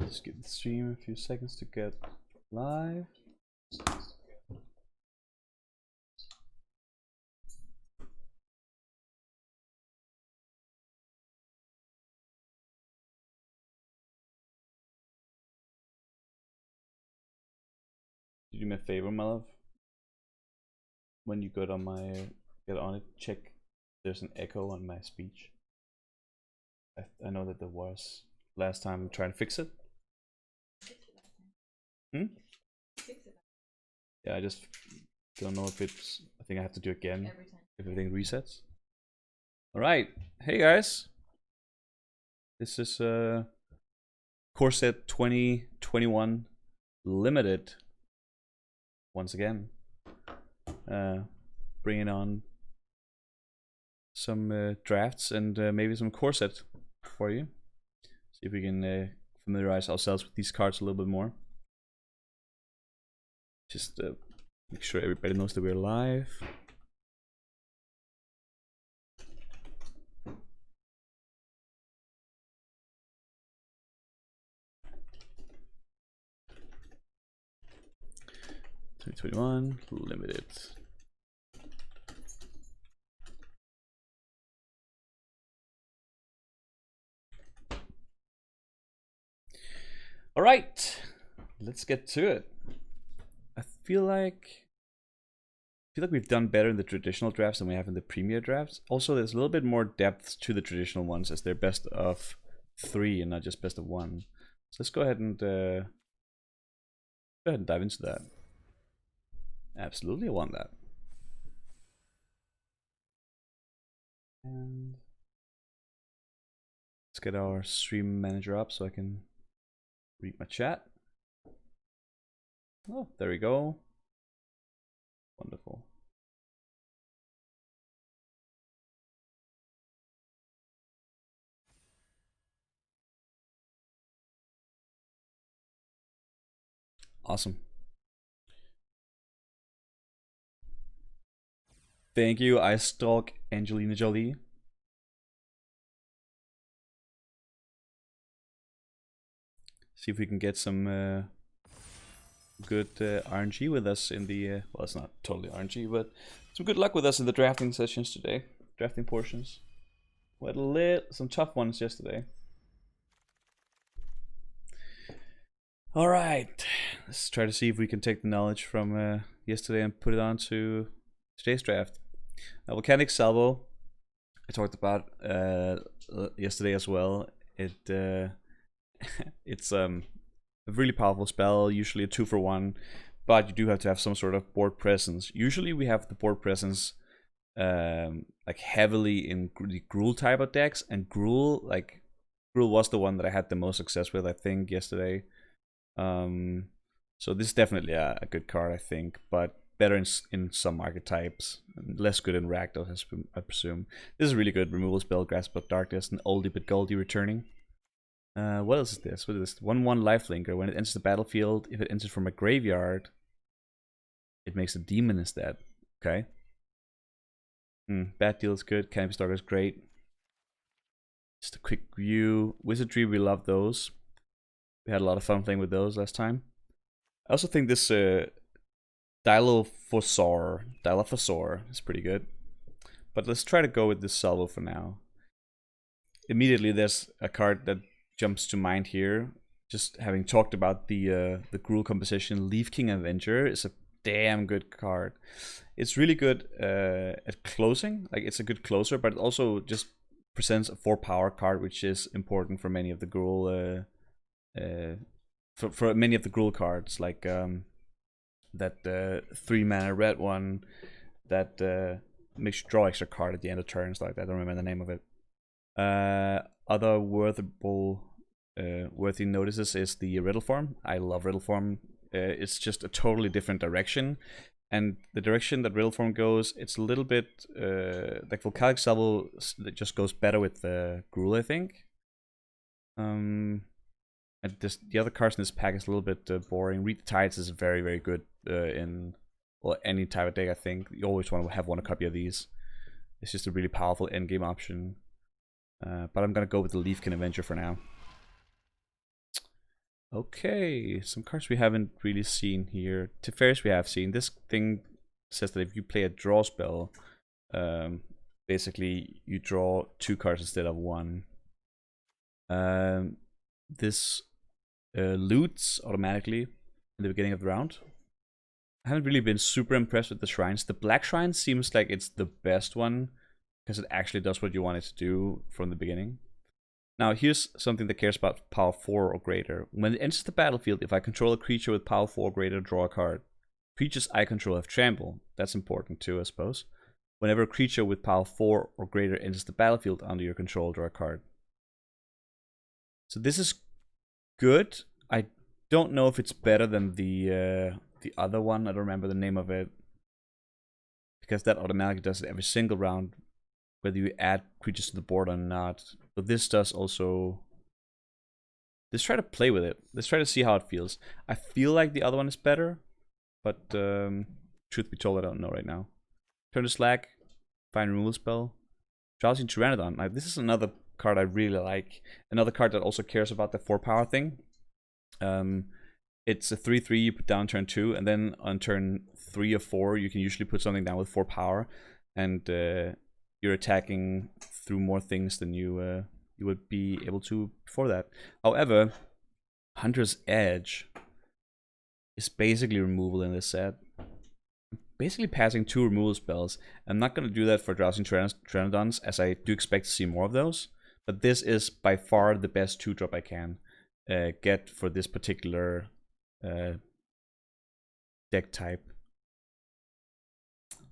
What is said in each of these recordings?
Just give the stream a few seconds to get live. You do me a favor, my love. When you get on it, check there's an echo on my speech. I know that there was last time. I'm trying to fix it. Yeah, I just don't know if it's. I think I have to do it again if everything resets. All right, hey guys. This is Core Set 2021 Limited. Once again, bringing on some drafts and maybe some core set for you. See if we can familiarize ourselves with these cards a little bit more. Just make sure everybody knows that we're live. $2021 Limited. All right, let's get to it. I feel like we've done better in the traditional drafts than we have in the premier drafts. Also, there's a little bit more depth to the traditional ones as they're best of 3 and not just best of 1. So let's go ahead and dive into that. Absolutely, I want that. And let's get our stream manager up so I can read my chat. Oh, there we go. Wonderful. Awesome. Thank you, I stalk Angelina Jolie. See if we can get some good RNG with us in the well, it's not totally RNG, but some good luck with us in the drafting sessions today, drafting portions. We had some tough ones yesterday. All right, let's try to see if we can take the knowledge from yesterday and put it on to today's draft. Volcanic Salvo, I talked about yesterday as well. It's a really powerful spell, usually a 2-for-1, but you do have to have some sort of board presence. Usually we have the board presence like heavily in the Gruul type of decks, and Gruul was the one that I had the most success with, I think, yesterday. So this is definitely a good card, I think, but better in some archetypes, and less good in Rakdos, I presume. This is a really good removal spell, Grasp of Darkness, and Oldie but Goldie returning. What else is this? What is this? 1/1 lifelinker. When it enters the battlefield, if it enters from a graveyard, it makes a demon instead. Okay. Bad Deal is good. Canopy Stalker is great. Just a quick view. Wizardry, we love those. We had a lot of fun playing with those last time. I also think this Dilophosaur is pretty good. But let's try to go with this Salvo for now. Immediately there's a card that jumps to mind here. Just having talked about the Gruul composition, Leaf King Avenger is a damn good card. It's really good at closing. Like, it's a good closer, but it also just presents a 4-power card, which is important for many of the Gruul for many of the Gruul cards, like that 3-mana red one that makes you draw extra card at the end of turns, like that. I don't remember the name of it. Other worthy notices is the Riddle Form. I love Riddle Form. It's just a totally different direction, and the direction that Riddle Form goes, it's a little bit like Volcanic Salvo that just goes better with Gruul, I think. And the other cards in this pack is a little bit boring. Read the Tides is very, very good in any type of deck, I think. You always want to have one copy of these. It's just a really powerful endgame option. But I'm gonna go with the Leafkin Avenger for now. Okay, some cards we haven't really seen here. Teferis we have seen. This thing says that if you play a draw spell, basically you draw 2 cards instead of 1. This loots automatically in the beginning of the round. I haven't really been super impressed with the shrines. The black shrine seems like it's the best one because it actually does what you want it to do from the beginning. Now here's something that cares about power 4 or greater. When it enters the battlefield, if I control a creature with power 4 or greater, draw a card. Creatures I control have trample. That's important too, I suppose. Whenever a creature with power 4 or greater enters the battlefield under your control, draw a card. So this is good. I don't know if it's better than the other one. I don't remember the name of it. Because that automatically does it every single round, whether you add creatures to the board or not. But this does also... Let's try to play with it. Let's try to see how it feels. I feel like the other one is better, but truth be told, I don't know right now. Turn to Slack, find removal spell. Drowsy Pteranodon. Like, this is another card I really like. Another card that also cares about the 4 power thing. It's a 3/3 you put down turn 2, and then on turn 3 or 4 you can usually put something down with 4 power, and you're attacking through more things than you would be able to before that. However, Hunter's Edge is basically removal in this set. Basically passing 2 removal spells. I'm not going to do that for Drowsy Pteranodons, as I do expect to see more of those. But this is by far the best 2-drop I can get for this particular deck type.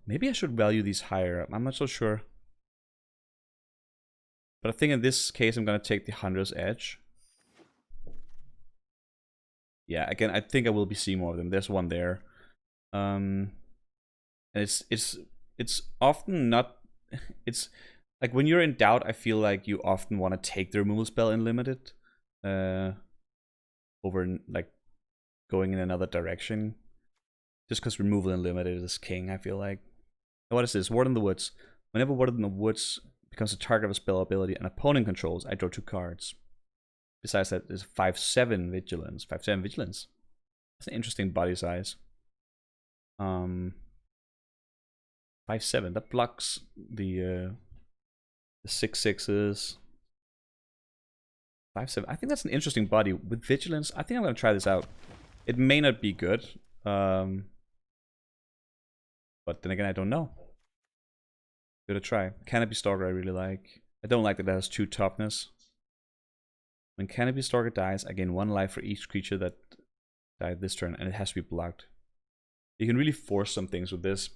Maybe I should value these higher. I'm not so sure. But I think in this case I'm going to take the Hunter's Edge. Yeah, again, I think I will be seeing more of them. There's one there. And it's often not... It's like when you're in doubt, I feel like you often want to take the removal spell in limited over like going in another direction. Just because removal in limited is king, I feel like. What is this? Ward in the Woods. Whenever Ward in the Woods becomes a target of a spell ability an opponent controls, I draw 2 cards. Besides that, there's 5/7 Vigilance. 5/7 Vigilance. That's an interesting body size. 5/7. That blocks the 6/6s. 5/7. I think that's an interesting body with Vigilance. I think I'm gonna try this out. It may not be good, but then again, I don't know. Give it a try. Canopy Stalker I really like. I don't like that it has 2 toughness. When Canopy Stalker dies, I gain 1 life for each creature that died this turn, and it has to be blocked. You can really force some things with this,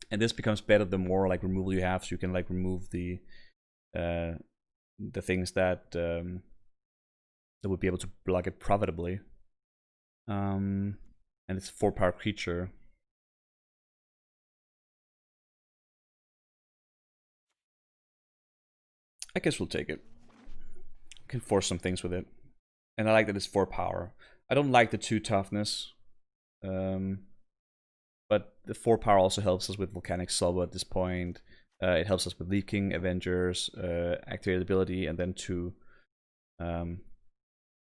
and this becomes better the more like removal you have, so you can like remove the things that that would be able to block it profitably. And it's a 4 power creature. I guess we'll take it. Can force some things with it. And I like that it's 4 power. I don't like the 2 toughness. But the 4 power also helps us with Volcanic Salvo at this point. It helps us with Leaking, Avengers, activate ability, and then to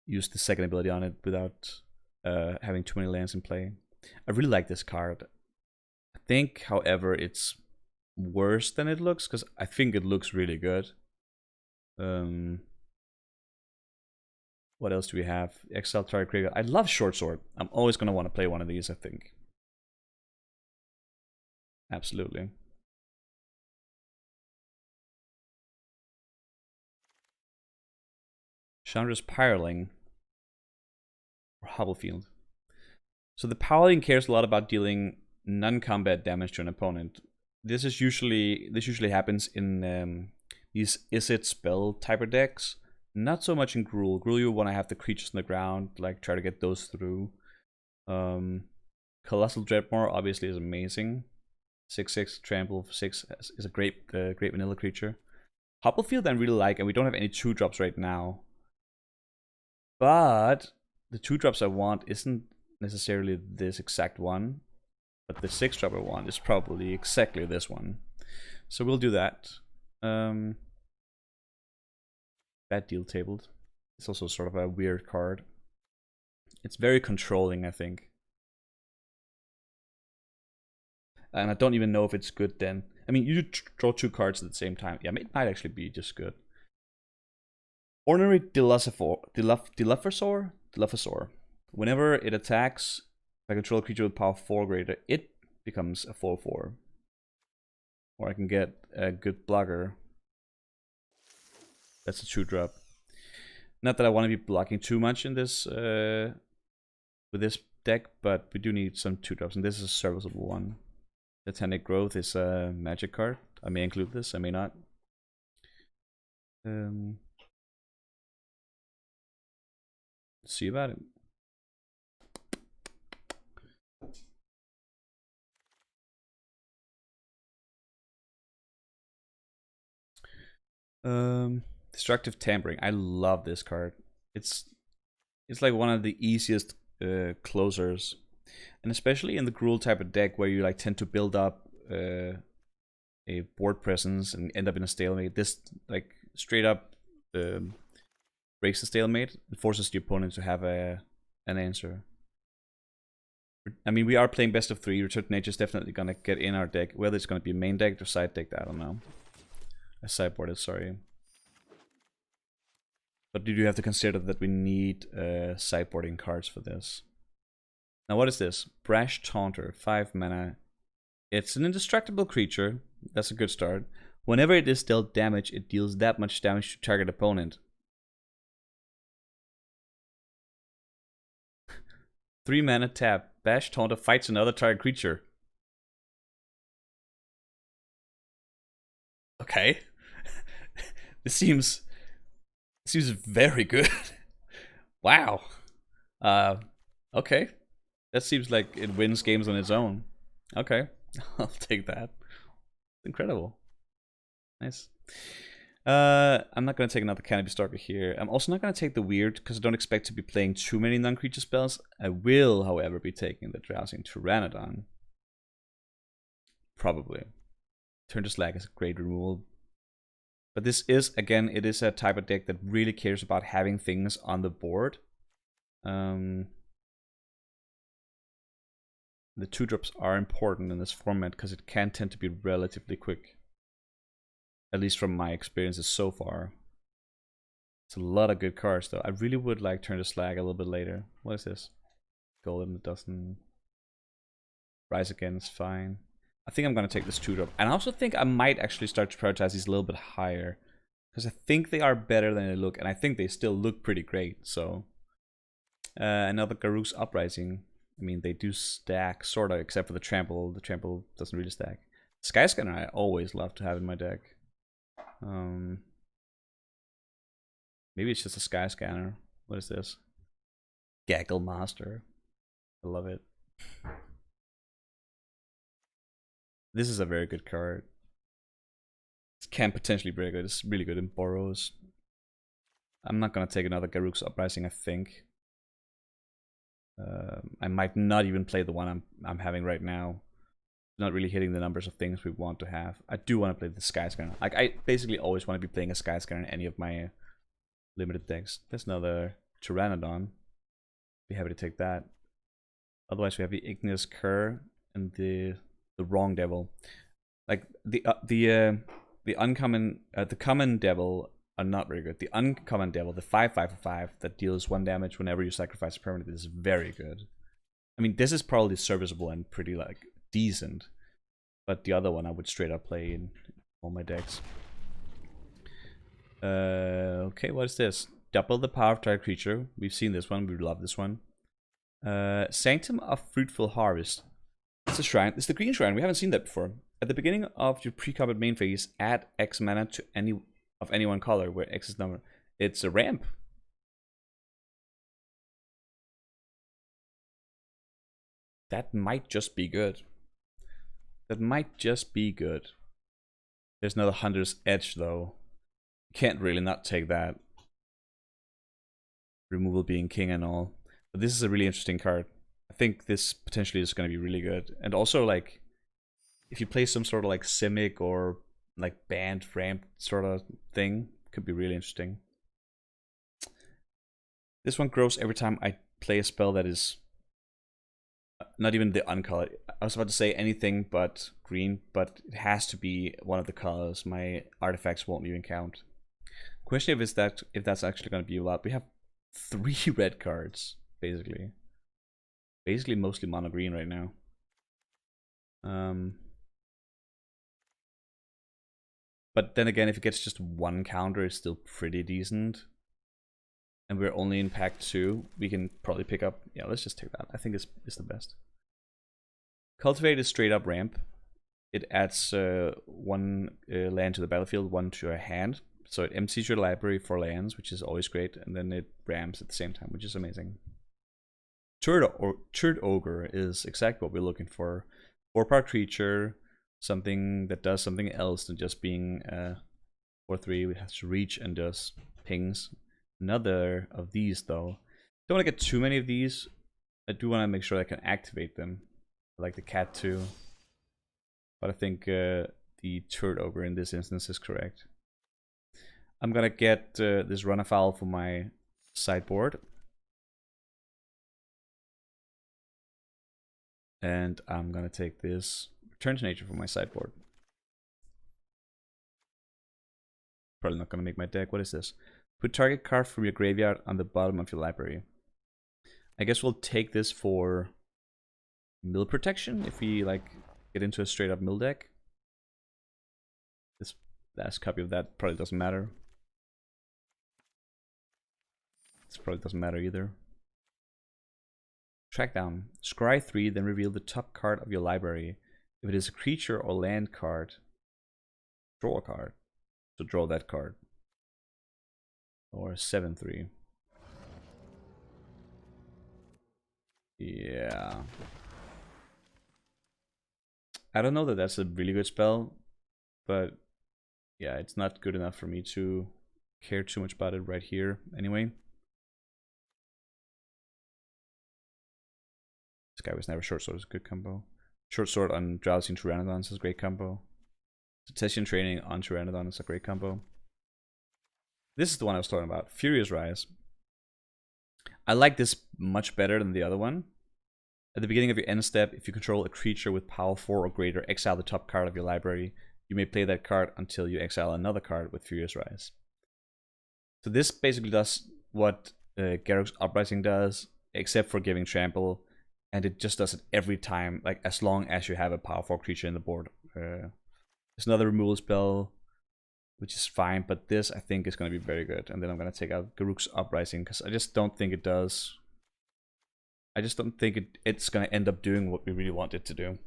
use the second ability on it without having too many lands in play. I really like this card. I think, however, it's worse than it looks, because I think it looks really good. What else do we have? Exile target creator. I love Short Sword. I'm always going to want to play one of these, I think. Absolutely. Chandra's Pyroling. Or Hobblefield. So the Pyroling cares a lot about dealing non-combat damage to an opponent. This usually happens in these Izzet spell type of decks. Not so much in Gruul. Gruul, you want to have the creatures on the ground, like try to get those through. Colossal Dreadmore obviously is amazing. 6/6 trample for 6 is a great vanilla creature. Hobblefield I really like, and we don't have any 2-drops right now. But the 2-drops I want isn't necessarily this exact one, but the 6-drop I want is probably exactly this one. So we'll do that. Bad deal tabled. It's also sort of a weird card. It's very controlling, I think. And I don't even know if it's good then. I mean, you draw 2 cards at the same time. Yeah, it might actually be just good. Ordinary Dilophosaur. Whenever it attacks a control creature with power 4 greater, it becomes a 4/4. Or I can get a good blocker. That's a 2-drop. Not that I want to be blocking too much in this with this deck, but we do need some 2-drops, and this is a serviceable one. Titanic Growth is a magic card. I may include this, I may not. Let's see about it. Destructive Tampering. I love this card. It's like one of the easiest closers, and especially in the Gruul type of deck where you like tend to build up a board presence and end up in a stalemate. This like straight up breaks the stalemate and forces the opponent to have an answer. I mean, we are playing best of 3. Return to Nature is definitely gonna get in our deck. Whether it's gonna be main deck or side deck, I don't know. Sideboarded, sorry. But you do have to consider that we need sideboarding cards for this. Now what is this? Brash Taunter, 5 mana. It's an indestructible creature. That's a good start. Whenever it is dealt damage, it deals that much damage to target opponent. 3 mana tap. Bash Taunter fights another target creature. Okay. This seems very good. Wow. Okay. That seems like it wins games on its own. Okay. I'll take that. Incredible. Nice. I'm not going to take another Canopy Stalker here. I'm also not going to take the Weird because I don't expect to be playing too many non-creature spells. I will, however, be taking the Drowsing Pteranodon. Probably. Turn to Slag is a great removal. But this is, again, it is a type of deck that really cares about having things on the board. The 2-drops are important in this format because it can tend to be relatively quick. At least from my experiences so far. It's a lot of good cards though. I really would like Turn to Slag a little bit later. What is this? Golem that doesn't rise again is fine. I think I'm going to take this 2-drop. And I also think I might actually start to prioritize these a little bit higher. Because I think they are better than they look. And I think they still look pretty great. So another Garruk's Uprising. I mean, they do stack, sort of, except for the Trample. The Trample doesn't really stack. Skyscanner I always love to have in my deck. Maybe it's just a Skyscanner. What is this? Gaggle Master. I love it. This is a very good card. It can potentially be very good. It's really good in Boros. I'm not gonna take another Garruk's Uprising, I think. I might not even play the one I'm having right now. Not really hitting the numbers of things we want to have. I do want to play the Skyscanner. Like, I basically always want to be playing a Skyscanner in any of my limited decks. There's another Pteranodon. Be happy to take that. Otherwise, we have the Igneous Cur and the Wrong Devil. Like the common devil are not very good. The uncommon devil, the 5/5/5 that deals 1 damage whenever you sacrifice a permanent, is very good. I mean, this is probably serviceable and pretty like decent, but the other one I would straight up play in all my decks. Okay, what is this? Double the power of target creature. We've seen this one. We love this one. Sanctum of Fruitful Harvest. It's a shrine. It's the green shrine. We haven't seen that before. At the beginning of your pre-combat main phase, add X mana to any one color, where X is number. It's a ramp. That might just be good. That might just be good. There's another Hunter's Edge, though. Can't really not take that. Removal being king and all. But this is a really interesting card. I think this potentially is going to be really good. And also, like, if you play some sort of like Simic or like band ramp sort of thing, could be really interesting. This one grows every time I play a spell that is not even the uncolored. I was about to say anything but green, but it has to be one of the colors. My artifacts won't even count. Question if that's actually going to be allowed. We have 3 red cards, basically. Basically mostly mono green right now. But then again, if it gets just 1 counter, it's still pretty decent. And we're only in pack 2. We can probably pick up. Yeah, let's just take that. I think it's the best. Cultivate is straight up ramp. It adds 1 land to the battlefield, 1 to a hand. So it empties your library for lands, which is always great, and then it ramps at the same time, which is amazing. Turd Ogre is exactly what we're looking for. 4-power creature, something that does something else than just being 4/3. It has to reach and does pings. Another of these though. Don't want to get too many of these. I do want to make sure I can activate them. I like the cat too. But I think the Turd Ogre in this instance is correct. I'm gonna get this Runafowl for my sideboard. And I'm gonna take this Return to Nature for my sideboard. Probably not gonna make my deck. What is this? Put target card from your graveyard on the bottom of your library. I guess we'll take this for mill protection if we like get into a straight up mill deck. This last copy of that probably doesn't matter. This probably doesn't matter either. Track down. Scry 3, then reveal the top card of your library. If it is a creature or land card, draw a card. So draw that card. Or 7/3. Yeah. I don't know that that's a really good spell, but yeah, it's not good enough for me to care too much about it right here anyway. This guy was never short sword is a good combo. Short sword on Drowsy and Pteranodons is a great combo. Cetacean Training on Pteranodon is a great combo. This is the one I was talking about, Furious Rise. I like this much better than the other one. At the beginning of your end step, if you control a creature with power 4 or greater, exile the top card of your library. You may play that card until you exile another card with Furious Rise. So this basically does what Garruk's Uprising does, except for giving trample, and it just does it every time, like as long as you have a power 4 creature in the board. There's another removal spell, which is fine, but this I think is going to be very good. And then I'm going to take out Garruk's Uprising, because I just don't think it does. I just don't think it's going to end up doing what we really want it to do.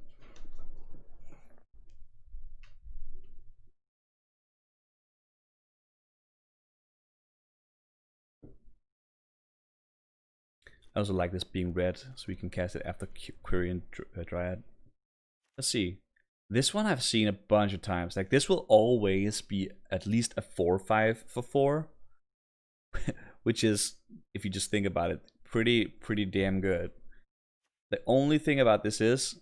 I also like this being red, so we can cast it after Quirion Dryad. Let's see. This one I've seen a bunch of times. Like, this will always be at least a 4/5 for 4. Which is, if you just think about it, pretty damn good. The only thing about this is,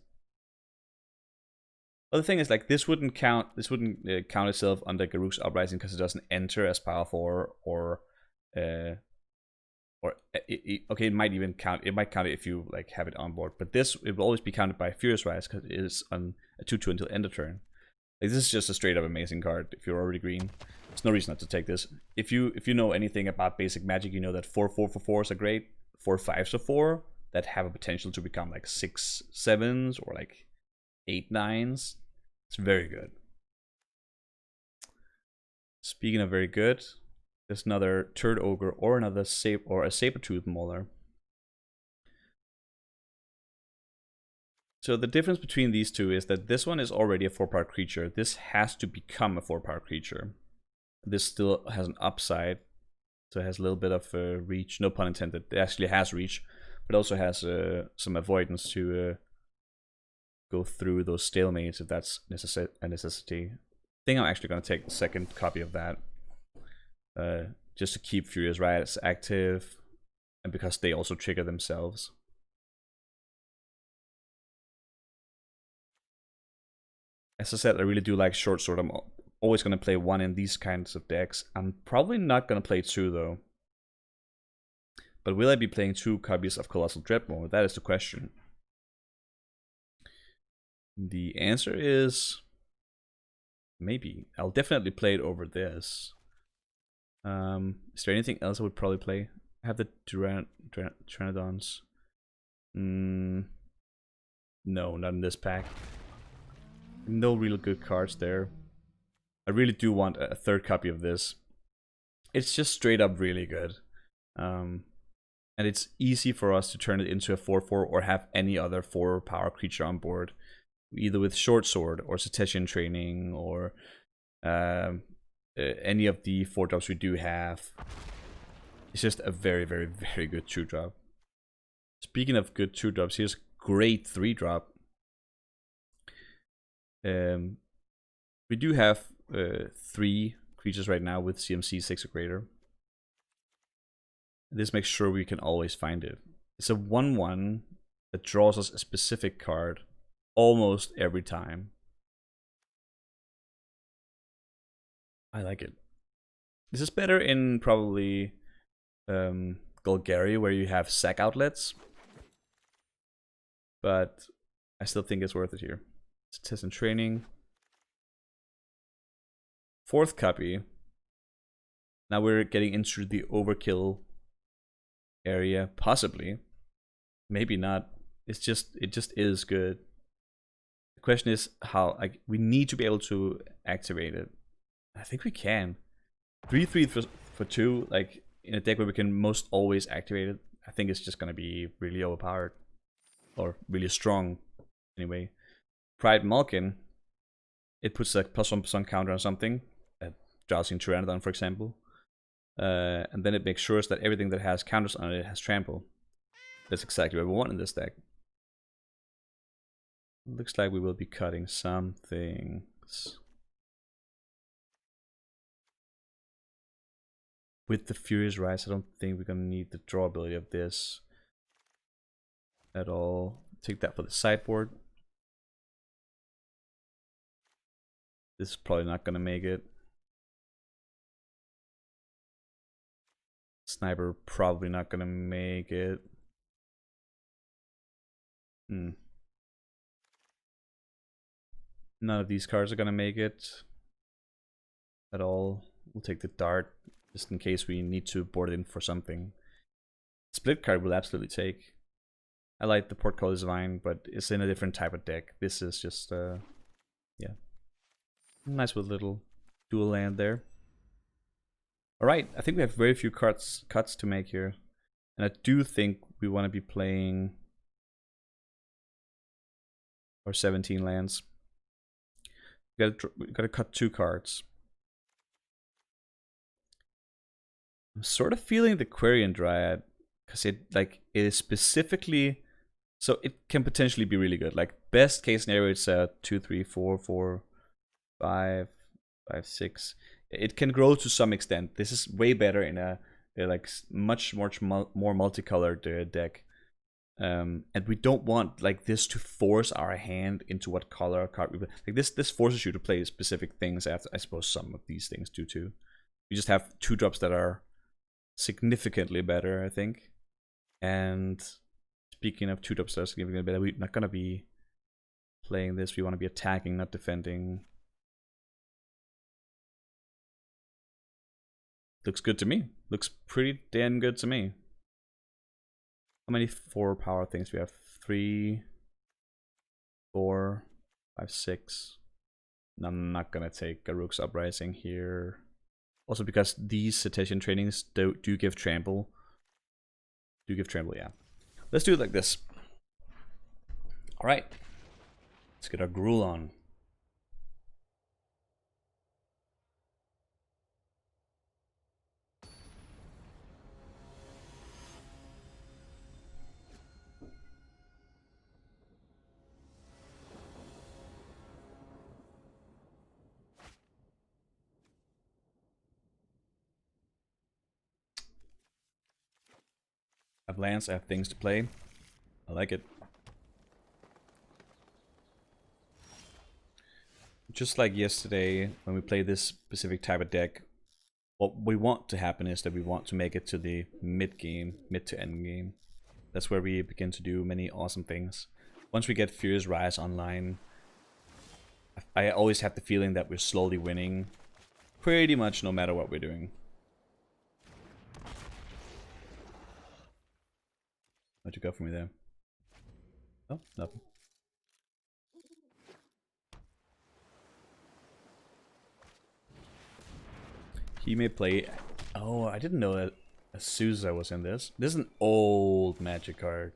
well, the thing is, like, this wouldn't count itself under Garruk's Uprising because it doesn't enter as power 4 or okay, it might even count. It might count it if you like have it on board. But this, it will always be counted by Furious Rise because it is on a 2/2 until end of turn. Like, this is just a straight up amazing card. If you're already green, there's no reason not to take this. If you know anything about basic Magic, you know that 4/4 for 4s are great. 4/5s for 4 that have a potential to become like 6/7s or like 8/9s. It's very good. Speaking of very good, there's another Turd Ogre or another Saber-Tooth Mauler. So the difference between these two is that this one is already a 4-power creature. This has to become a 4-power creature. This still has an upside, so it has a little bit of reach. No pun intended. It actually has reach, but also has some avoidance to go through those stalemates if that's a necessity. I think I'm actually going to take the second copy of that. Just to keep Furious Rise active, and because they also trigger themselves. As I said, I really do like Short Sword. I'm always going to play 1 in these kinds of decks. I'm probably not going to play 2 though. But will I be playing 2 copies of Colossal Dreadmore? That is the question. The answer is maybe. I'll definitely play it over this. Is there anything else I would probably play? I have the Pteranodons. No, not in this pack. No real good cards there. I really do want a 3rd copy of this. It's just straight up really good. And it's easy for us to turn it into a 4/4 or have any other 4 power creature on board. Either with Short Sword or Cetacean Training or any of the 4-drops we do have. It's just a very, very, very good 2-drop. Speaking of good 2-drops, here's a great 3-drop. We do have 3 creatures right now with CMC 6 or greater. This makes sure we can always find it. It's a 1/1 that draws us a specific card almost every time. I like it. This is better in probably Golgari, where you have sack outlets. But I still think it's worth it here. It's test and training. 4th copy. Now we're getting into the overkill area, possibly. Maybe not. It just is good. The question is how. Like, we need to be able to activate it. I think we can. 3/3 for 2, like in a deck where we can most always activate it. I think it's just gonna be really overpowered. Or really strong, anyway. Pride Malkin. It puts a +1/+1 counter on something. A Drowsing Pteranodon, for example. And then it makes sure that everything that has counters on it has trample. That's exactly what we want in this deck. Looks like we will be cutting some things. With the Furious Rise, I don't think we're gonna need the draw ability of this at all. Take that for the sideboard. This is probably not gonna make it. Sniper probably not gonna make it. None of these cards are gonna make it at all. We'll take the dart just in case we need to board it in for something. Split card will absolutely take. I like the Portcullis Vine, but it's in a different type of deck. This is just yeah, nice with little dual land there. Alright, I think we have very few cuts to make here. And I do think we want to be playing our 17 lands. We gotta cut 2 cards. I'm sort of feeling the Quarian Dryad, because it is specifically, so it can potentially be really good. Like, best case scenario, it's 2, 3, 4, 4, 5, 5, 6. It can grow to some extent. This is way better in a like much more multicolored deck. And we don't want like this to force our hand into what color card we play. Like this forces you to play specific things. After, I suppose some of these things do too. You just have 2-drops that are significantly better, I think. And speaking of 2-drops that are significantly better, we're not gonna be playing this. We want to be attacking, not defending. Looks good to me. Looks pretty damn good to me. How many 4 power things we have? 3, 4, 5, 6. No, I'm not gonna take Garruk's Uprising here. Also because these Cetacean trainings do give trample. Do give trample, yeah. Let's do it like this. Alright. Let's get our Gruul on. I have lands, I have things to play. I like it. Just like yesterday, when we played this specific type of deck, what we want to happen is that we want to make it to the mid to end game. That's where we begin to do many awesome things. Once we get Furious Rise online, I always have the feeling that we're slowly winning pretty much no matter what we're doing. What'd you got for me there? Oh, nothing. He may play... Oh, I didn't know that Sousa was in this. This is an old Magic card.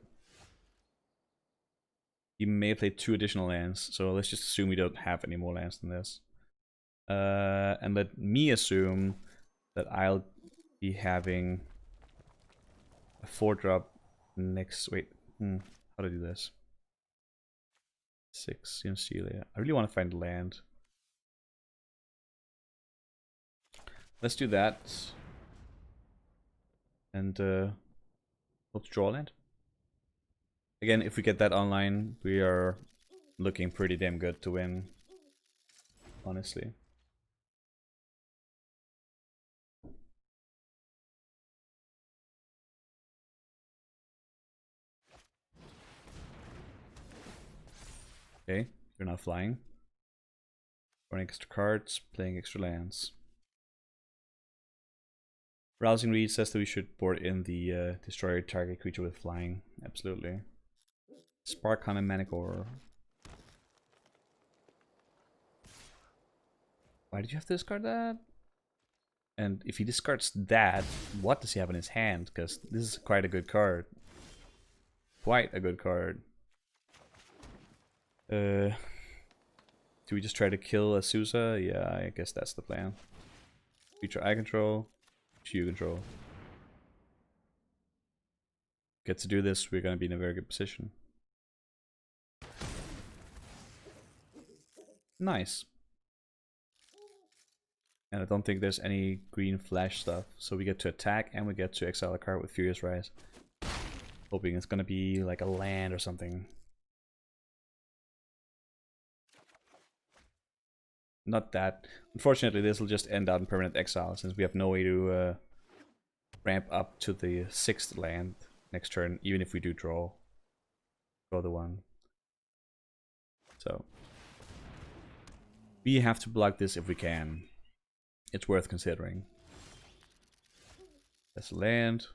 He may play 2 additional lands, so let's just assume we don't have any more lands than this. And let me assume that I'll be having a 4-drop next... Wait, how to do this? 6 in Celia. I really want to find land. Let's do that. And hope to draw land. Again, if we get that online, we are looking pretty damn good to win. Honestly. Okay, you're not flying. Drawing extra cards, playing extra lands. Rousing Reed says that we should board in the destroy target creature with flying. Absolutely. Spark Cannon Manticore. Why did you have to discard that? And if he discards that, what does he have in his hand? Because this is quite a good card. Quite a good card. Do we just try to kill a Sousa? Yeah, I guess that's the plan. Creature I control. You control. Get to do this, we're gonna be in a very good position. Nice. And I don't think there's any green flash stuff, so we get to attack and we get to exile a card with Furious Rise. Hoping it's gonna be like a land or something. Not that. Unfortunately, this will just end out in permanent exile since we have no way to ramp up to the 6th land next turn, even if we do draw the one. So we have to block this if we can. It's worth considering. That's a land.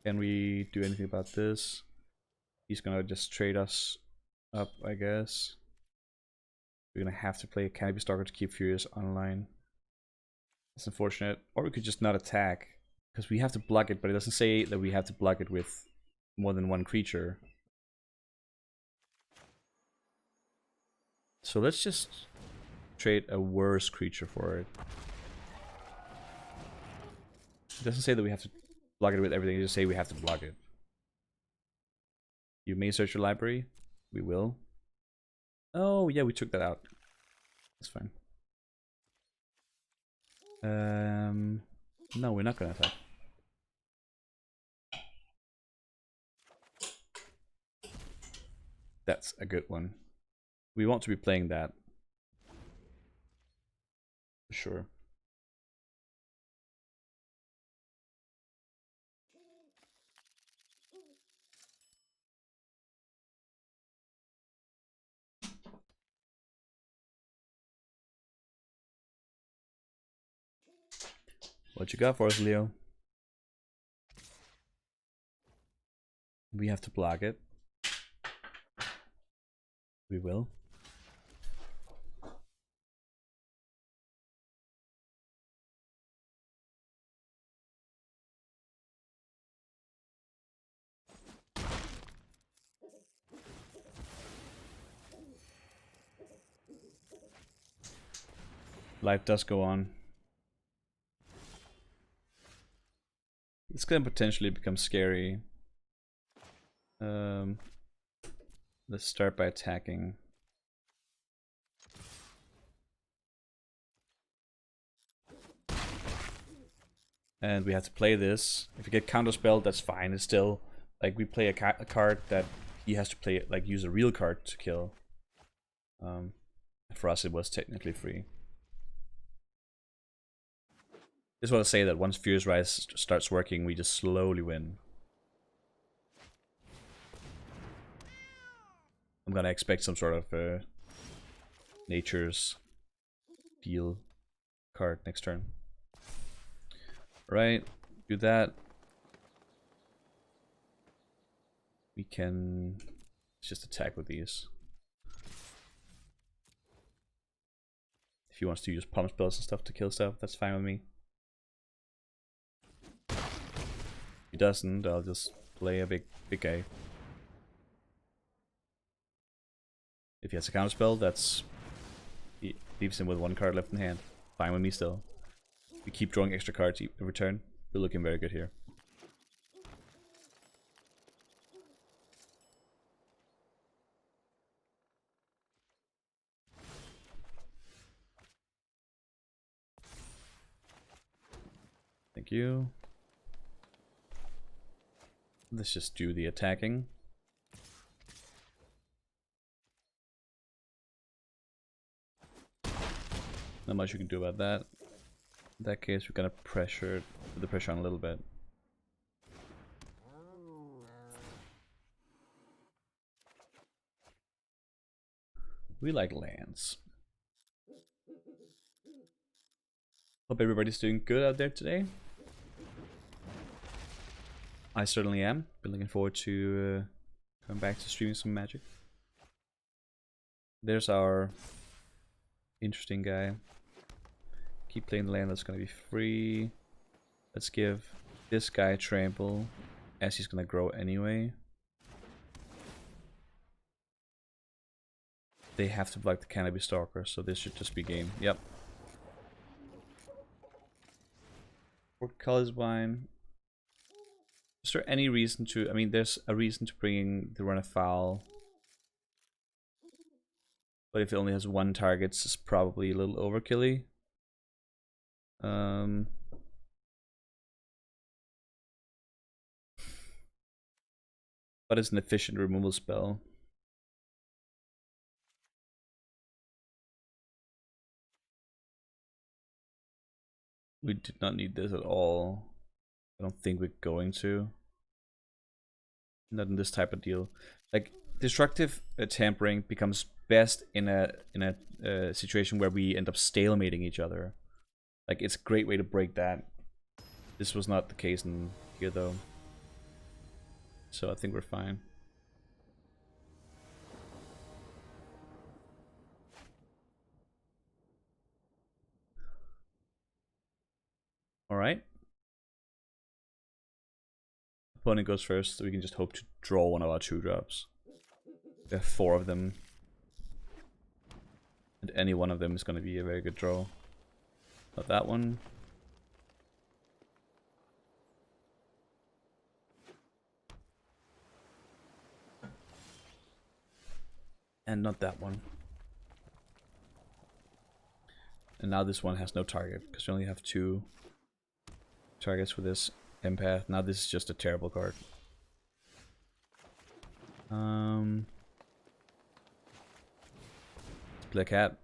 Can we do anything about this? He's gonna just trade us up, I guess. We're gonna have to play a Canopy Stalker to keep Furious online. That's unfortunate. Or we could just not attack, because we have to block it, but it doesn't say that we have to block it with more than one creature. So let's just trade a worse creature for it. It doesn't say that we have to block it with everything, it just say we have to block it. You may search your library. We will. Oh yeah, we took that out. That's fine. No, we're not gonna attack. That's a good one. We want to be playing that. For sure. What you got for us, Leo? We have to block it. We will. Life does go on. It's gonna potentially become scary. Let's start by attacking. And we have to play this. If you get counterspelled, that's fine. It's still like we play a card that he has to play it, like use a real card to kill. For us, it was technically free. Just want to say that once Fierce Rise starts working, we just slowly win. I'm gonna expect some sort of Nature's Deal card next turn. Right, do that. We can just attack with these. If he wants to use palm spells and stuff to kill stuff, that's fine with me. If he doesn't, I'll just play a big guy. If he has a counterspell, that's he leaves him with one card left in hand. Fine with me still. We keep drawing extra cards every turn. We're looking very good here. Thank you. Let's just do the attacking. Not much you can do about that. In that case, we're gonna put the pressure on a little bit. We like lands. Hope everybody's doing good out there today. I certainly am. Been looking forward to coming back to streaming some Magic. There's our interesting guy. Keep playing the land that's gonna be free. Let's give this guy trample, as he's gonna grow anyway. They have to block the Canopy Stalker, so this should just be game. Yep. Colors Wine. Is there any reason to? I mean, there's a reason to bring the run afoul, but if it only has one target, it's probably a little overkilly. But it's an efficient removal spell. We did not need this at all. I don't think we're going to. Not in this type of deal. Like, destructive tampering becomes best in a situation where we end up stalemating each other. Like, it's a great way to break that. This was not the case in here though, so I think we're fine. All right. Opponent goes first, so we can just hope to draw one of our 2-drops. We have 4 of them, and any one of them is going to be a very good draw. Not that one. And not that one. And now this one has no target, because we only have 2 targets for this empath. Now this is just a terrible card. Let's play a cat.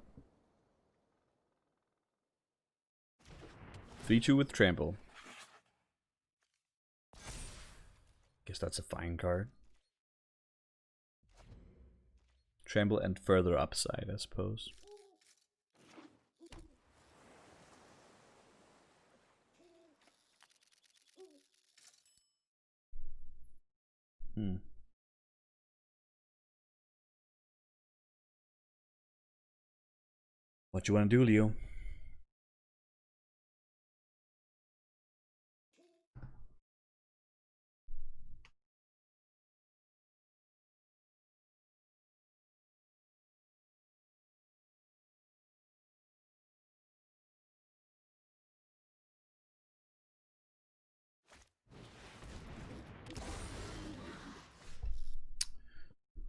3/2 with trample. Guess that's a fine card. Trample and further upside, I suppose. What you want to do, Leo?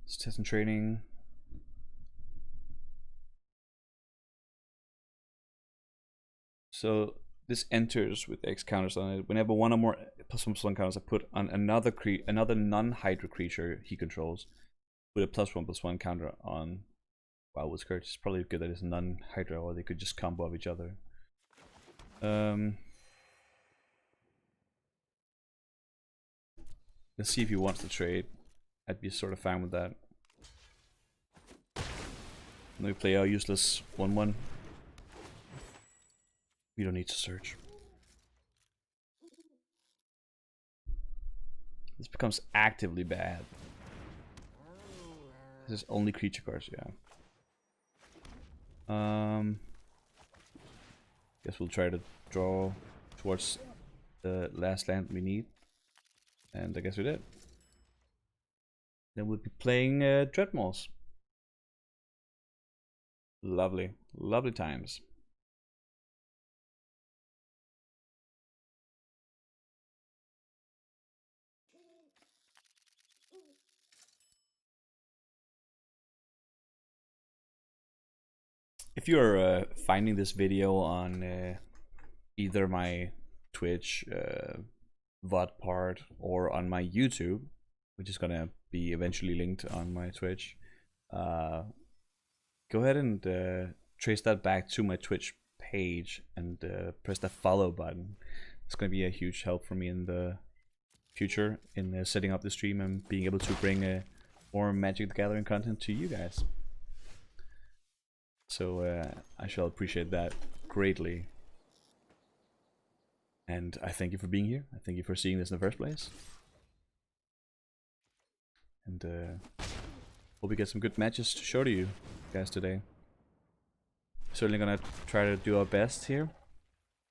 Let's test and training. So this enters with X counters on it. Whenever one or more +1/+1 counters are put on another non-Hydra creature he controls, with a +1/+1 counter on Wildwood's card. It's probably good that it's non-Hydra, or they could just combo off each other. Let's see if he wants to trade. I'd be sort of fine with that. And we play our useless 1/1. We don't need to search. This becomes actively bad. This is only creature cards, yeah. Guess we'll try to draw towards the last land we need. And I guess we did. Then we'll be playing Dreadmaws. Lovely, lovely times. If you're finding this video on either my Twitch VOD part or on my YouTube, which is gonna be eventually linked on my Twitch, go ahead and trace that back to my Twitch page and press that follow button. It's gonna be a huge help for me in the future in setting up the stream and being able to bring more Magic the Gathering content to you guys. So I shall appreciate that greatly. And I thank you for being here. I thank you for seeing this in the first place. And hope we get some good matches to show to you guys today. Certainly gonna try to do our best here.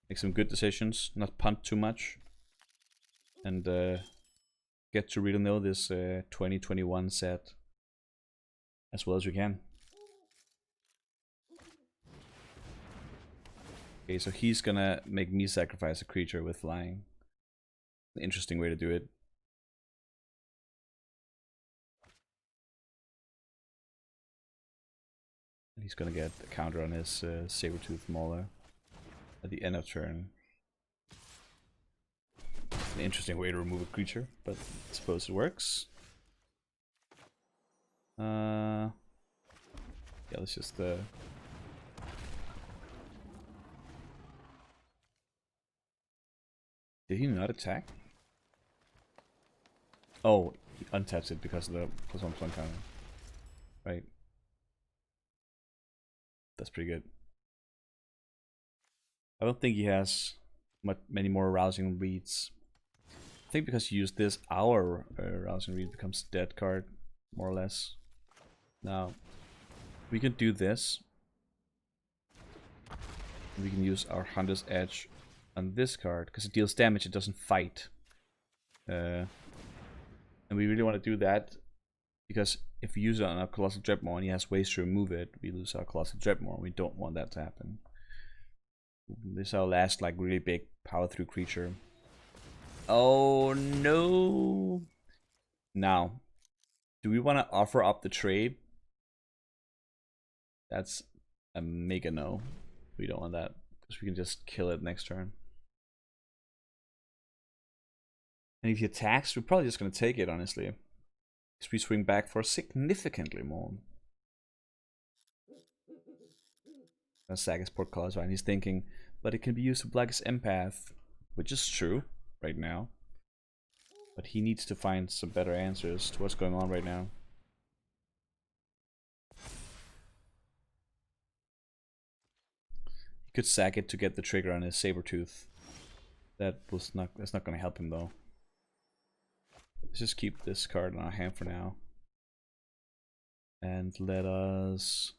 Make some good decisions, not punt too much. And get to really know this 2021 set as well as we can. Okay, so he's gonna make me sacrifice a creature with flying. An interesting way to do it. And he's gonna get a counter on his Sabertooth Mauler at the end of turn. It's an interesting way to remove a creature, but I suppose it works. Yeah, let's just did he not attack? Oh, he untaps it because of the +1/+1 counter. Right. That's pretty good. I don't think he has many more rousing reads. I think because you use this, our rousing read becomes dead card, more or less. Now, we can do this. We can use our Hunter's Edge on this card, because it deals damage, it doesn't fight. And we really want to do that, because if we use it on our Colossal Dreadmaw and he has ways to remove it, we lose our Colossal Dreadmaw. We don't want that to happen. This is our last, like, really big power through creature. Oh no! Now, do we want to offer up the trade? That's a mega no. We don't want that, because we can just kill it next turn. And if he attacks, we're probably just going to take it, honestly. Because we swing back for significantly more. Sack his portcullis, right? And he's thinking, but it can be used to block his empath, which is true right now. But he needs to find some better answers to what's going on right now. He could sack it to get the trigger on his Sabertooth. That's not going to help him though. Let's just keep this card in our hand for now. And let us...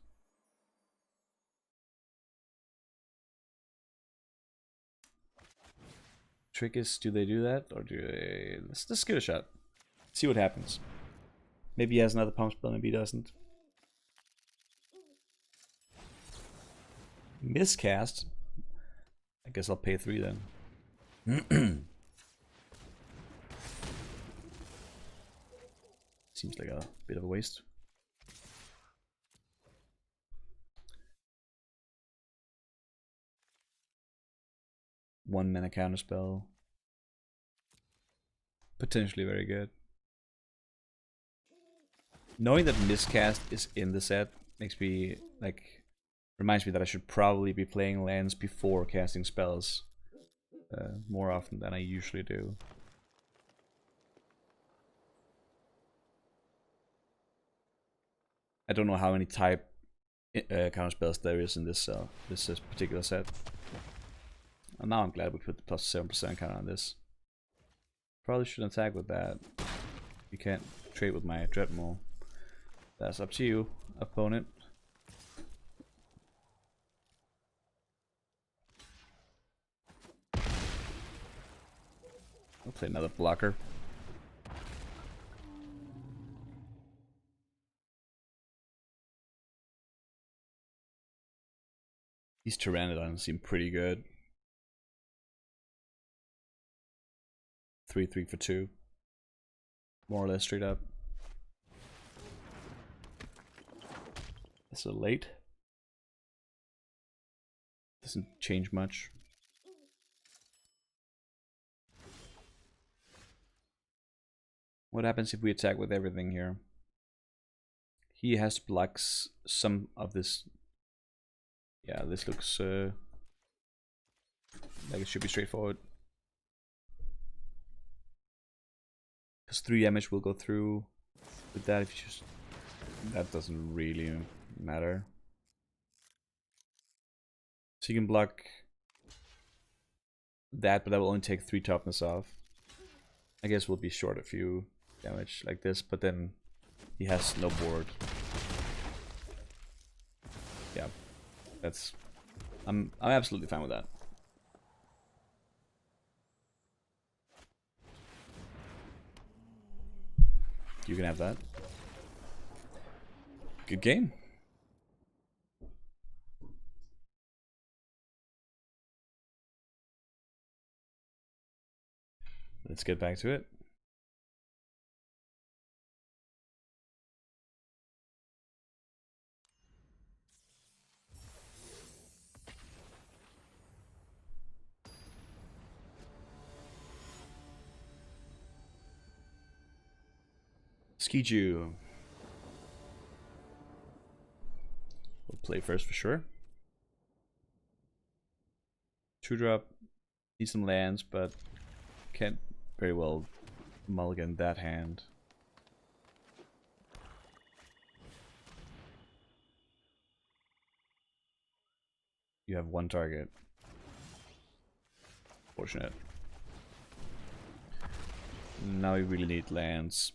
Trick is, do they do that? Or do they... Let's give it a shot. See what happens. Maybe he has another pump spell, maybe he doesn't. Miscast? I guess I'll pay 3 then. Seems like a bit of a waste. 1 mana counterspell. Potentially very good. Knowing that Miscast is in the set makes me reminds me that I should probably be playing lands before casting spells more often than I usually do. I don't know how many type counter spells there is in this particular set. And now I'm glad we put the plus 7% counter on this. Probably shouldn't attack with that. You can't trade with my Dreadmaw. That's up to you, opponent. I'll play another blocker. These Pteranodons seem pretty good. 3/3 for 2. More or less straight up. That's a late. Doesn't change much. What happens if we attack with everything here? He has to block some of this. Yeah, this looks like it should be straightforward. Because 3 damage will go through with that if you just... That doesn't really matter. So you can block that, but that will only take 3 toughness off. I guess we'll be short a few damage like this, but then he has no board. Yeah, that's... I'm absolutely fine with that. You can have that. Good game. Let's get back to it. Skiju. We'll play first for sure. 2-drop. Need some lands, but can't very well mulligan that hand. You have 1 target. Fortunate. Now you really need lands.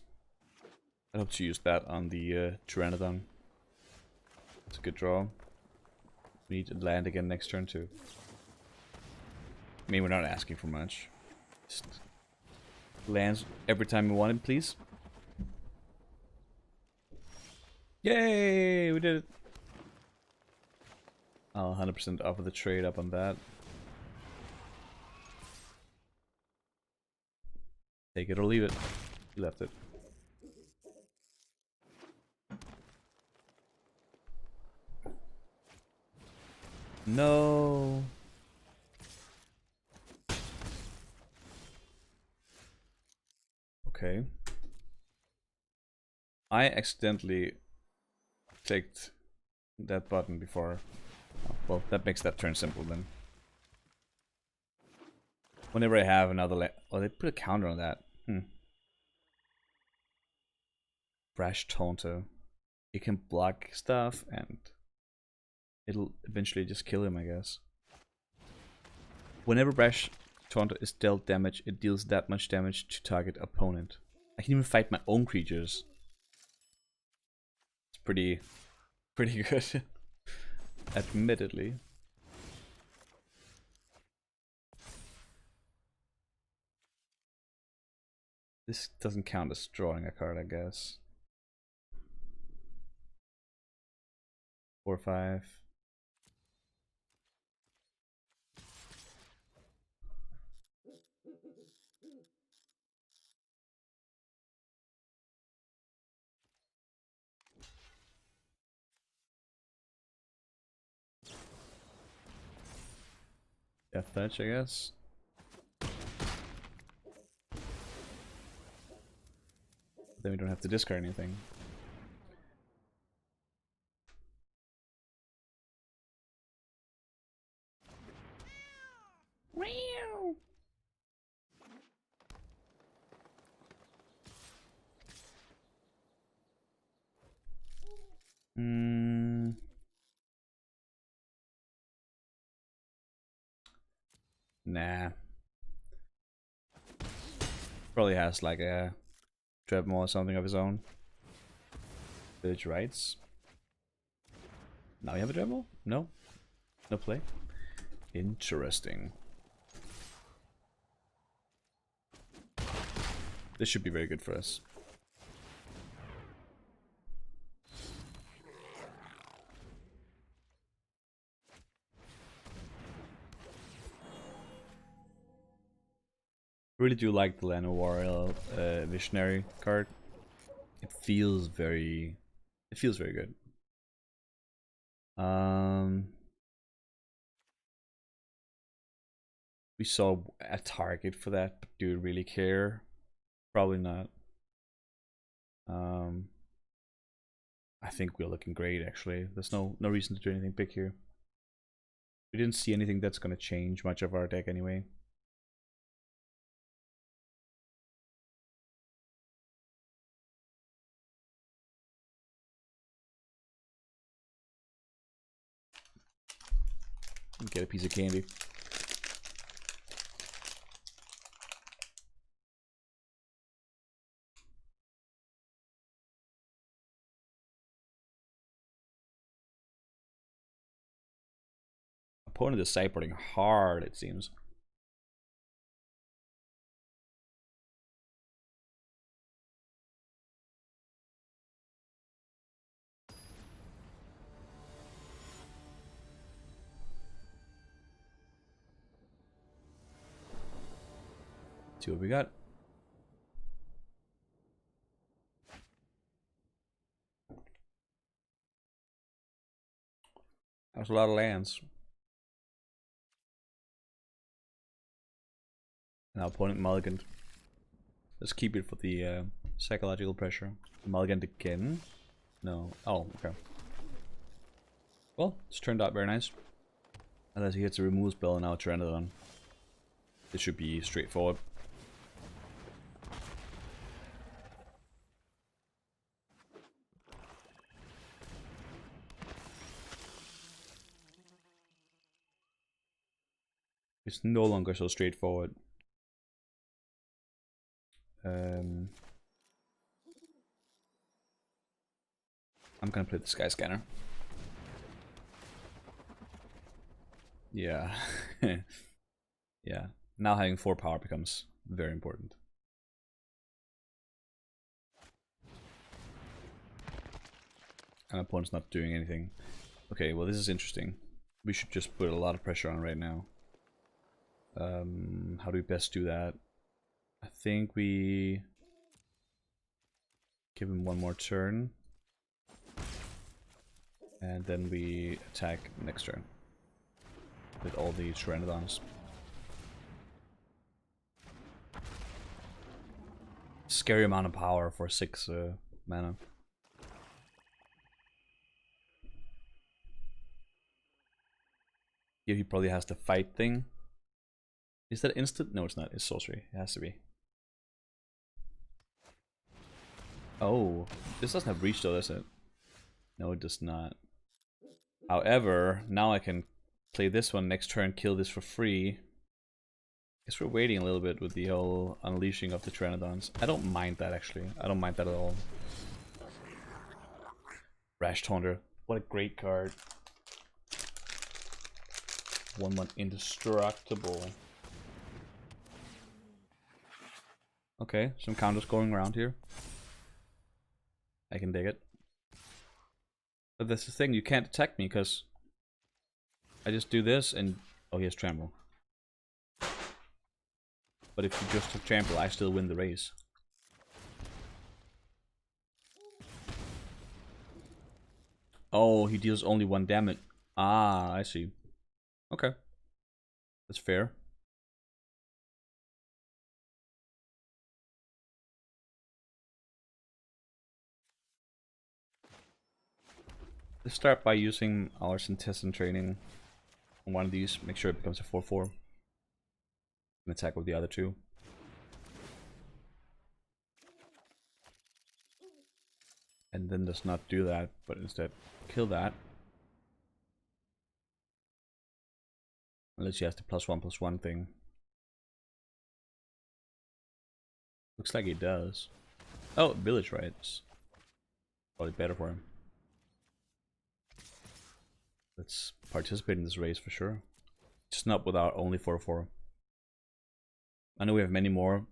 I hope to use that on the Pteranodon. It's a good draw. We need to land again next turn too. I mean, we're not asking for much. Just lands every time we want it, please. Yay! We did it! I'll 100% offer the trade up on that. Take it or leave it. You left it. No. Okay. I accidentally clicked that button before. Oh, well, that makes that turn simple then. Whenever I have another oh, they put a counter on that. Brash Taunter. You can block stuff and it'll eventually just kill him, I guess. Whenever Brash Taunter is dealt damage, it deals that much damage to target opponent. I can even fight my own creatures. It's pretty good. Admittedly. This doesn't count as drawing a card, I guess. 4 or 5. Death touch, I guess. Then we don't have to discard anything. Nah. Probably has like a Dreadmore or something of his own. Village Rights. Now we have a Dreadmore? No? No play? Interesting. This should be very good for us. Really do like the Lano Warrior Visionary card. It feels very good. We saw a target for that, but do you really care? Probably not. I think we're looking great actually. There's no reason to do anything big here. We didn't see anything that's gonna change much of our deck anyway. Get a piece of candy. Opponent is sideboarding hard, it seems. See what we got. That's a lot of lands. Now opponent mulliganed. Let's keep it for the psychological pressure. Mulliganed again? No. Oh, okay. Well, it's turned out very nice. Unless he hits a remove spell and now Pteranodon. This should be straightforward. It's no longer so straightforward. I'm gonna play the Sky Scanner. Yeah. Yeah. Now having 4 power becomes very important. And opponent's not doing anything. Okay, well this is interesting. We should just put a lot of pressure on right now. How do we best do that? I think we give him one more turn. And then we attack next turn. With all the Pteranodons. Scary amount of power for 6 mana. Here he probably has the fight thing. Is that instant? No, it's not. It's sorcery. It has to be. Oh, this doesn't have reach though, does it? No, it does not. However, now I can play this one next turn, kill this for free. Guess we're waiting a little bit with the whole unleashing of the Pteranodons. I don't mind that actually. I don't mind that at all. Rash Taunter. What a great card. 1/1 indestructible. Okay, some counters going around here. I can dig it. But that's the thing, you can't attack me because I just do this and... Oh, he has Trample. But if you just have Trample, I still win the race. Oh, he deals only 1 damage. Ah, I see. Okay. That's fair. Let's start by using our Syntestin training on one of these. Make sure it becomes a 4/4. And attack with the other two. And then does not do that, but instead kill that. Unless he has the +1/+1 thing. Looks like he does. Oh, village rights. Probably better for him. Let's participate in this race for sure. Just not without only 4/4. I know we have many more,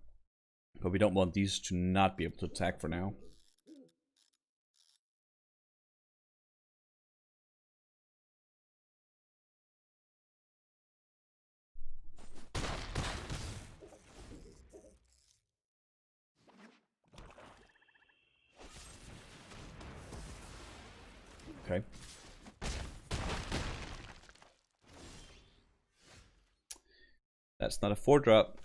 but we don't want these to not be able to attack for now. Okay. That's not a 4-drop.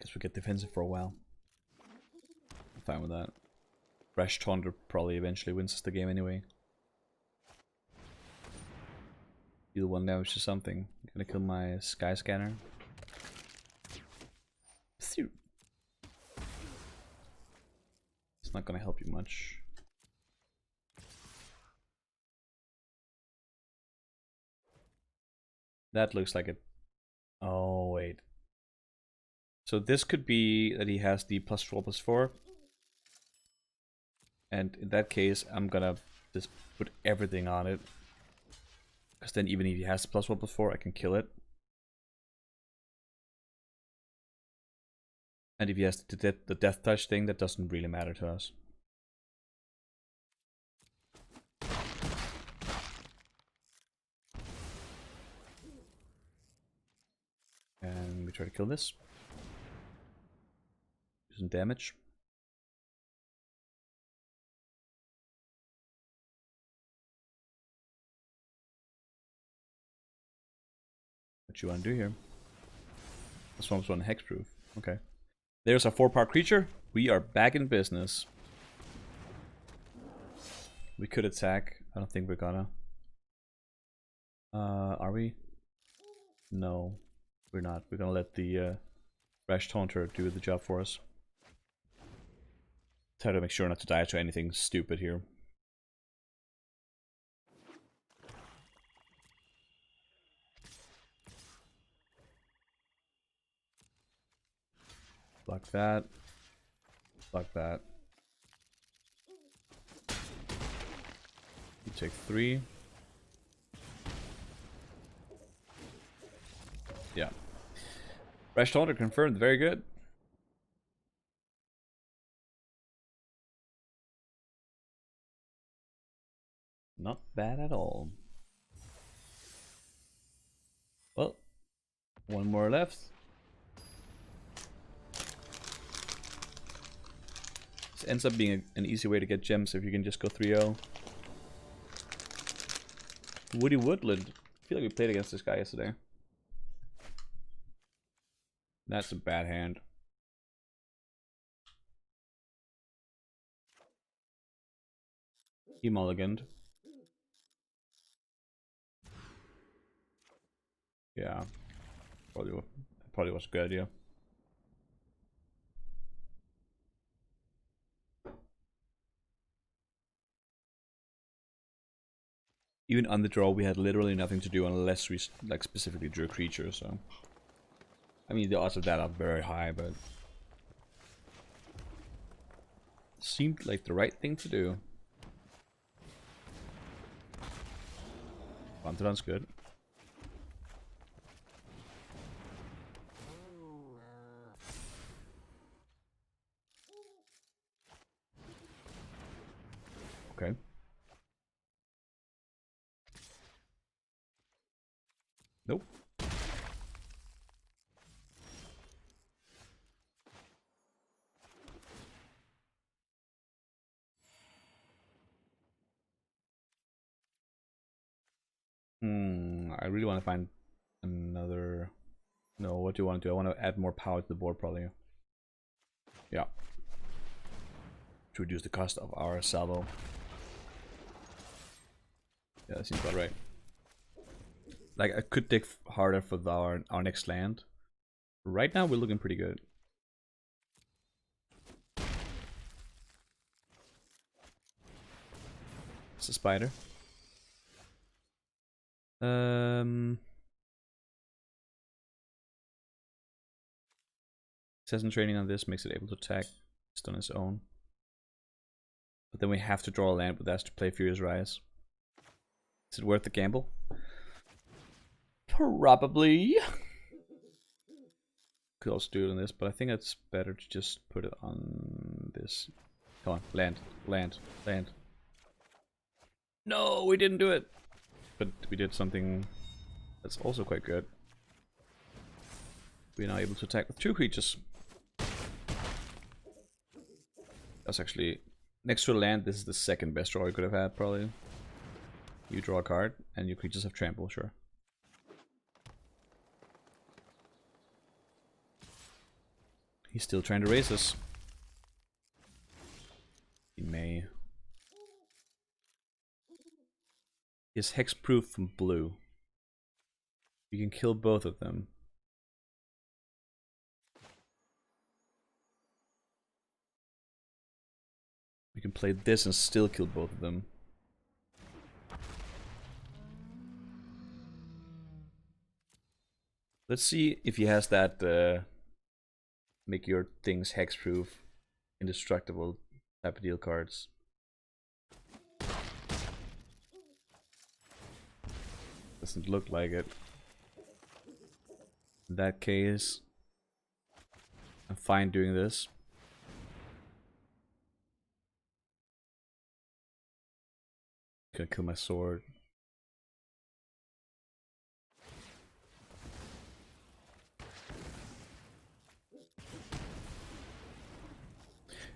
Guess we get defensive for a while. I'm fine with that. Rash Taunter probably eventually wins us the game anyway. Deal 1 damage to something. Gonna kill my Sky Scanner. Phew. It's not gonna help you much. That looks like it. Oh, wait. So this could be that he has the +4/+4. And in that case, I'm gonna just put everything on it. Because then even if he has the +1/+4, I can kill it. And if he has the death touch thing, that doesn't really matter to us. And we try to kill this. Do some damage. What you want to do here? This one's one hexproof. Okay. There's a 4-part creature. We are back in business. We could attack. I don't think we're gonna. Are we? No, we're not. We're gonna let the Rash Taunter do the job for us. Try to make sure not to die to anything stupid here. Block that. Block that. You take 3. Yeah. Rash Taunter confirmed. Very good. Not bad at all. Well, one more left. This ends up being an easy way to get gems if you can just go 3-0. Woody Woodland. I feel like we played against this guy yesterday. That's a bad hand. He mulliganed. Yeah. Probably was a good idea. Even on the draw, we had literally nothing to do unless we like specifically drew a creature. So, I mean, the odds of that are very high, but it seemed like the right thing to do. Pantodon's good. Okay. Nope. I really want to find another No, what do you want to do? I want to add more power to the board, probably. Yeah. To reduce the cost of our salvo. Yeah, that seems about right. Like, I could dig harder for our next land. Right now, we're looking pretty good. It's a spider. Assassin training on this makes it able to attack just on its own. But then we have to draw a land with us to play Furious Rise. Is it worth the gamble? Probably. Could also do it on this, but I think it's better to just put it on this. Come on, land, land, land. No, we didn't do it. But we did something that's also quite good. We're now able to attack with 2 creatures. That's actually, next to a land, this is the second best draw you could have had, probably. You draw a card, and your creatures have trample, sure. He's still trying to raise us. He may. He has hexproof from blue. You can kill both of them. We can play this and still kill both of them. Let's see if he has that make your things hexproof, indestructible type of deal cards. Doesn't look like it. In that case, I'm fine doing this. Gonna kill my sword.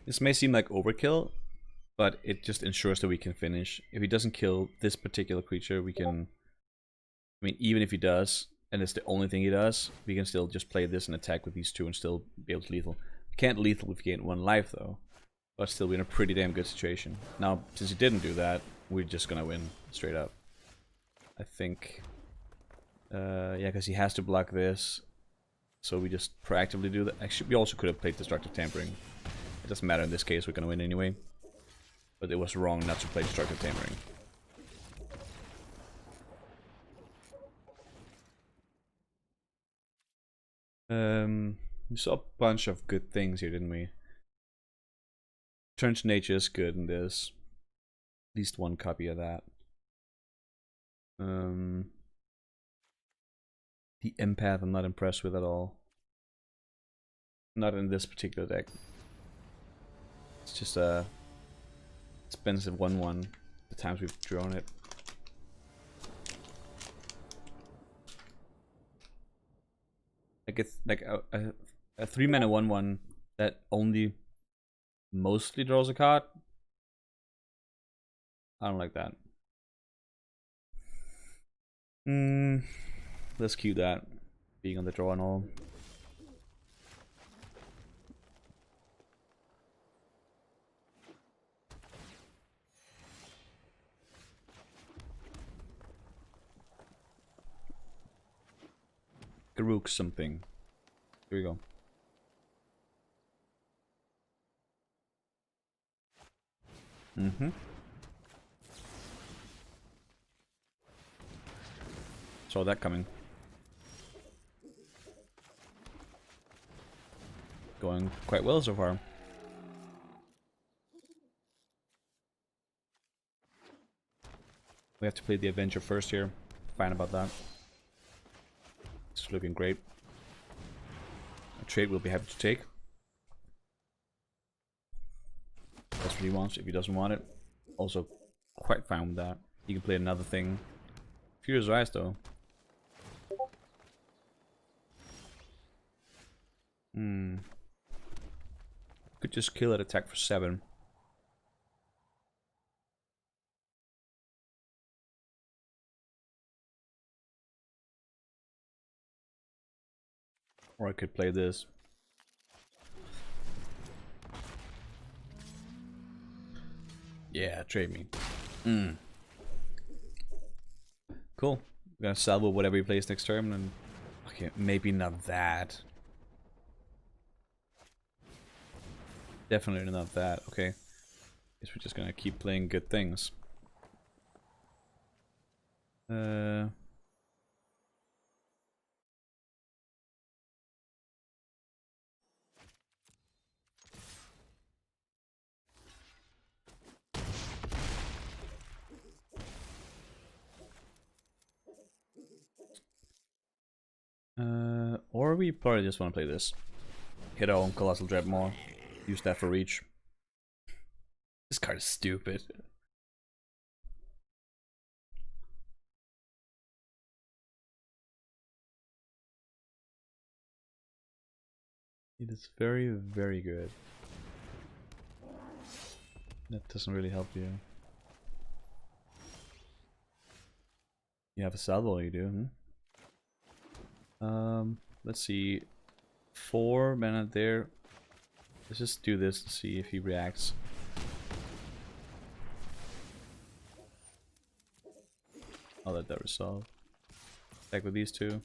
This may seem like overkill, but it just ensures that we can finish. If he doesn't kill this particular creature, we can... I mean, even if he does, and it's the only thing he does, we can still just play this and attack with these 2 and still be able to lethal. We can't lethal if we gain 1 life, though. But still, we're in a pretty damn good situation. Now, since he didn't do that, we're just gonna win, straight up. I think... yeah, because he has to block this. So we just proactively do that. Actually, we also could have played Destructive Tampering. It doesn't matter in this case, we're gonna win anyway. But it was wrong not to play Destructive Tampering. We saw a bunch of good things here, didn't we? Turn to Nature is good in this. At least 1 copy of that. The Empath I'm not impressed with at all. Not in this particular deck. It's just a expensive 1/1 the times we've drawn it. Like a 3-mana 1/1 that only mostly draws a card. I don't like that. Let's cue that. Being on the draw and all. Garuk something. Here we go. Saw that coming. Going quite well so far. We have to play the Avenger first here. Fine about that. It's looking great. A trade we'll be happy to take. That's what he wants. If he doesn't want it, also quite fine with that. You can play another thing. Furious Rise though. Could just kill it, attack for 7. Or I could play this. Yeah, trade me. Cool. I'm gonna salvo whatever he plays next turn and... Okay, maybe not that. Definitely not that. Okay. Guess we're just gonna keep playing good things. Or we probably just want to play this. Hit our own Colossal Dread more. Use that for reach. This card is stupid. It is very, very good. That doesn't really help you. You have a salvo, you do, let's see. 4 mana there. Let's just do this to see if he reacts. I'll let that resolve. Back with these two.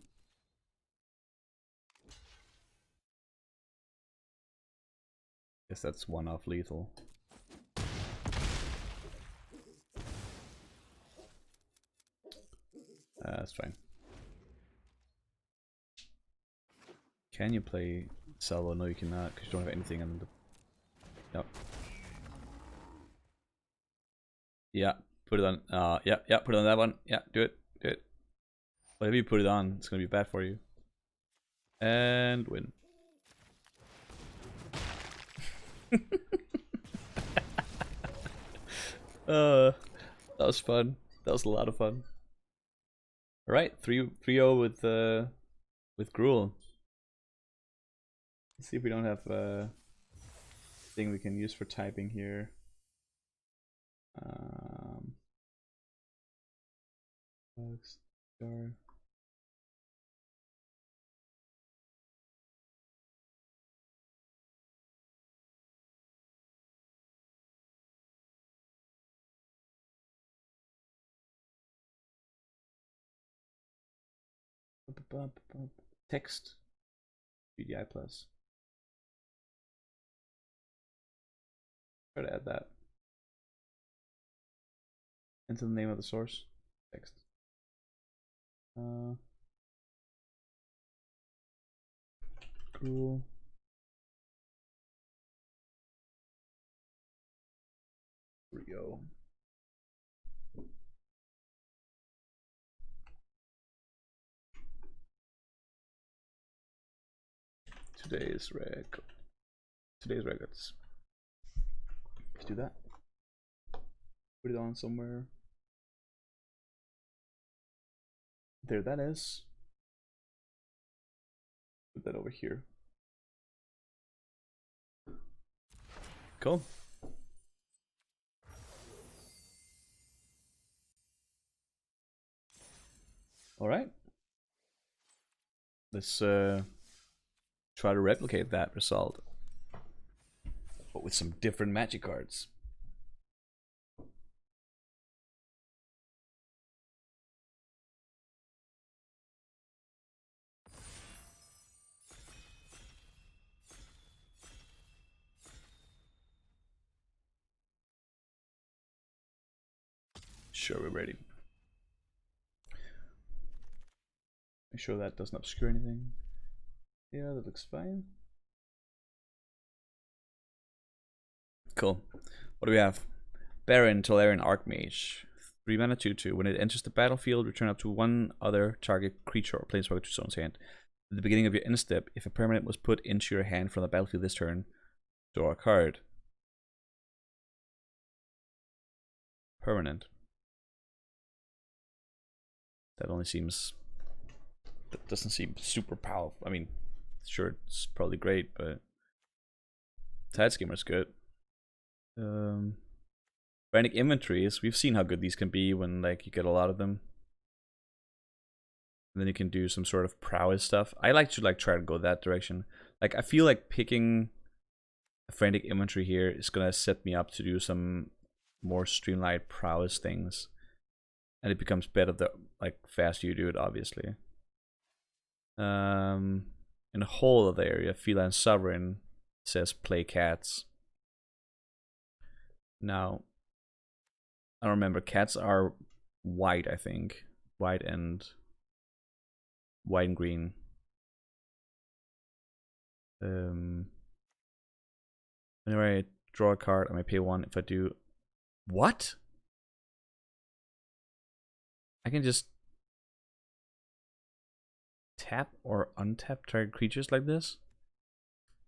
Guess that's one off lethal. That's fine. Can you play salvo? No, you cannot, because you don't have anything on the... Yep. Yeah, put it on. Yeah, put it on that one. Yeah, do it. Do it. Whatever you put it on, it's gonna be bad for you. And win. That was fun. That was a lot of fun. All right, 3-0 with Gruel. Let's see if we don't have a thing we can use for typing here. Star. Text. BDI plus. Try to add that into the name of the source. Text. Cool. Rio. Today's records. Let's do that. Put it on somewhere. There that is. Put that over here. Cool. All right. Let's try to replicate that result, but with some different magic cards. Sure, we're ready. Make sure that doesn't obscure anything. Yeah, that looks fine. Cool. What do we have? Baron, Tolarian Archmage. 3 mana 2/2. When it enters the battlefield, return up to one other target creature or planeswalker to someone's hand. At the beginning of your end step, if a permanent was put into your hand from the battlefield this turn, draw a card. Permanent. That only seems... That doesn't seem super powerful. I mean, sure, it's probably great, but... Tide Skimmer's good. Frantic Inventories, we've seen how good these can be when like you get a lot of them. And then you can do some sort of prowess stuff. I like to try to go that direction. Like I feel like picking a frantic inventory here is gonna set me up to do some more streamlined prowess things, and it becomes better the faster you do it, obviously. In the whole of the area, Feline Sovereign says play cats. Now, I don't remember. Cats are white, I think. White and green. Whenever I draw a card, I may pay 1. If I do, what? I can just tap or untap target creatures like this?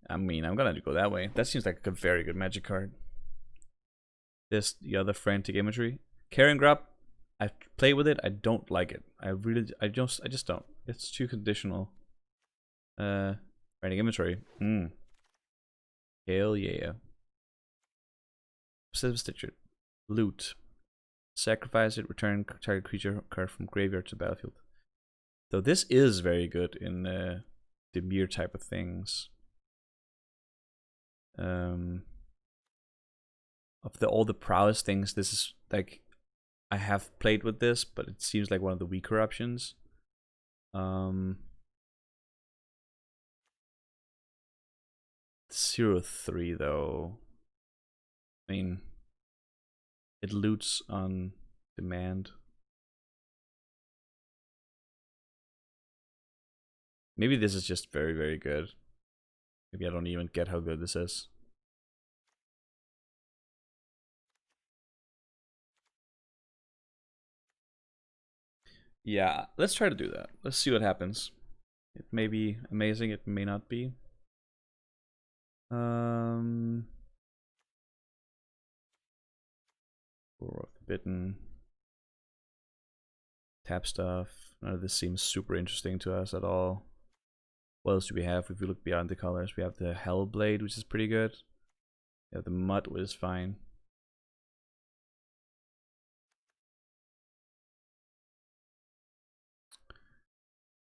I mean, I'm gonna go that way. That seems like a very good magic card. This, the other frantic imagery. Carrion Grub, I play with it, I don't like it. I just don't. It's too conditional. Frantic imagery. Hell yeah. Stitcher. Loot. Sacrifice it, return target creature card from graveyard to battlefield. Though this is very good in the Dimir type of things. Of all the prowess things, this is like, I have played with this, but it seems like one of the weaker options. 0-3 though. I mean, it loots on demand. Maybe this is just very, very good. Maybe I don't even get how good this is. Yeah, let's try to do that. Let's see what happens. It may be amazing, it may not be. Forbidden. Tap stuff. None of this seems super interesting to us at all. What else do we have? If we look beyond the colors, we have the Hellblade, which is pretty good. We have the Mud, which is fine.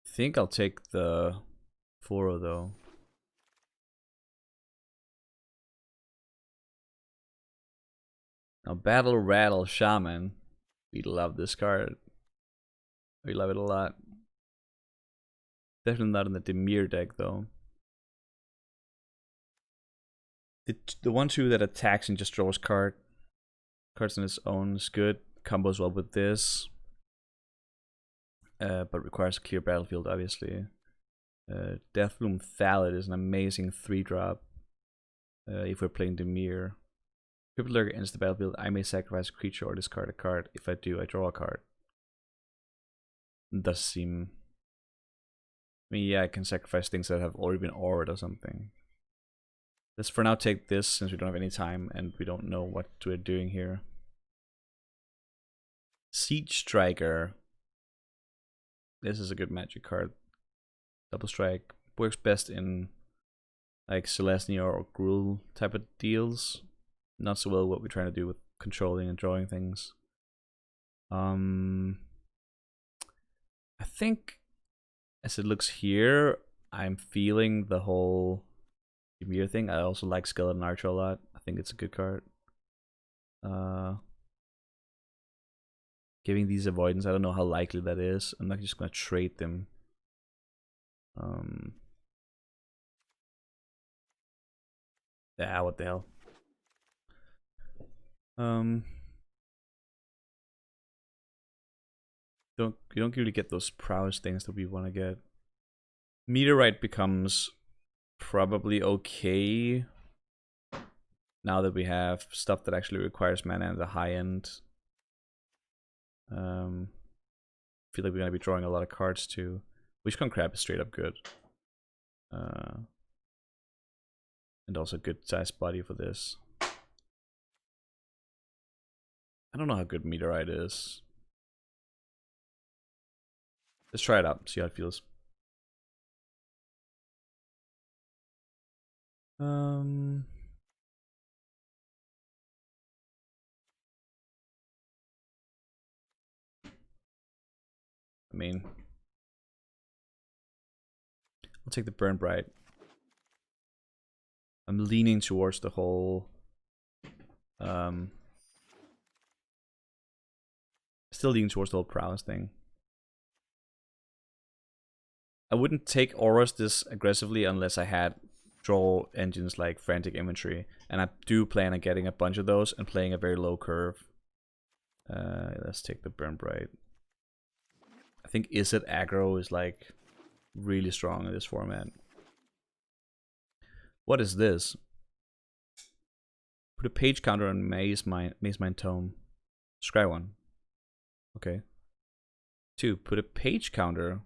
I think I'll take the Foro though. Now, Battle Rattle Shaman. We love this card. We love it a lot. Definitely not in the Dimir deck though. The 1/2 that attacks and just draws cards on its own is good. Combos well with this. But requires a clear battlefield, obviously. Deathbloom Thalit is an amazing 3-drop. If we're playing Dimir. Crippled Lurker enters the battlefield. I may sacrifice a creature or discard a card. If I do, I draw a card. It does seem... I mean, yeah, I can sacrifice things that have already been aurored or something. Let's for now take this, since we don't have any time and we don't know what we're doing here. Siege Striker. This is a good magic card. Double Strike. Works best in like Celestia or Gruul type of deals. Not so well what we're trying to do with controlling and drawing things. I think as it looks here, I'm feeling the whole Ymir thing. I also like Skeleton Archer a lot. I think it's a good card. Giving these avoidance, I don't know how likely that is. I'm not just gonna trade them. Yeah, what the hell. You don't really get those prowess things that we want to get. Meteorite becomes probably okay now that we have stuff that actually requires mana at the high end. Feel like we're gonna be drawing a lot of cards too. Wishcon Crab is straight up good. And also good sized body for this. I don't know how good Meteorite is. Let's try it out, see how it feels. I mean, I'll take the Burn Bright. I'm leaning towards the whole still leaning towards the whole prowess thing. I wouldn't take auras this aggressively unless I had draw engines like Frantic Inventory, and I do plan on getting a bunch of those and playing a very low curve. Let's take the Burn Bright. I think Izzet aggro is like really strong in this format. What is this? Put a page counter on Maze Mind Tome. Scry 1. Okay. 2. Put a page counter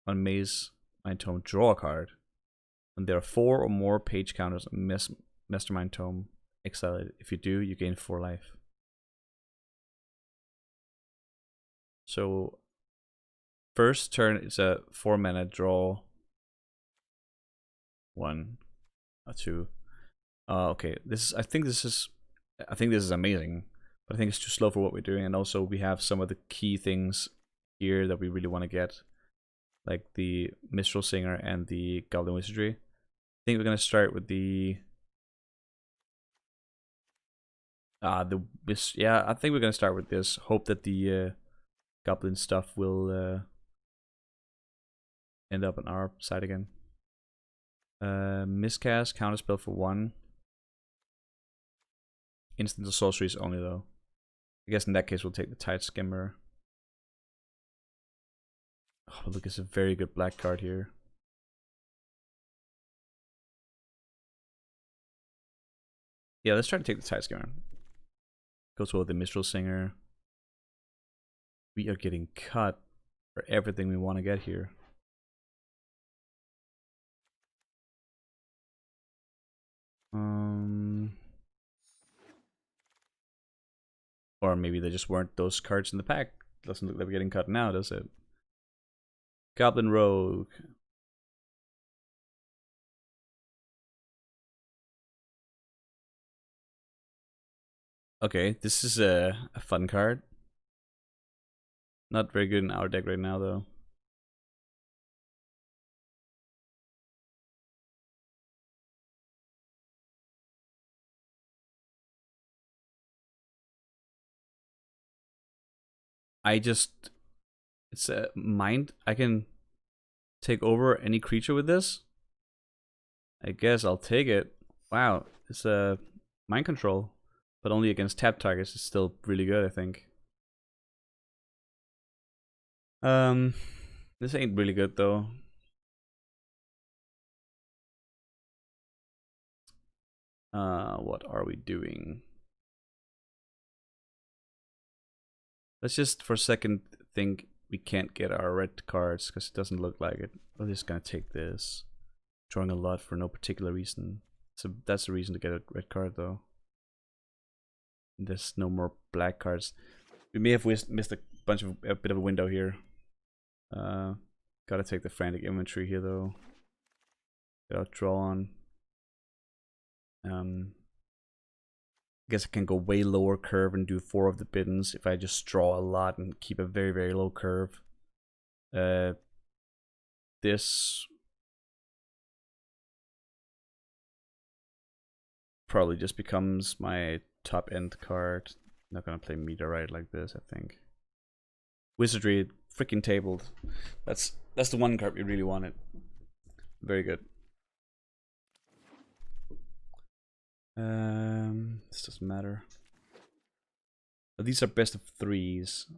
on Maze Mind Tome. Draw a card. When there are 4 or more page counters on Mastermind Tome, exile it. If you do, you gain 4 life. So, first turn it's a 4 mana draw. 1 or 2. Okay, I think this is amazing, but I think it's too slow for what we're doing, and also we have some of the key things here that we really want to get, like the Mistral Singer and the Goblin Wizardry. I think we're gonna start with the I think we're gonna start with this. Hope that the Goblin stuff will end up on our side again. Miscast, counterspell for 1. Instant or sorceries only though. I guess in that case we'll take the Tide Skimmer. Oh look, it's a very good black card here. Yeah, let's try to take the Tide Skimmer. Goes well with the Mistral Singer. We are getting cut for everything we want to get here. Or maybe there just weren't those cards in the pack. Doesn't look like we're getting cut now, does it? Goblin Rogue. Okay, this is a fun card. Not very good in our deck right now, though. It's a mind. I can take over any creature with this. I guess I'll take it. Wow, it's a mind control, but only against tap targets. It's still really good, I think. This ain't really good though. What are we doing? Let's just for a second think we can't get our red cards because it doesn't look like it. We're just gonna take this. Drawing a lot for no particular reason. So that's the reason to get a red card though. There's no more black cards. We may have missed a bit of a window here. Gotta take the Frantic Inventory here though. Get out drawn. I guess I can go way lower curve and do 4 of the biddens if I just draw a lot and keep a very, very low curve. This probably just becomes my top end card. Not gonna play Meteorite like this, I think. Wizardry, freaking tabled. That's the one card we really wanted. Very good. This doesn't matter. But these are best of 3s. I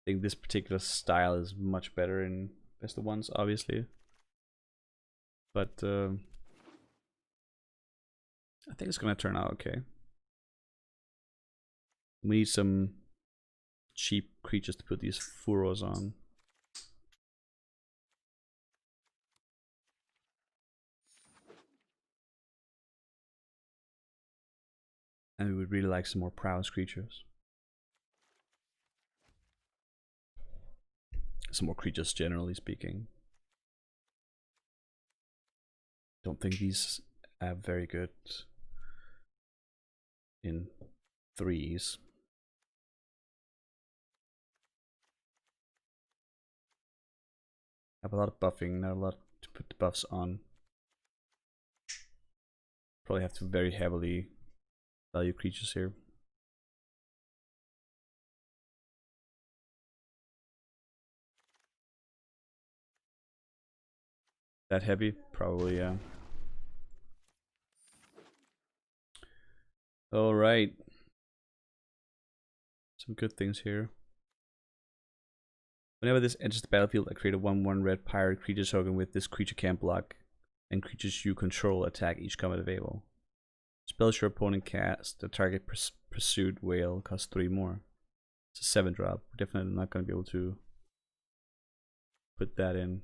think this particular style is much better in best of 1s, obviously. But I think it's gonna turn out okay. We need some cheap creatures to put these Furos on. And we would really like some more prowess creatures. Some more creatures, generally speaking. Don't think these are very good in 3s. Have a lot of buffing, not a lot to put the buffs on. Probably have to very heavily value creatures here. That heavy? Probably, yeah. Alright. Some good things here. Whenever this enters the battlefield, I create a 1/1 red pirate creature token with this creature can't block, and creatures you control attack each combat available. Spells your opponent cast, the target pursued whale costs 3 more. It's a 7-drop. We're definitely not going to be able to put that in.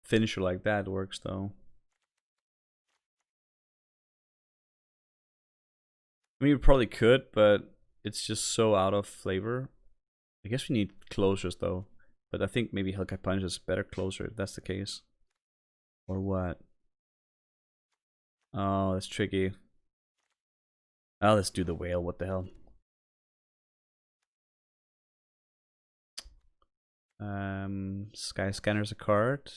Finisher like that works though. I mean, we probably could, but it's just so out of flavor. I guess we need closures though. But I think maybe Hellcat Punch is a better closer if that's the case. Or what? Oh, that's tricky. Oh, let's do the whale. What the hell? Sky Scanner's a card.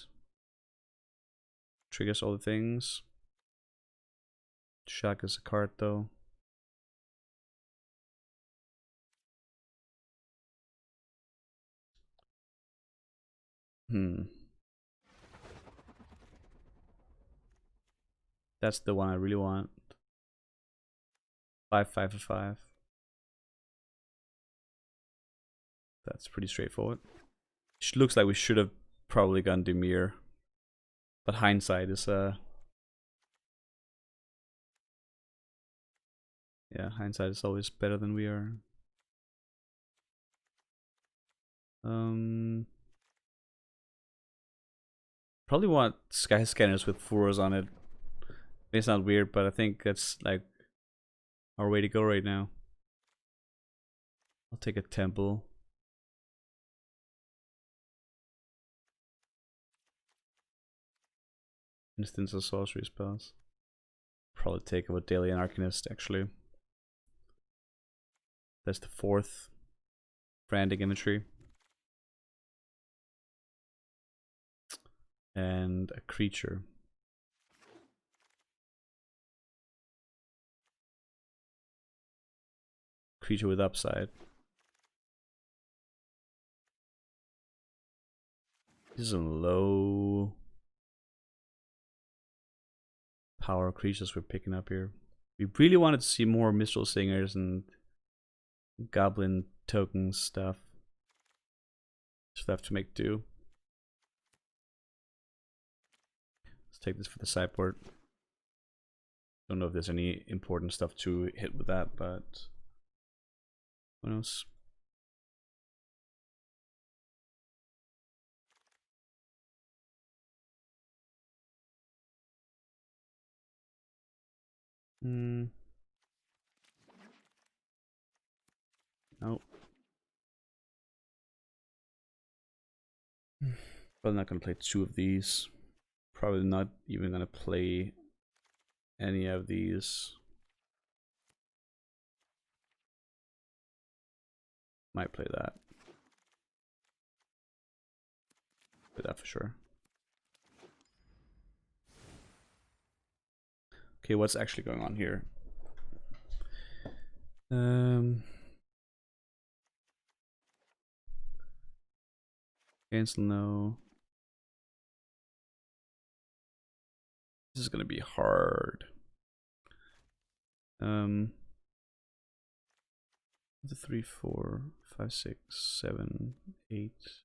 Triggers all the things. Shock is a card though. That's the one I really want. 5/5 for 5. That's pretty straightforward. Looks like we should have probably gone Dimir. But hindsight is yeah, hindsight is always better than we are. Probably want Sky Scanners with Furos on it. It's not weird, but I think that's like our way to go right now. I'll take a Temple. Instance of sorcery spells. Probably take a Vodalian Arcanist actually. That's the 4th. Branding Imagery. And a creature. Creature with upside. This is a low power creatures we're picking up here. We really wanted to see more Mistral Singers and Goblin token stuff. Just have to make do. Let's take this for the sideboard. Don't know if there's any important stuff to hit with that, but who knows? Nope. Probably not gonna play 2 of these. Probably not even gonna play any of these. Might play that. Play that for sure. Okay, what's actually going on here? Cancel no. This is gonna be hard. The 3, 4, 5, 6, 7, 8,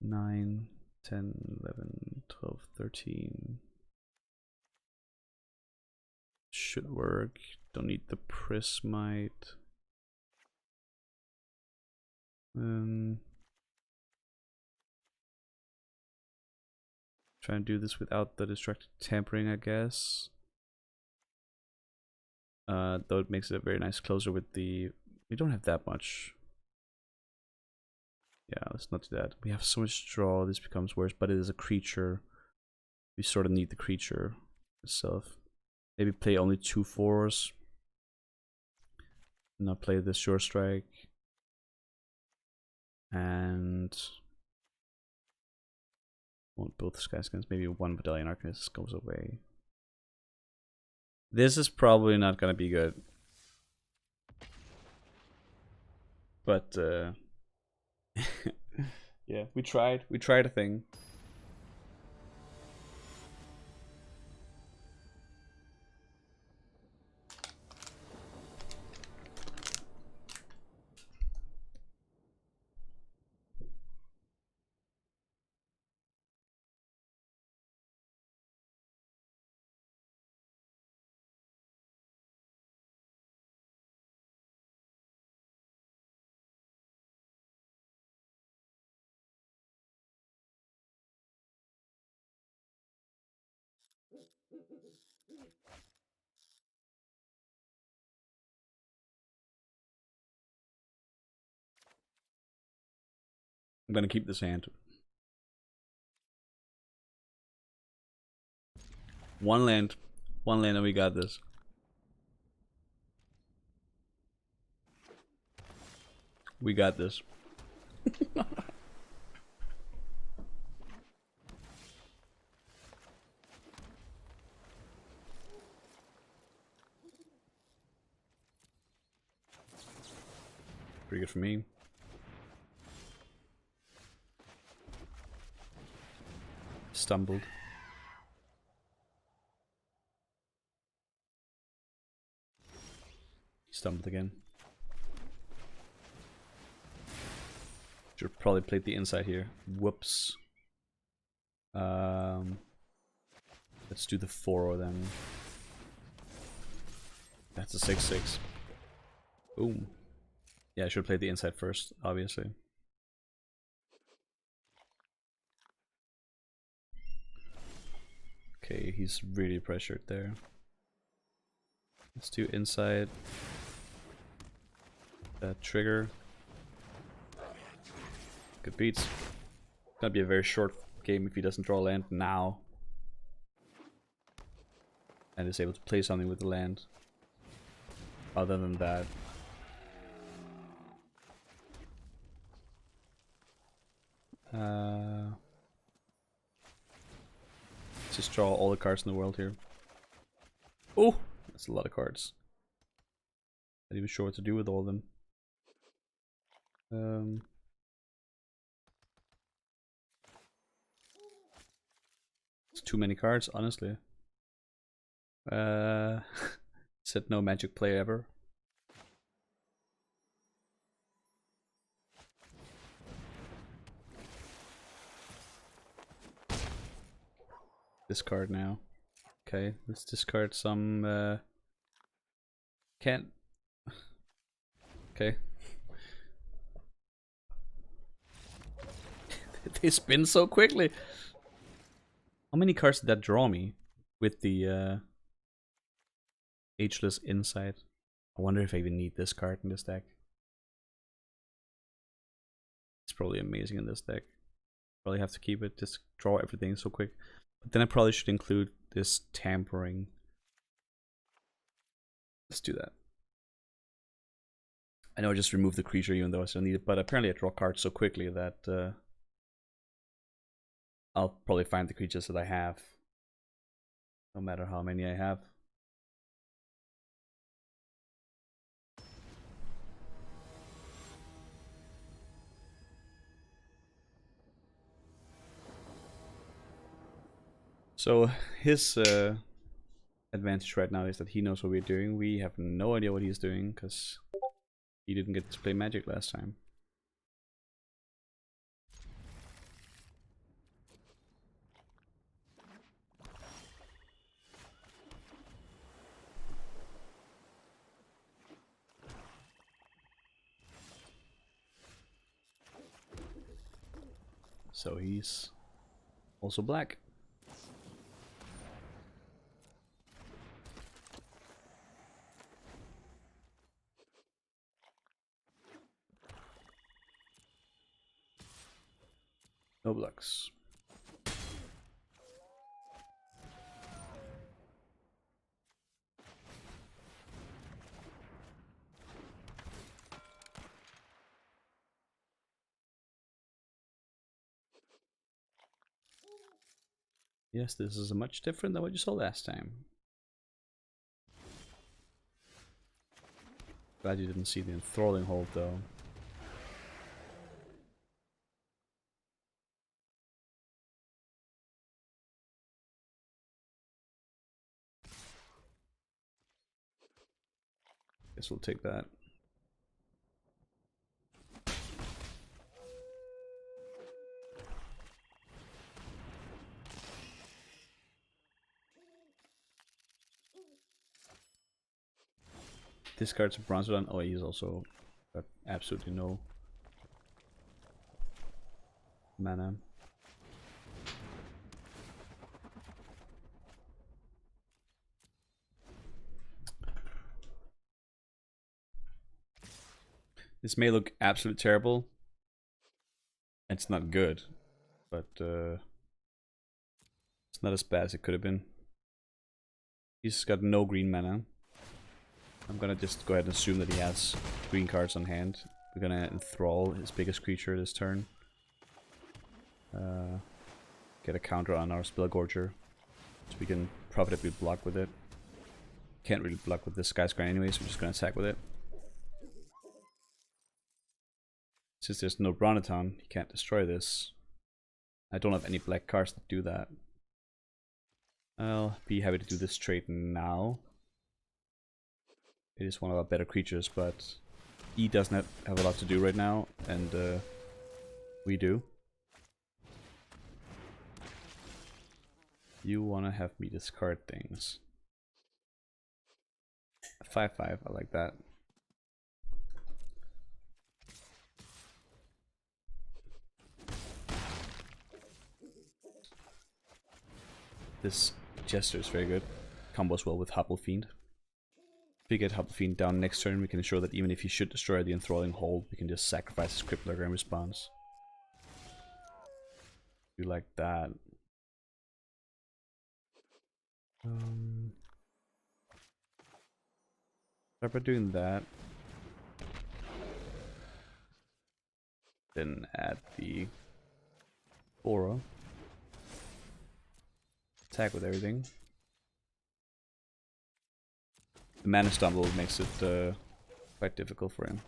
9, 10, 11, 12, 13. Should work. Don't need the Prismite. Try and do this without the Destructive Tampering, I guess. Though it makes it a very nice closer with the... We don't have that much. Yeah, let's not do that. We have so much draw, this becomes worse, but it is a creature. We sort of need the creature itself. Maybe play only 2 4s. Not play the Sure Strike. And... Want both Skyskins. Maybe one Battalion Arcanist goes away. This is probably not gonna be good. But yeah, we tried. We tried a thing. I'm gonna keep this hand. One land, and we got this. We got this. Pretty good for me. Stumbled. Stumbled again. Should probably play the inside here. Whoops. Let's do the 4 then. That's a 6/6. Boom. Yeah, I should play the inside first, obviously. Okay, he's really pressured there. Let's do inside. That trigger. Good beats. Gonna be a very short game if he doesn't draw land now. And is able to play something with the land. Other than that. Just draw all the cards in the world here. Oh, that's a lot of cards. Not even sure what to do with all of them. It's too many cards, honestly. Said no magic play ever. Discard now. Okay, let's discard some. Can't. Okay. They spin so quickly. How many cards did that draw me with the Ageless Insight? I wonder if I even need this card in this deck. It's probably amazing in this deck. Probably have to keep it, just draw everything so quick. But then I probably should include this Tampering. Let's do that. I know I just removed the creature even though I still need it, but apparently I draw cards so quickly that I'll probably find the creatures that I have. No matter how many I have. So his advantage right now is that he knows what we're doing. We have no idea what he's doing because he didn't get to play Magic last time. So he's also black. No blocks. Yes, this is much different than what you saw last time. Glad you didn't see the enthralling hold though. Guess we'll take that. Discards a Bronzodon. Oh, he's also got absolutely no mana. This may look absolutely terrible. It's not good, but it's not as bad as it could have been. He's got no green mana. I'm gonna just go ahead and assume that he has green cards on hand. We're gonna enthrall his biggest creature this turn. Get a counter on our Spellgorger, so we can profitably block with it. Can't really block with this Skyscraper anyway, so we're just gonna attack with it. Since there's no Bronzodon, he can't destroy this. I don't have any black cards that do that. I'll be happy to do this trade now. It is one of our better creatures, but he doesn't have a lot to do right now, and we do. You wanna have me discard things. 5/5, I like that. This Jester is very good. Combos well with Hopple Fiend. If we get Hopple Fiend down next turn, we can ensure that even if he should destroy the enthralling hold, we can just sacrifice his Crippler in response. We like that. Start by doing that. Then add the Aura. Attack with everything. The Mana Stumble makes it quite difficult for him.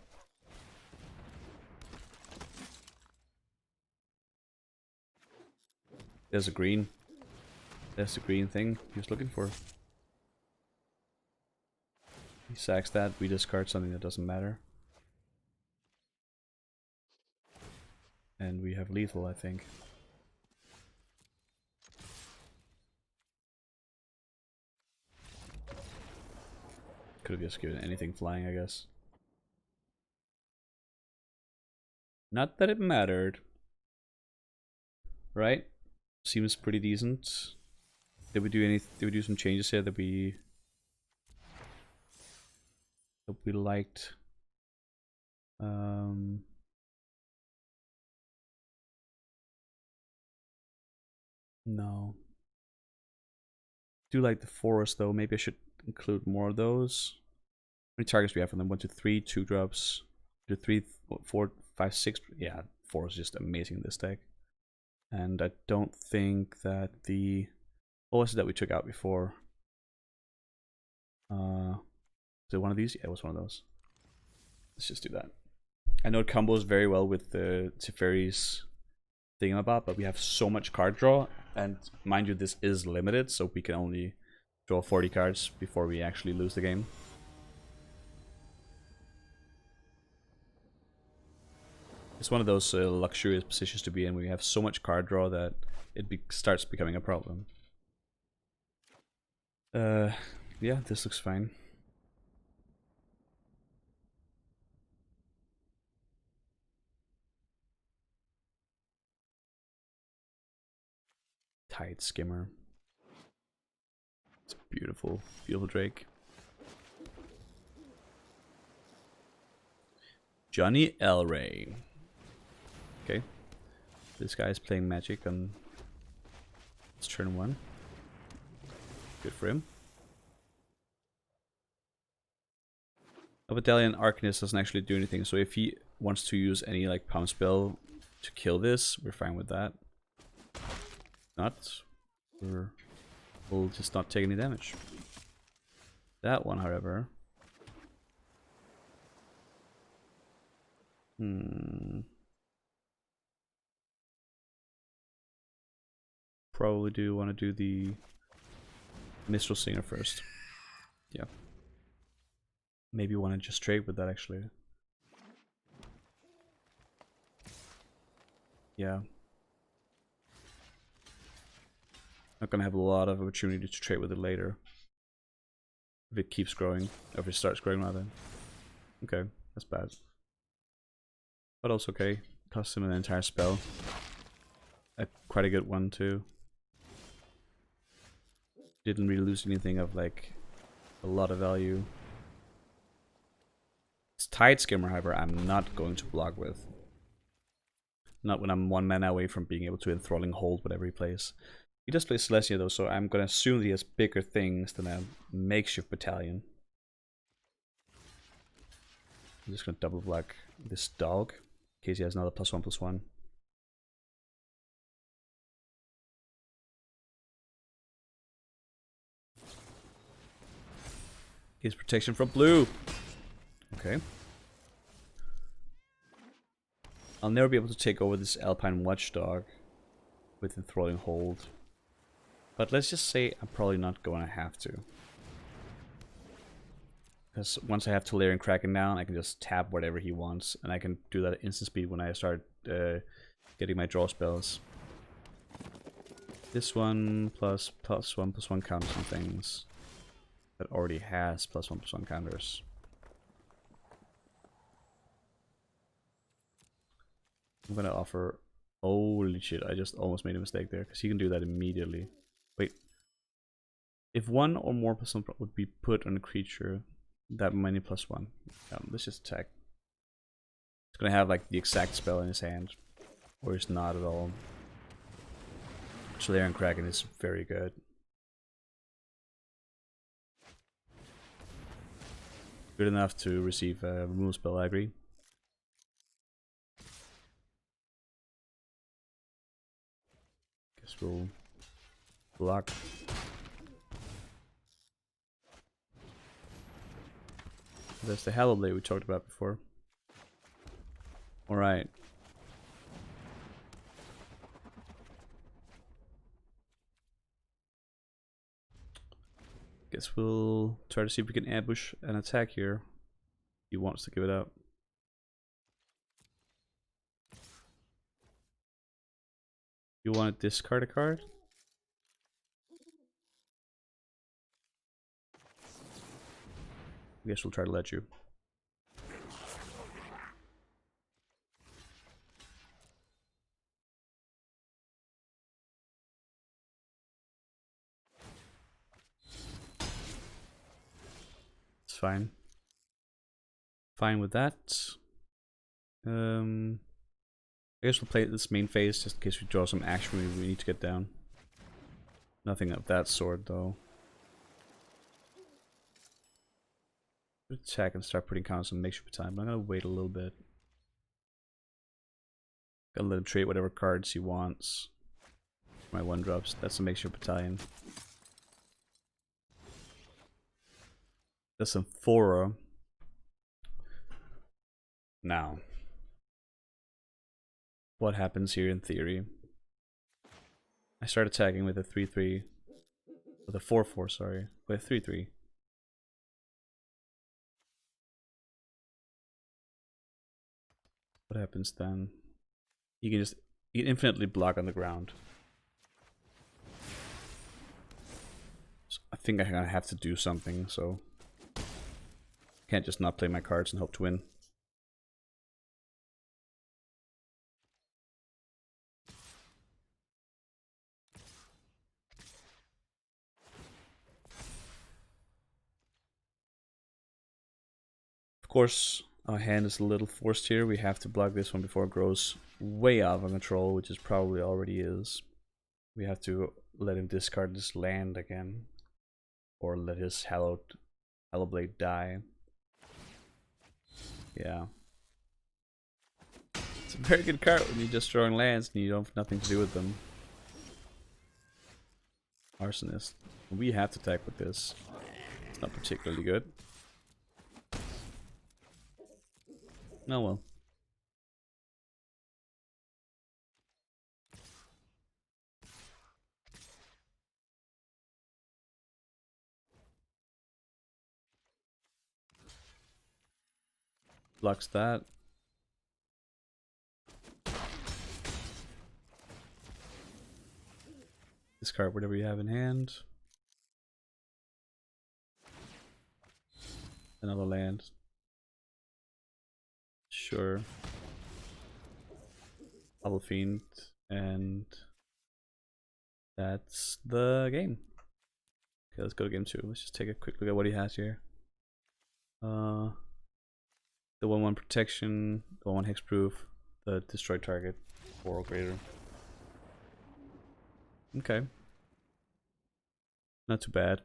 There's a green. That's the green thing he was looking for. He sacks that, we discard something that doesn't matter. And we have lethal, I think. Could have just given anything flying, I guess. Not that it mattered. Right? Seems pretty decent. Did we do some changes here that we liked? No. Do like the forest though. Maybe I should include more of those. How many targets do we have for them? 1, 2, 3, 2 drops. 2, 3, 4, 5, 6. Yeah, 4 is just amazing in this deck. And I don't think that the... What was it that we took out before? Was it one of these? Yeah, it was one of those. Let's just do that. I know it combos very well with the Teferi's thingamabob, but we have so much card draw, and mind you, this is limited, so we can only draw 40 cards before we actually lose the game. It's one of those luxurious positions to be in where you have so much card draw that it starts becoming a problem. Yeah, this looks fine. Tide Skimmer. It's beautiful, beautiful Drake. Johnny Elray. Okay. This guy is playing Magic on... It's turn 1. Good for him. A Battalion Arcanist doesn't actually do anything, so if he wants to use any like Palm Spell to kill this, we're fine with that. Not. Or will just not take any damage. That one, however. Probably do want to do the Mistral Singer first. Yeah. Maybe want to just trade with that actually. Yeah. Not gonna have a lot of opportunity to trade with it later. If it keeps growing, or if it starts growing rather. Okay, that's bad. But also okay. Cost him an entire spell. Quite a good one too. Didn't really lose anything of like a lot of value. This Tide Skimmer, however, I'm not going to block with. Not when I'm 1 mana away from being able to enthralling hold whatever he plays. He does play Celestia though, so I'm gonna assume that he has bigger things than a makeshift battalion. I'm just gonna double block this dog in case he has another +1/+1. His protection from blue. Okay. I'll never be able to take over this Alpine Watchdog with enthralling hold. But let's just say I'm probably not going to have to. Because once I have Tolarian Kraken down, I can just tap whatever he wants. And I can do that at instant speed when I start getting my draw spells. This one +1/+1 counters on things. That already has +1/+1 counters. I'm gonna offer... Holy shit, I just almost made a mistake there, because he can do that immediately. Wait. If one or more +1 would be put on a creature, that many +1. Let's just attack. It's gonna have like the exact spell in his hand. Or it's not at all. Tolarian Kraken is very good. Good enough to receive a removal spell, I agree. Guess we'll block. There's the Hallow Blade we talked about before. Alright. Guess we'll try to see if we can ambush an attack here. He wants to give it up. You want to discard a card? I guess we'll try to let you. It's fine. Fine with that. I guess we'll play this main phase just in case we draw some action we need to get down. Nothing of that sort though. Attack and start putting counters on makeshift time, but I'm gonna wait a little bit. Gotta let him trade whatever cards he wants. My 1-drops. That's a makeshift battalion. That's some Thora. Now, what happens here in theory? I start attacking with a 3/3, with a 4/4, sorry, with a 3/3. What happens then? You can infinitely block on the ground. So I think I'm gonna have to do something, so I can't just not play my cards and hope to win. Of course, our hand is a little forced here. We have to block this one before it grows way out of control, which is probably already is. We have to let him discard this land again, or let his Hallow Blade die. Yeah. It's a very good card when you're just drawing lands and you don't have nothing to do with them. Arsonist. We have to attack with this. It's not particularly good. Oh well. Blocks that. Discard whatever you have in hand. Another land. Sure. Double Fiend, and that's the game. Okay, let's go to game 2. Let's just take a quick look at what he has here. The 1/1 protection, the 1/1 hexproof, the destroy target, 4 or greater. Okay. Not too bad.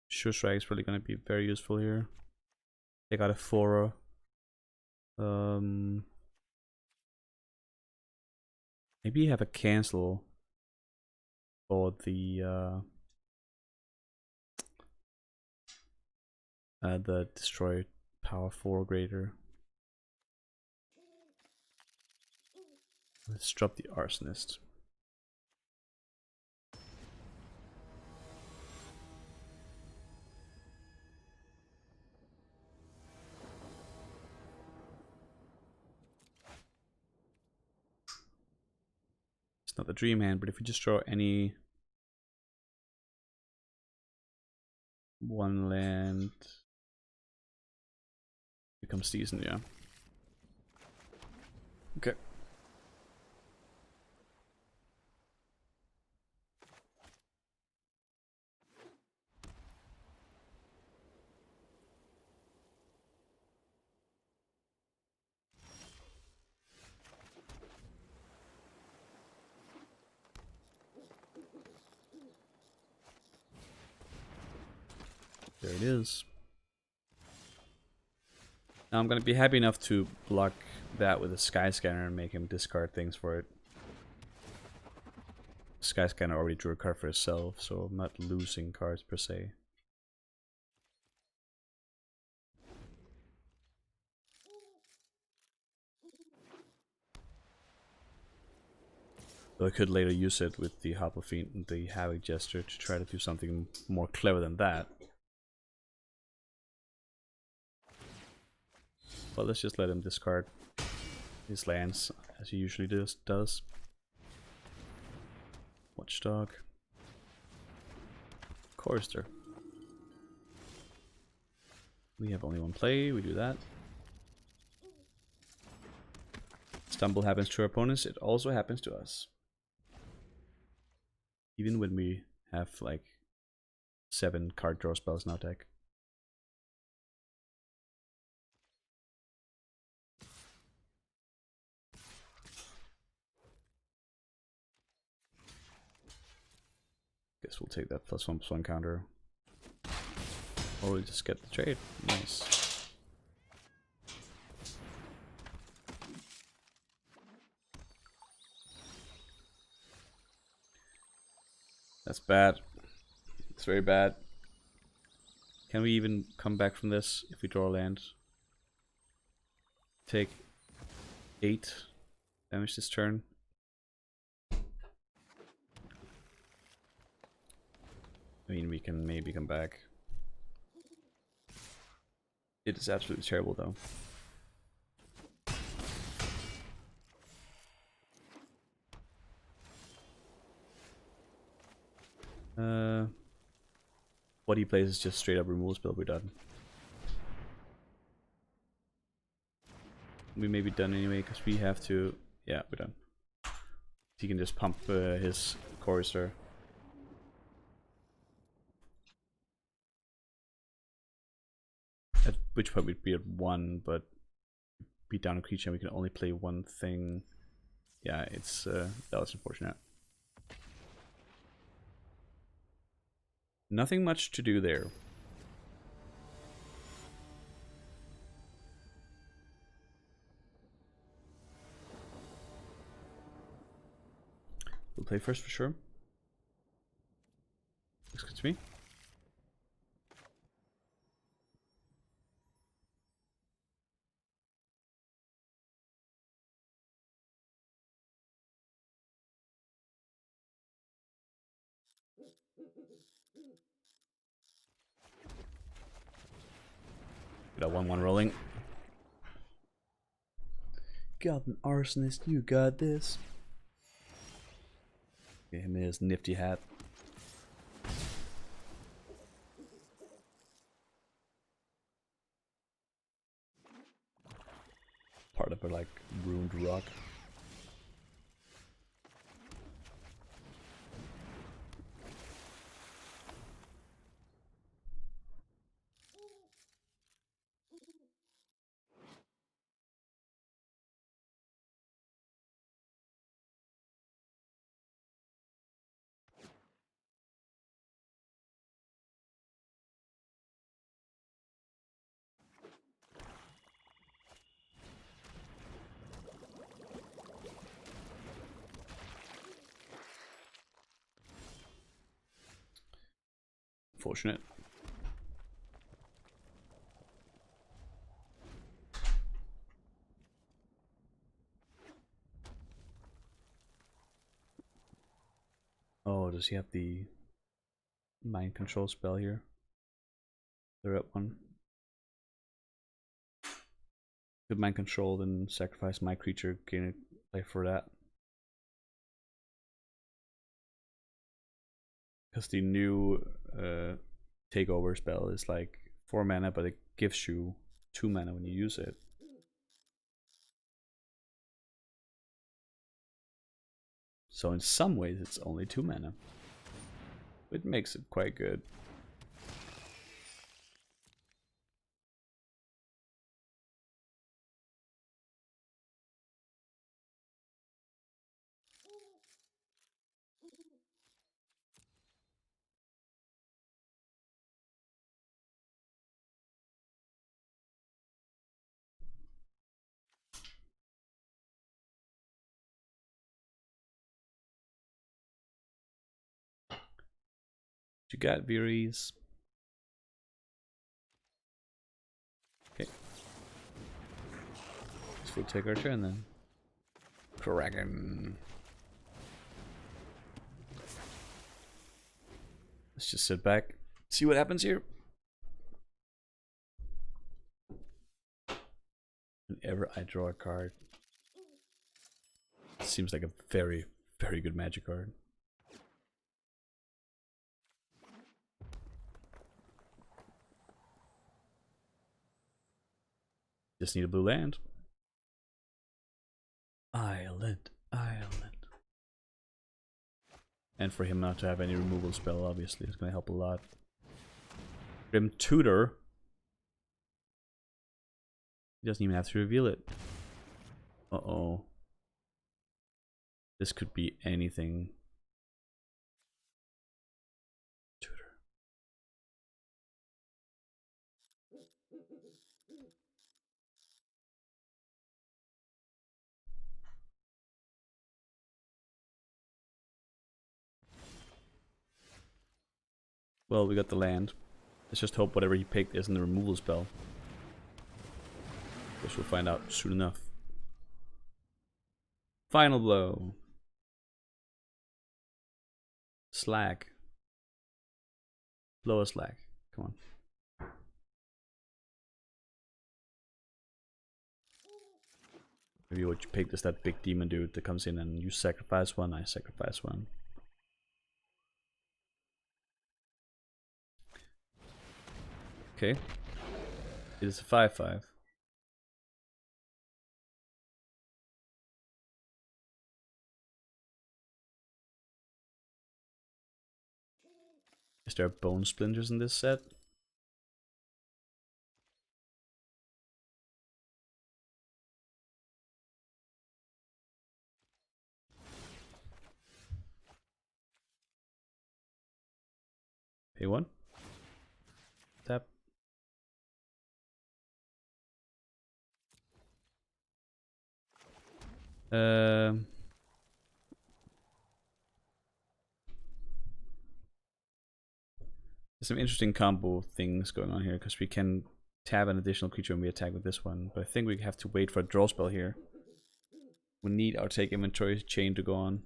Sure Strike is probably going to be very useful here. They got a 4. Maybe you have a cancel for the destroy power 4 or greater. Let's drop the Arsonist. It's not the dream hand, but if we just draw any one land, becomes decent, yeah. Okay. There it is. Now I'm gonna be happy enough to block that with a Sky Scanner and make him discard things for it. Sky Scanner already drew a card for itself, so I'm not losing cards per se. Though I could later use it with the Hoplafeet and the Havoc Gesture to try to do something more clever than that. But let's just let him discard his lands as he usually does. Watchdog. Chorister. We have only one play, we do that. Stumble happens to our opponents, it also happens to us. Even when we have like 7 card draw spells in our deck. Guess we'll take that +1/+1 counter. Or we'll just get the trade. Nice. That's bad. It's very bad. Can we even come back from this if we draw a land? Take 8 damage this turn. I mean, we can maybe come back. It is absolutely terrible, though. What he plays is just straight up removal spell, we're done. We may be done anyway, because we have to... Yeah, we're done. He can just pump his Chorister. At which point we'd be at 1, but beat down a creature and we can only play one thing. Yeah, it's that was unfortunate. Nothing much to do there. We'll play first for sure. Looks good to me. Got a 1-1 rolling. Got an arsonist, you got this. Get him his nifty hat. Part of a like ruined rock. Fortunate. Oh, does he have the mind control spell here? They're up one. Good mind control, then sacrifice my creature, gain a life for that. Because the new takeover spell is like 4 mana, but it gives you 2 mana when you use it. So in some ways it's only 2 mana. It makes it quite good. You got Viris. Okay. So we'll take our turn then. Kraken. Let's just sit back, see what happens here. Whenever I draw a card, it seems like a very, very good magic card. Just need a blue land. Island, island. And for him not to have any removal spell, obviously, is going to help a lot. Grim Tutor. He doesn't even have to reveal it. Uh-oh. This could be anything. Tutor. Well, we got the land. Let's just hope whatever he picked isn't a removal spell. Guess we'll find out soon enough. Final blow. Slag. Blow a slag. Come on. Maybe what you picked is that big demon dude that comes in and you sacrifice one, I sacrifice one. Okay. It is a 5/5. Is there bone splinters in this set? Pay 1. Tap. some interesting combo things going on here because we can tab an additional creature when we attack with this one, but I think we have to wait for a draw spell here. We need our take inventory chain to go on.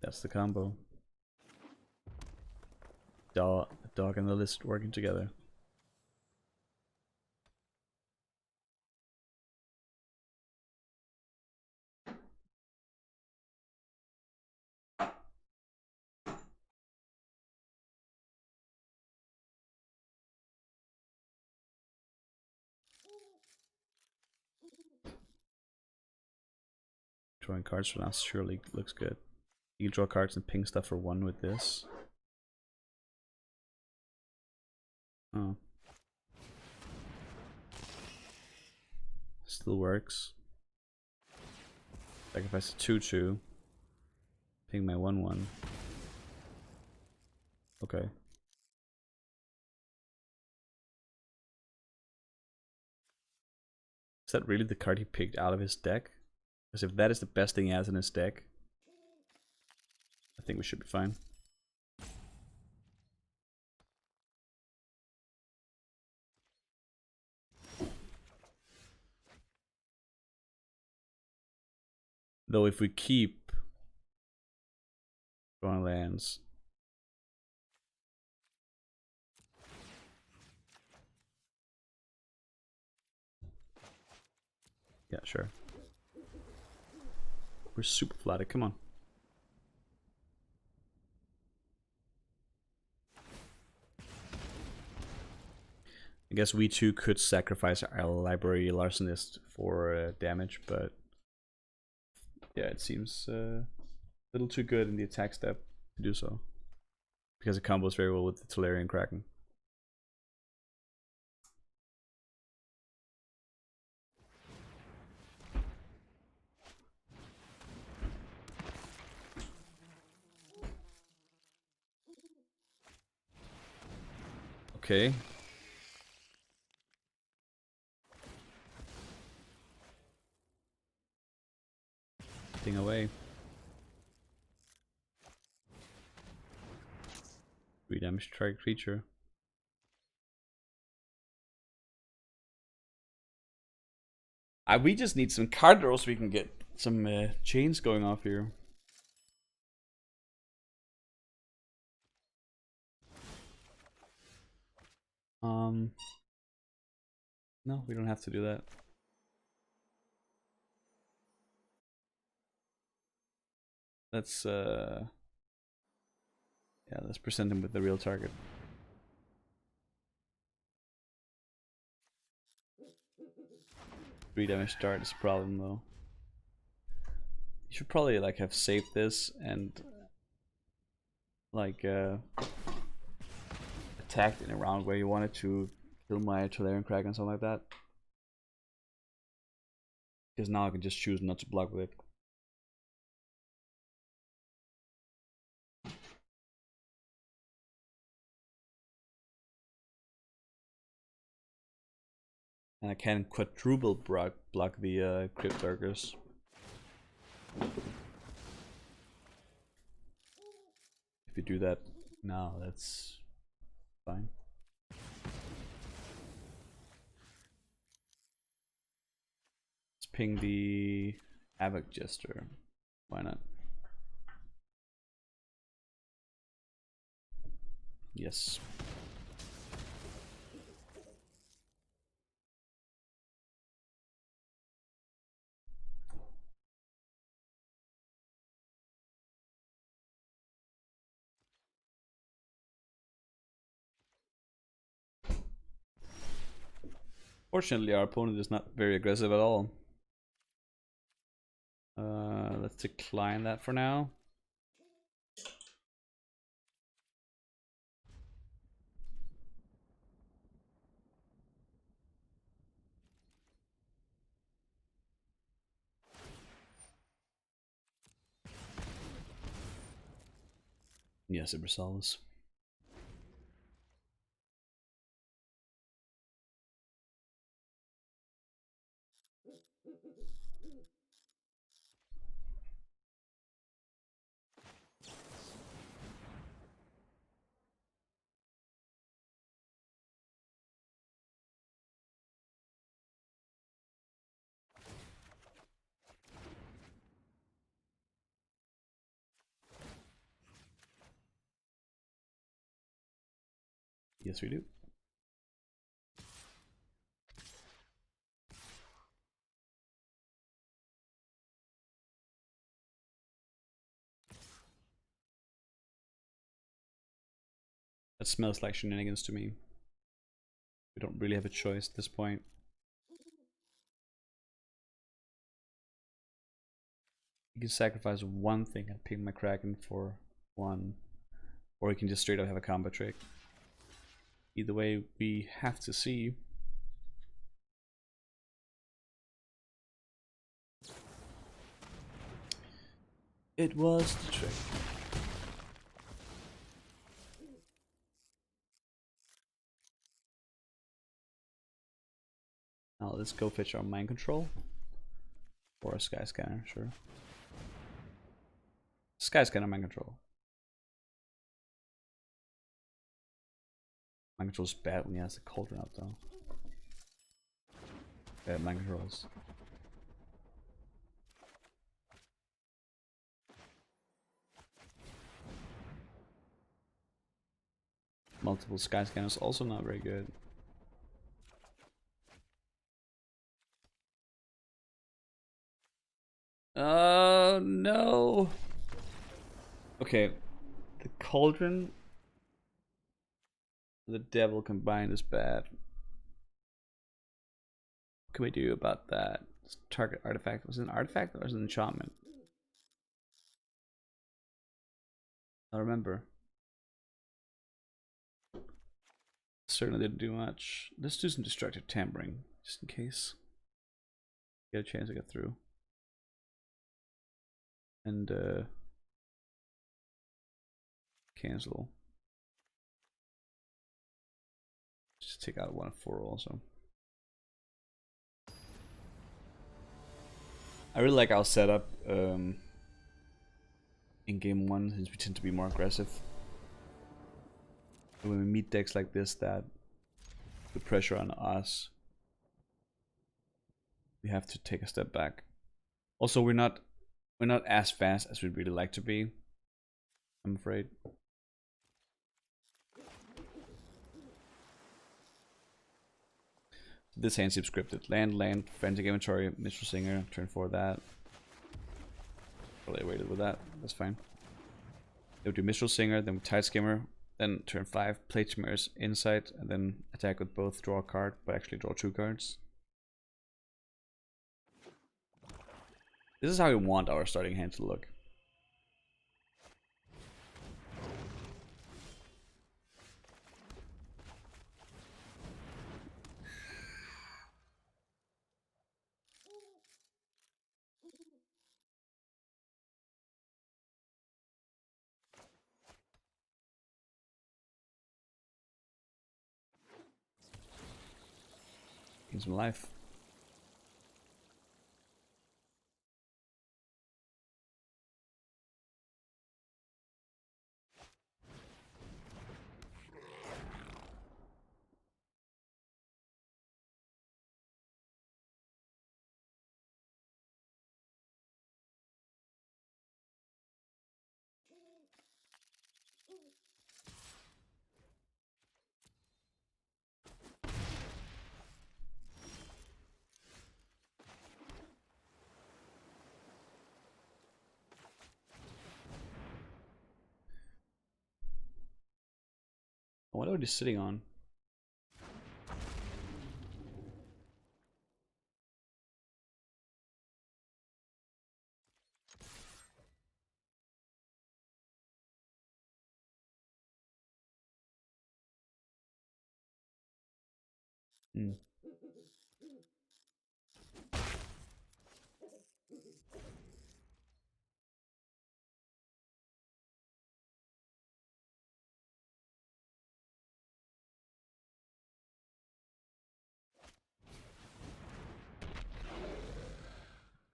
That's the combo. The dog and the list working together. Drawing cards for now surely looks good. You can draw cards and ping stuff for 1 with this. Oh. Still works. Sacrifice a 2/2. Ping my 1/1. Okay. Is that really the card he picked out of his deck? Because if that is the best thing he has in his deck, I think we should be fine. Though if we keep drawing lands, yeah, sure. We're super flatted, come on. I guess we too could sacrifice our library larcenist for damage, but yeah, it seems a little too good in the attack step to do so. Because it combos very well with the Tolarian Kraken. Okay. Thing away. 3 damage to target creature. We just need some card draws so we can get some chains going off here. No, we don't have to do that. Let's yeah, let's present him with the real target. Three damage start is a problem though. You should probably like have saved this and like attacked in a round where you wanted to kill my Tolarian Kraken and something like that. Because now I can just choose not to block with it. And I can quadruple block the Crypt Darkers. If you do that now, that's fine. Let's ping the Havoc Jester. Why not? Yes. Fortunately, our opponent is not very aggressive at all. Let's decline that for now. Yes, it resolves. Yes, we do. That smells like shenanigans to me. We don't really have a choice at this point. You can sacrifice one thing and pick my Kraken for one. Or you can just straight up have a combo trick. Either way, we have to see. It was the trick. Now let's go fetch our mind control. Or a sky scanner, sure. Sky scanner, mind control. Mind control is bad when he has the cauldron out though. Bad mind controls. Multiple sky scanners also not very good. No. Okay, the cauldron, the devil combined is bad. What can we do about that? Target artifact. Was it an artifact or was it an enchantment? I don't remember. Certainly didn't do much. Let's do some destructive tampering, just in case. Get a chance to get through. And cancel. Just take out 1 of 4 also. I really like our setup in game 1 since we tend to be more aggressive. When we meet decks like this that put pressure on us, we have to take a step back. Also, we're not as fast as we'd really like to be, I'm afraid. This hand seems scripted. Land, Frantic Inventory, Minstrel Singer, turn 4 that. Probably waited with that, that's fine. They'll do Minstrel Singer, then Tide Skimmer, then turn 5, Plate Chimera's Insight, and then attack with both draw a card, but actually draw 2 cards. This is how we want our starting hand to look. Gain some life. What are we sitting on?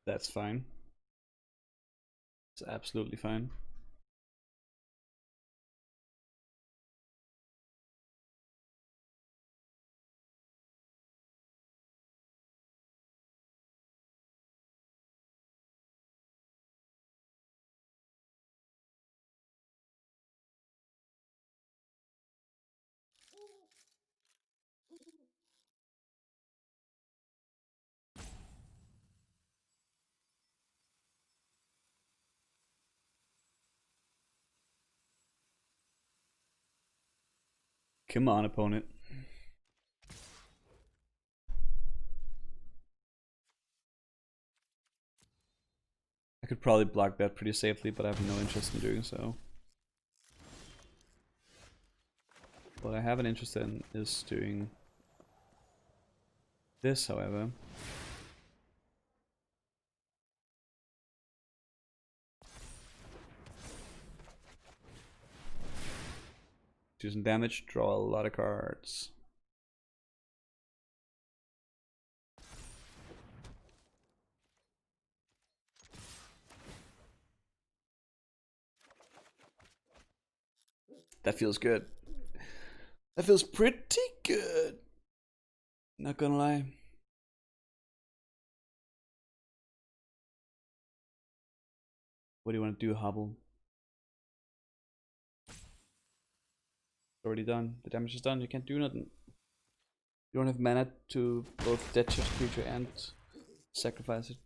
That's fine. It's absolutely fine. Come on, opponent. I could probably block that pretty safely, but I have no interest in doing so. What I have an interest in is doing this, however. Do some damage, draw a lot of cards. That feels good. That feels pretty good. Not gonna lie. What do you want to do, Hobble? It's already done. The damage is done. You can't do nothing. You don't have mana to both death touch creature and sacrifice it.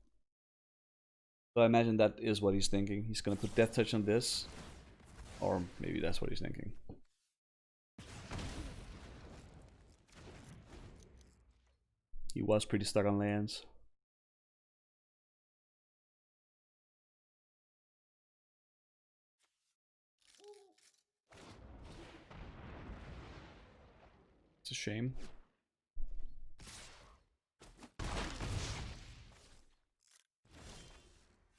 So I imagine that is what he's thinking. He's gonna put death touch on this. Or maybe that's what he's thinking. He was pretty stuck on lands. It's a shame.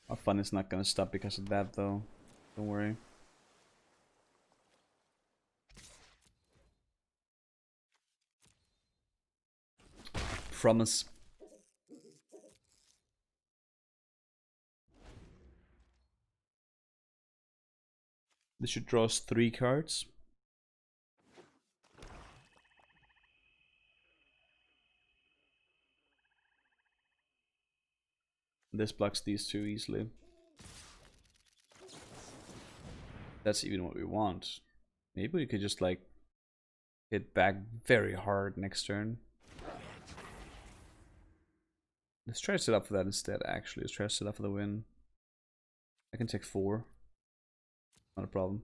Our fun is not gonna stop because of that though. Don't worry. Promise. This should draw us 3 cards. This blocks these 2 easily. That's even what we want. Maybe we could just like hit back very hard next turn. Let's try to set up for that instead, actually. Let's try to set up for the win. I can take 4. Not a problem.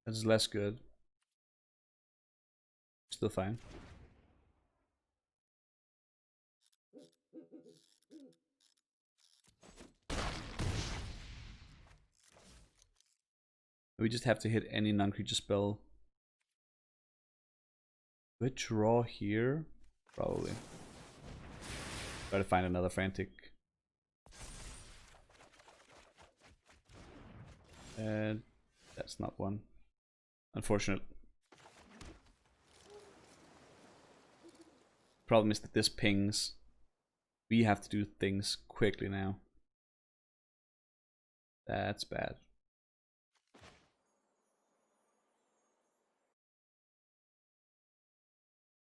That's less good. Still fine. We just have to hit any non-creature spell. Do I draw here? Probably. Try to find another frantic. And that's not one. Unfortunate. Problem is that this pings. We have to do things quickly now. That's bad.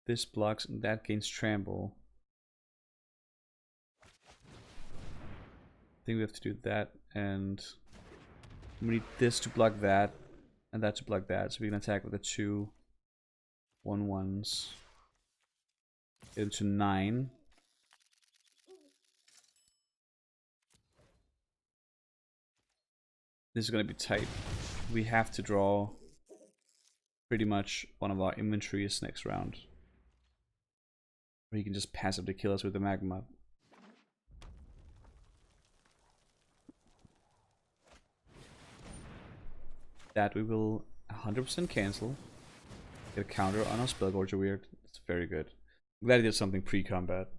This blocks and that gains trample. I think we have to do that, and we need this to block that and that to block that, so we can attack with the 2 1/1s. Get into 9. This is gonna be tight. We have to draw pretty much one of our inventories next round. Or he can just passively kill us with the magma. That we will 100% cancel. Get a counter on our Spellgorger Weird. It's very good. I'm glad he did something pre-combat.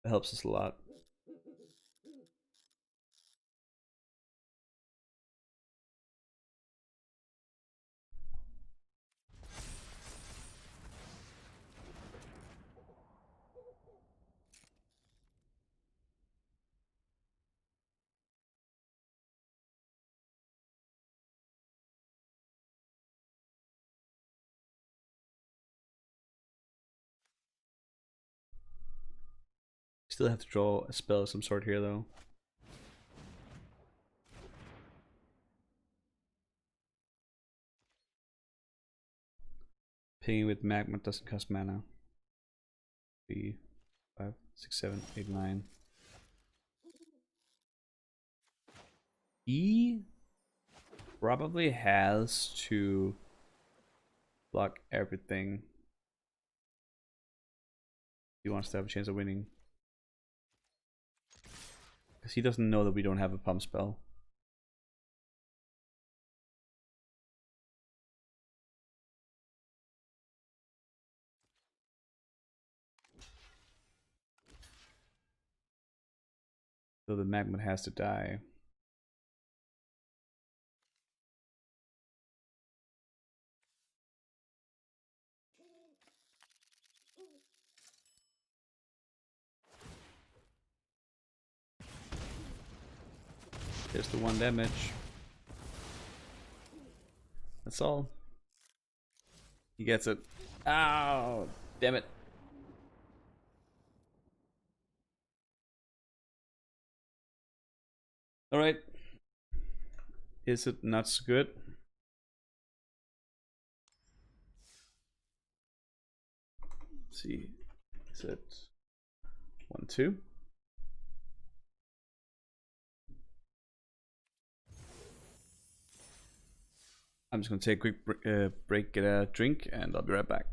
That helps us a lot. Still have to draw a spell of some sort here though. Pinging with magma doesn't cost mana. 3, 5, 6, 7, 8, 9. He probably has to block everything. He wants to have a chance of winning. Because he doesn't know that we don't have a pump spell. So the magma has to die. There's the 1 damage. That's all. He gets it. Ow! Damn it. Alright. Is it not so good? Let's see. Is it 1, 2? I'm just gonna take a quick break, get a drink, and I'll be right back.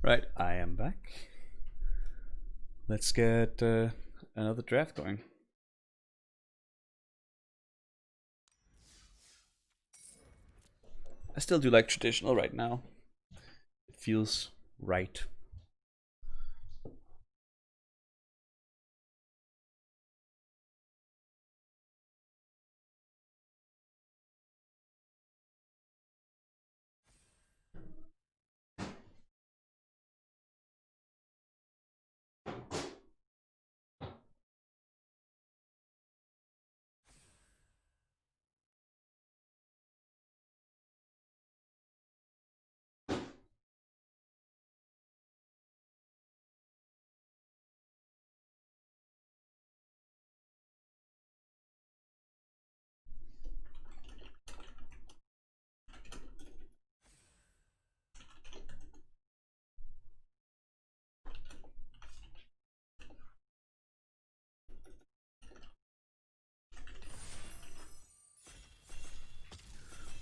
Right, I am back. Let's get another draft going. I still do like traditional right now. It feels right.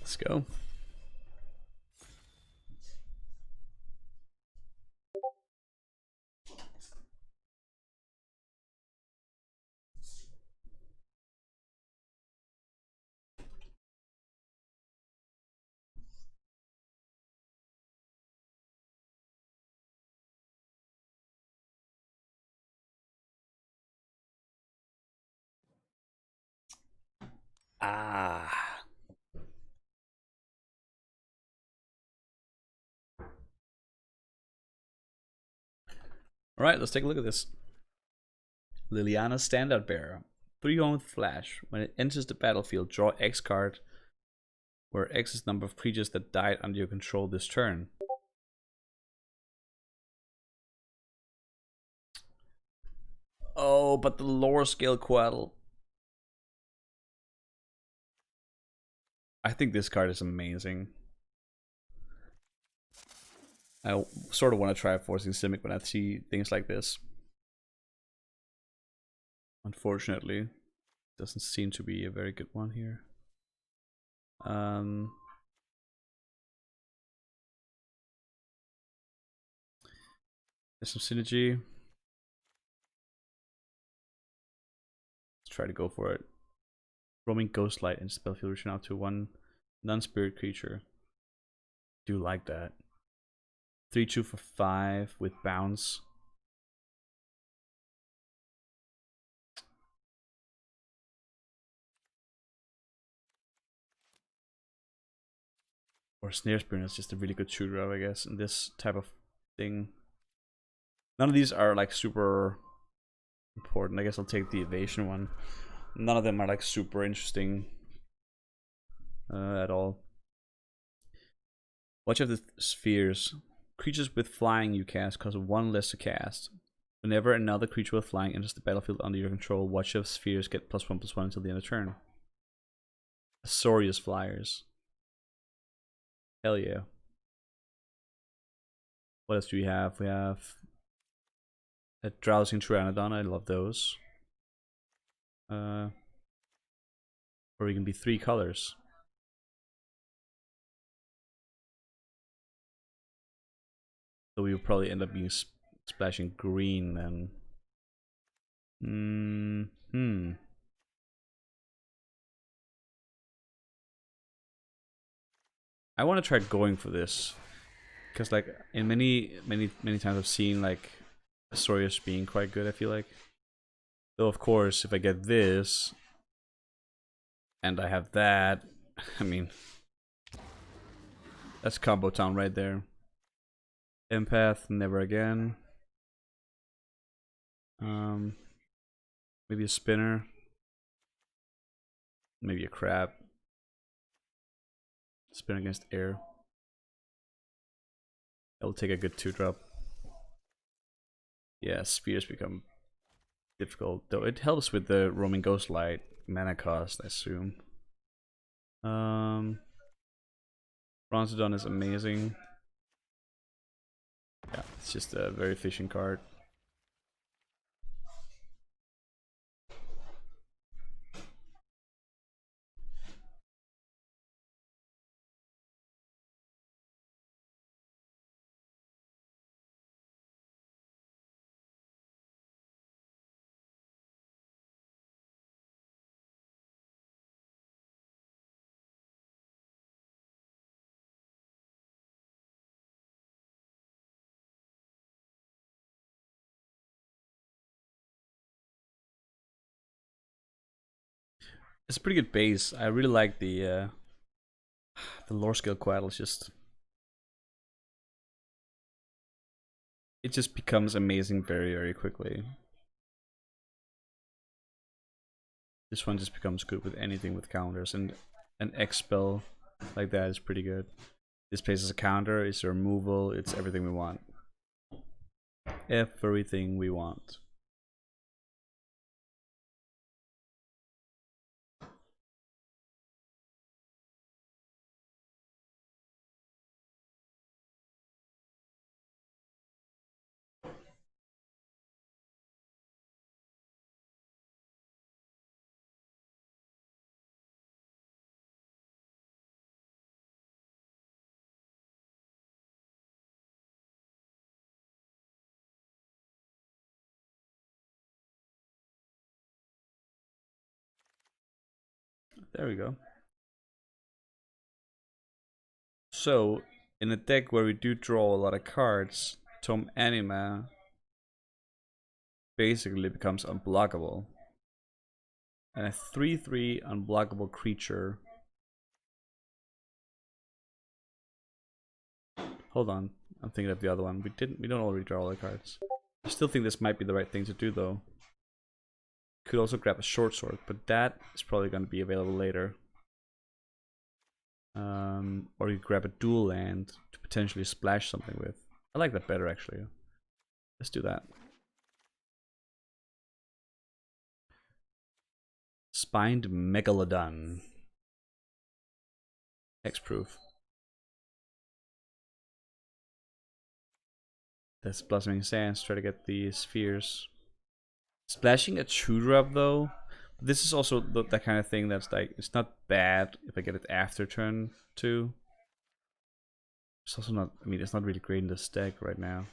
Let's go. Ah. Alright, let's take a look at this. Liliana's Standard Bearer. 3-1 with Flash. When it enters the battlefield, draw X card, where X is the number of creatures that died under your control this turn. Oh, but the lower scale Quaddle. I think this card is amazing. I sort of want to try forcing Simic when I see things like this. Unfortunately, doesn't seem to be a very good one here. There's some synergy. Let's try to go for it. Roaming Ghostlight and Spellfield reaching out to one non-spirit creature. Do like that. 3/2 for 5 with bounce. Or Snare Spirit is just a really good shooter up, I guess, in this type of thing. None of these are like super important. I guess I'll take the evasion one. None of them are like super interesting at all. Watch out the spheres. Creatures with flying you cast cost 1 less to cast. Whenever another creature with flying enters the battlefield under your control, watch out spheres get +1/+1 until the end of turn. Azorius Flyers. Hell yeah. What else do we have? We have a Drowsing Pteranodon. I love those. Or it can be 3 colors. So we will probably end up being splashing green then. I want to try going for this. Because like in many times I've seen like Azorius being quite good, I feel like. Though of course if I get this and I have that, I mean that's combo town right there. Empath, never again. Maybe a spinner. Maybe a crab. Spin against air. That'll take a good 2-drop. Yeah, spheres become difficult, though it helps with the roaming ghostlight mana cost, I assume. Bronzodon is amazing. Yeah, it's just a very efficient card. It's a pretty good base. I really like the lore scale Quaddle. It just becomes amazing very, very quickly. This one just becomes good with anything with counters, and an X spell like that is pretty good. This plays as a counter, it's a removal, it's everything we want. Everything we want. There we go. So, in a deck where we do draw a lot of cards, Tome Anima basically becomes unblockable. And a 3/3 unblockable creature. Hold on, I'm thinking of the other one. We don't already draw all the cards. I still think this might be the right thing to do though. Could also grab a short sword, but that is probably going to be available later. Or you grab a dual land to potentially splash something with. I like that better actually. Let's do that. Spined Megalodon. Hexproof. That's Blossoming Sands. Try to get the spheres. Splashing a 2-drop though. This is also that kind of thing that's like, it's not bad if I get it after turn 2. It's also not, I mean, it's not really great in this deck right now.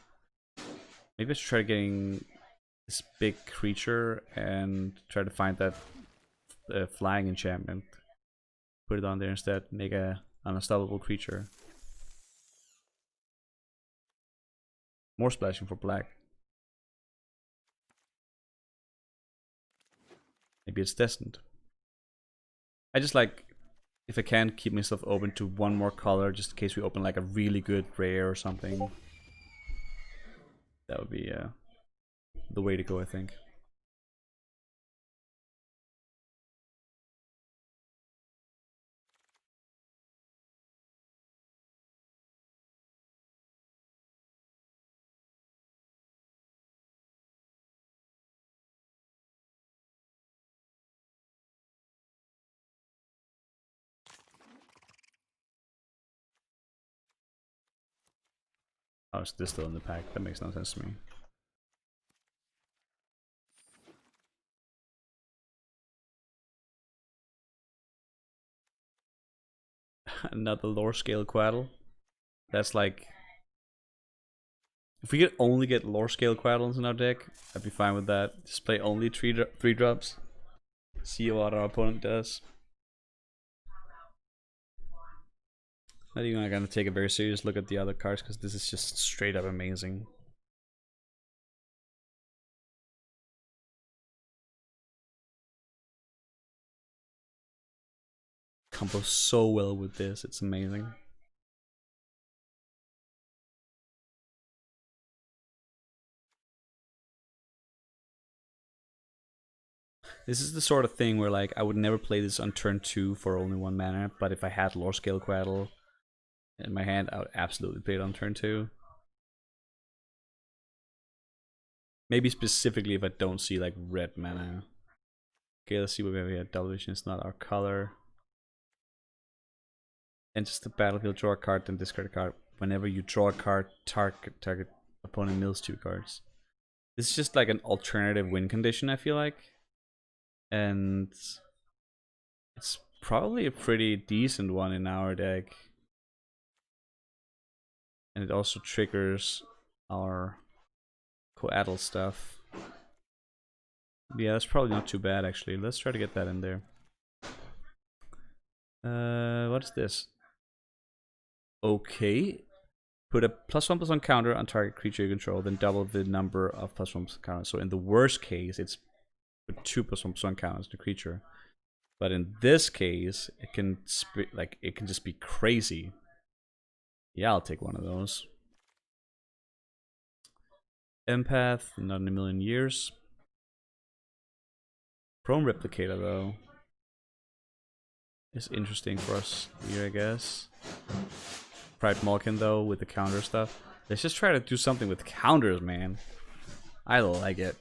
Maybe I should try getting this big creature and try to find that flying enchantment. Put it on there instead, make a unstoppable creature. More splashing for black. Maybe it's destined. I just like, if I can, keep myself open to one more color, just in case we open like a really good rare or something. That would be the way to go, I think. Oh, it's this still in the pack. That makes no sense to me. Another lore scale Quaddle. That's like, if we could only get lore scale Quaddles in our deck, I'd be fine with that. Just play only 3-drops. See what our opponent does. Not even gonna take a very serious look at the other cards because this is just straight up amazing. Combos so well with this, it's amazing. This is the sort of thing where like I would never play this on turn 2 for only 1 mana, but if I had lore scale Quaddle in my hand, I would absolutely play it on turn 2. Maybe specifically if I don't see like red mana. Okay, let's see what we have. Double vision is not our color. Enters the battlefield, draw a card, then discard a card. Whenever you draw a card, target opponent mills 2 cards. This is just like an alternative win condition, I feel like. And it's probably a pretty decent one in our deck. And it also triggers our Coatl stuff. Yeah, that's probably not too bad actually. Let's try to get that in there. What is this? Okay. Put a +1/+1 counter on target creature you control, then double the number of +1/+1 counters. So in the worst case, it's put 2 +1/+1 counters to creature. But in this case, it can it can just be crazy. Yeah, I'll take one of those. Empath, not in a million years. Chrome Replicator though is interesting for us here, I guess. Pride Malkin though with the counter stuff. Let's just try to do something with counters, man. I like it.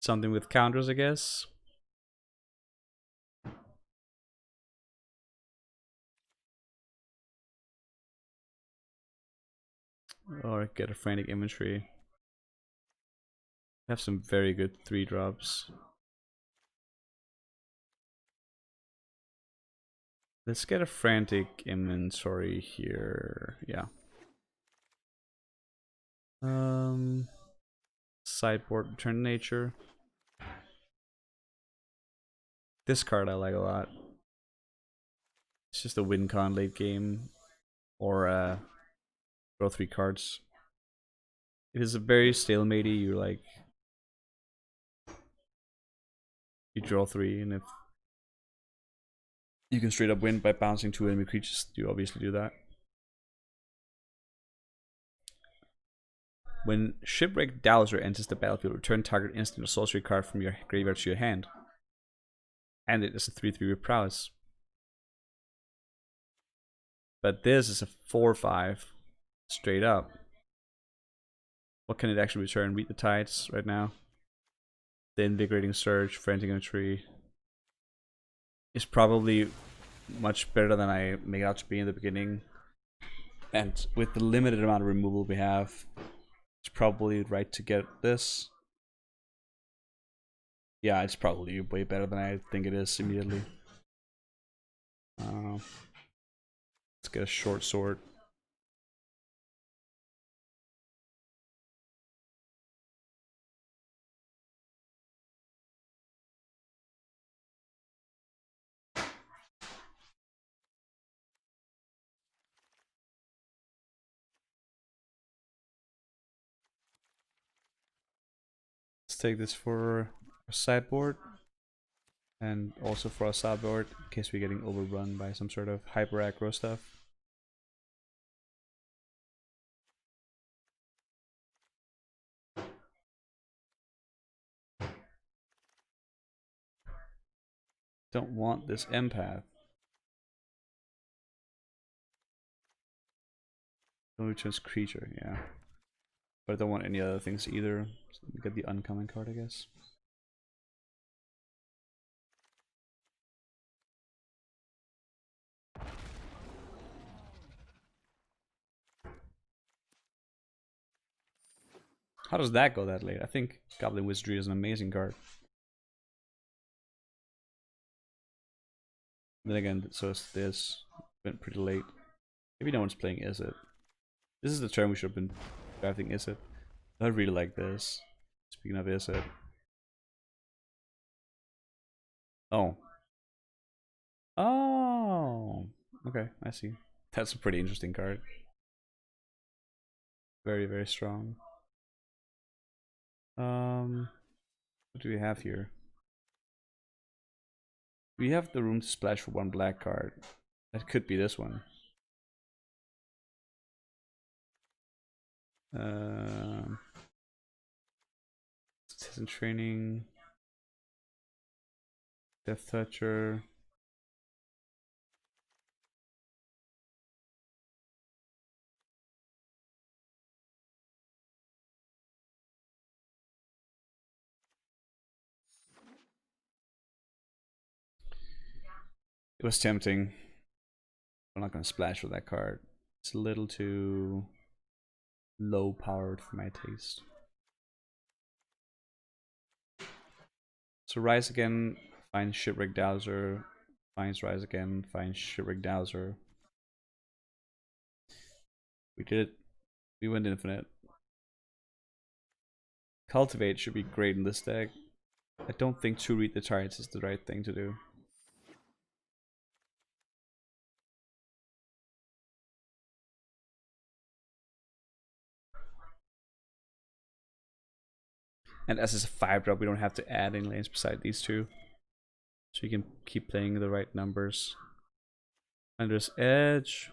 Something with counters, I guess. Or get a Frantic Inventory. Have some very good 3-drops. Let's get a Frantic Inventory here. Yeah. Sideboard Return Nature. This card I like a lot. It's just a win con late game. Or draw 3 cards. It is a very stalemate-y, you're like you draw 3, and if you can straight up win by bouncing 2 enemy creatures, you obviously do that. When Shipwrecked Dowser enters the battlefield, return target instant or sorcery card from your graveyard to your hand. And it is a 3/3 with prowess. But this is a 4/5 straight up. What can it actually return? Read the Tides right now. The Invigorating Surge, Frantic Entry is probably much better than I made out to be in the beginning. And with the limited amount of removal we have, it's probably right to get this. Yeah, it's probably way better than I think it is immediately. Let's get a short sword. Let's take this for a sideboard. And also for our sideboard, in case we're getting overrun by some sort of hyper aggro stuff. Don't want this empath. Don't returns creature, yeah. But I don't want any other things either. So let me get the uncommon card, I guess. How does that go that late? I think Goblin Wizardry is an amazing card. Then again, so is this. Went pretty late. Maybe no one's playing Is It. This is the turn we should have been drafting Is It. I really like this. Speaking of Is It. Oh. Oh. Okay, I see. That's a pretty interesting card. Very, very strong. What do we have here? We have the room to splash for 1 black card. That could be this one. Citizen Training. Death Toucher. It was tempting. I'm not gonna splash with that card. It's a little too low powered for my taste. So Rise again, finds Shipwreck Dowser, finds Rise again, finds Shipwreck Dowser. We did it. We went infinite. Cultivate should be great in this deck. I don't think 2 Read the Tides is the right thing to do. And as it's a 5-drop, we don't have to add any lanes beside these 2. So you can keep playing the right numbers. Under's Edge.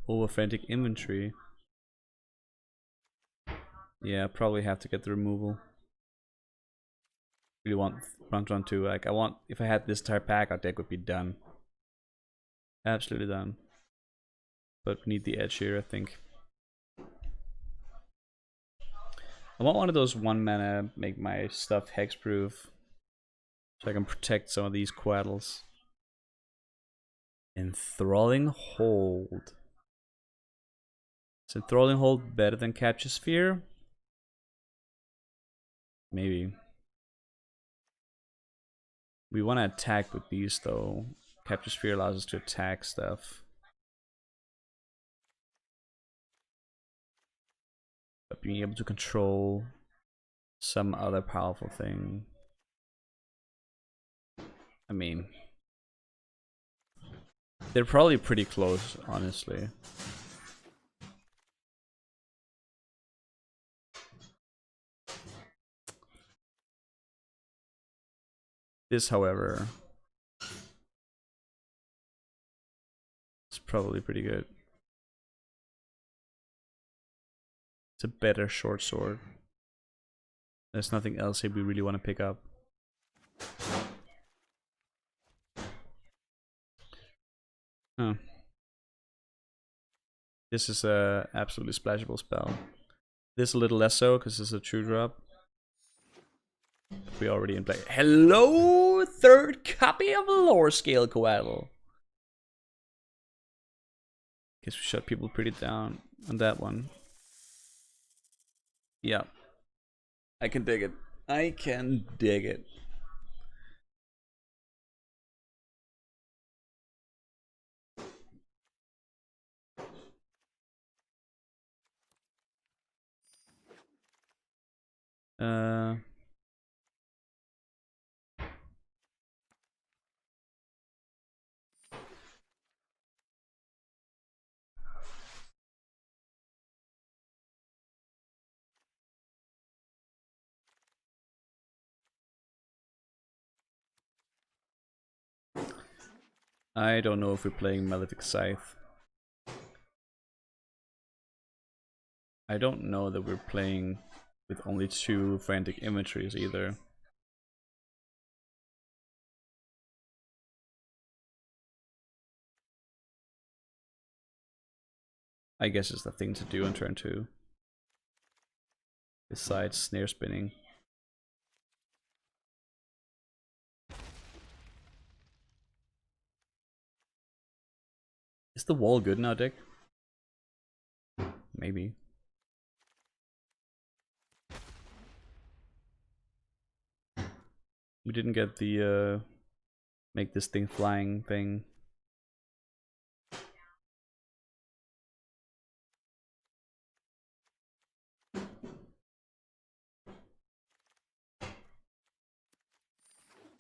Over Frantic Inventory. Yeah, probably have to get the removal. Really want round 2. Like, I want, if I had this entire pack, our deck would be done. Absolutely done. But we need the edge here, I think. I want one of those 1 mana, make my stuff hexproof. So I can protect some of these quaddles. Enthralling Hold. Is Enthralling Hold better than Capture Sphere? Maybe. We want to attack with these though. Capture Sphere allows us to attack stuff. But being able to control some other powerful thing. I mean, they're probably pretty close, honestly. This, however, is probably pretty good. It's a better short sword. There's nothing else here we really want to pick up. Huh. This is a absolutely splashable spell. This a little less so because it's a true drop. We already in play. Hello, third copy of Lore Scale Coatl. Guess we shut people pretty down on that one. Yeah. I can dig it. I can dig it. I don't know if we're playing Malefic Scythe. I don't know that we're playing with only 2 frantic inventories either. I guess it's the thing to do on turn 2. Besides snare spinning. Is the wall good now, Dick? Maybe. We didn't get the make this thing flying thing.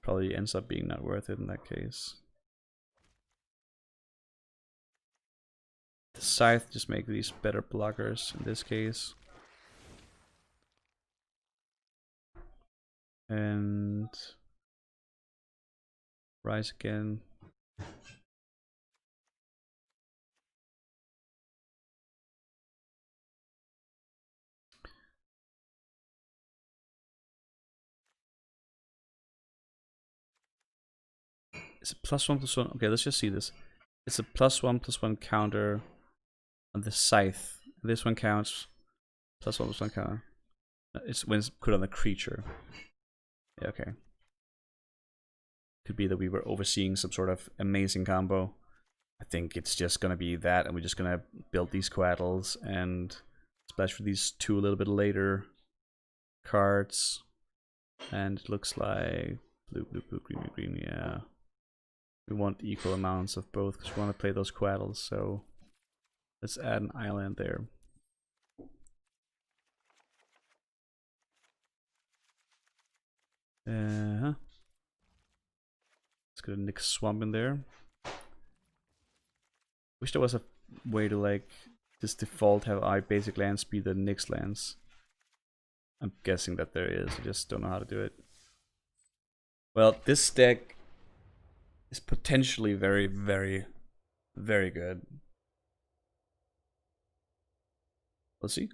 Probably ends up being not worth it in that case. The Scythe just make these better blockers in this case. And rise again. It's a +1/+1. Okay, let's just see this. It's a +1/+1 counter on the Scythe. This one counts. +1/+1 counter. It's when it's put on the creature. Yeah, okay. Could be that we were overseeing some sort of amazing combo. I think it's just gonna be that, and we're just gonna build these Coatls and splash for these 2 a little bit later cards. And it looks like blue, blue, blue, green, green, yeah. We want equal amounts of both because we want to play those Coatls, so let's add an island there. Let's get a Nyx Swamp in there. Wish there was a way to like just default have our basic lands be the Nyx lands. I'm guessing that there is, I just don't know how to do it. Well, this deck is potentially very, very, very good. Let's see.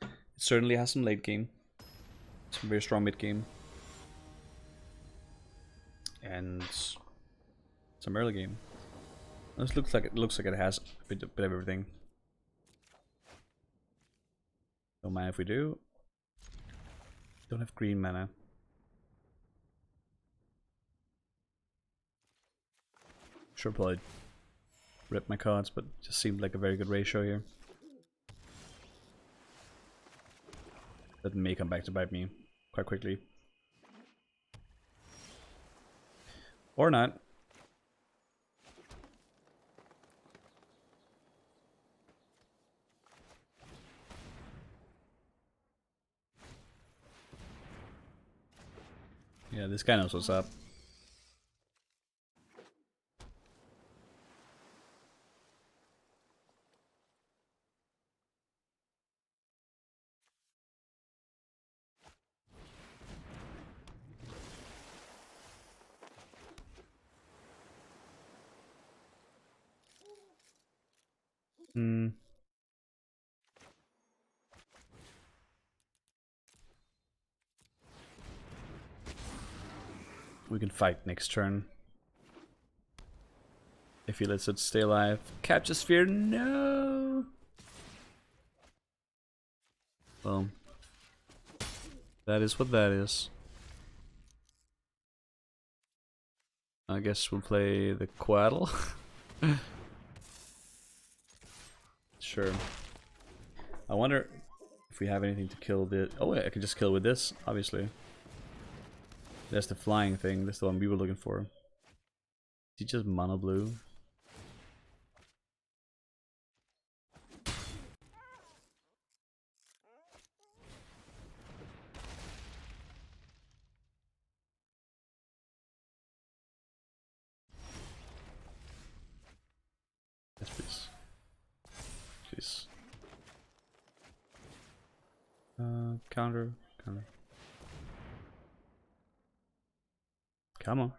It certainly has some late game, some very strong mid game, and some early game. This looks like it has a bit of everything. Don't mind if we do. Don't have green mana. Sure, probably rip my cards, but just seemed like a very good ratio here. That may come back to bite me quite quickly. Or not. Yeah, this guy knows what's up. Hmm. We can fight next turn. If he lets it stay alive. Capture sphere, no! Well, that is what that is. I guess we'll play the Quaddle. Sure. I wonder if we have anything to kill the... Oh wait, I can just kill with this, obviously. That's the flying thing, that's the one we were looking for. Is he just mono blue? Yes, please. Please. Counter. Come on.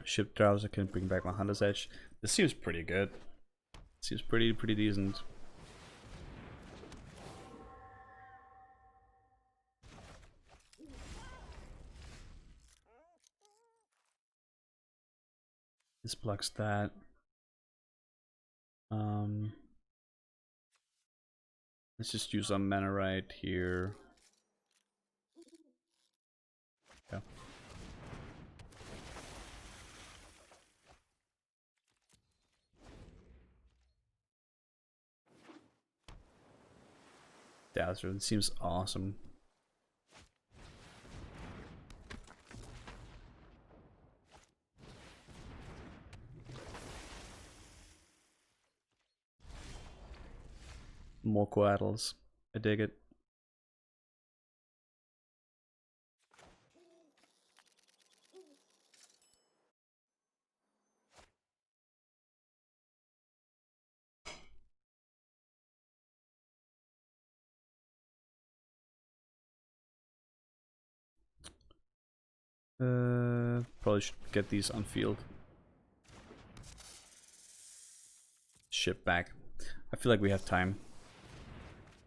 Ship Drowser can bring back my Hunter's Edge. This seems pretty good. Seems pretty decent. This blocks that. Let's just use some mana right here. Yeah. Dazzler, it seems awesome. More Quaddles. I dig it. Probably should get these on field. Ship back. I feel like we have time.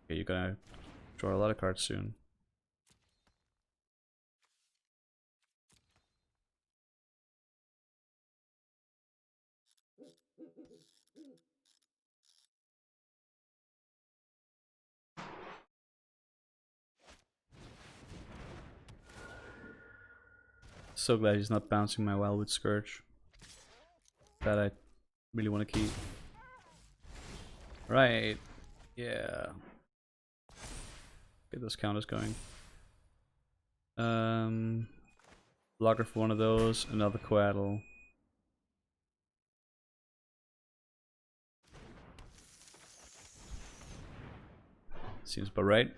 Okay, you're gonna draw a lot of cards soon. So glad he's not bouncing my Wildwood Scourge. That I really want to keep. Right. Yeah. Get those counters going. Blocker for one of those, another Quaddle. Seems about right.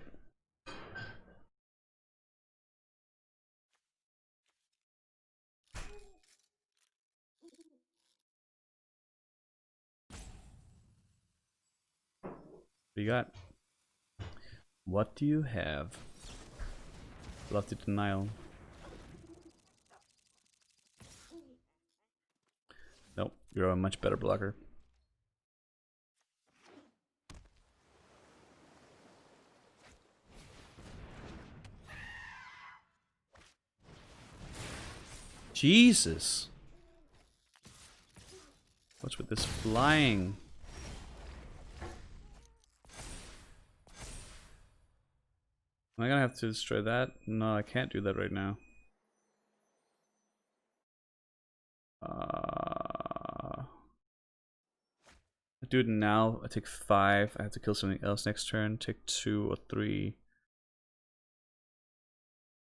What do you got? What do you have? Love the denial. Nope, you're a much better blocker. Jesus! What's with this flying? Am I gonna have to destroy that? No, I can't do that right now. I do it now. I take 5. I have to kill something else next turn. Take 2 or 3.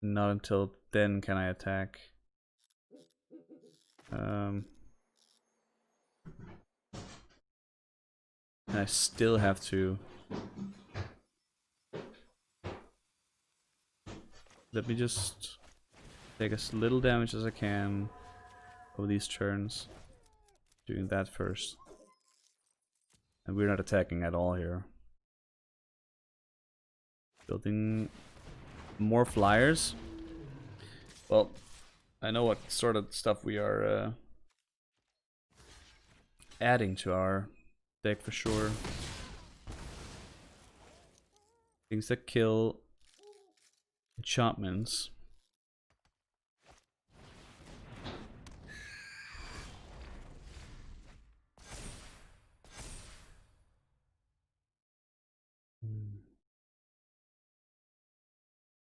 Not until then can I attack. And I still have to. Let me just take as little damage as I can over these turns. Doing that first. And we're not attacking at all here. Building more flyers. Well, I know what sort of stuff we are adding to our deck for sure. Things that kill enchantments.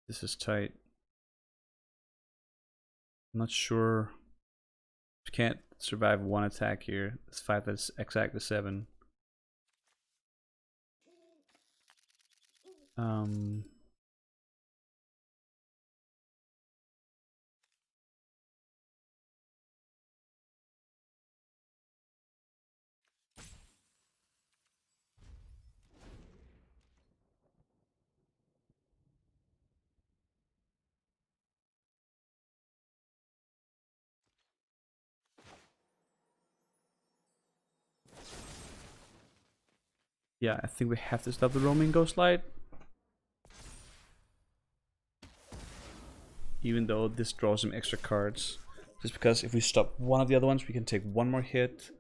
This is tight. I'm not sure. Can't survive one attack here. This 5 that's exactly 7. Yeah, I think we have to stop the roaming ghost light. Even though this draws some extra cards. Just because if we stop one of the other ones, we can take one more hit.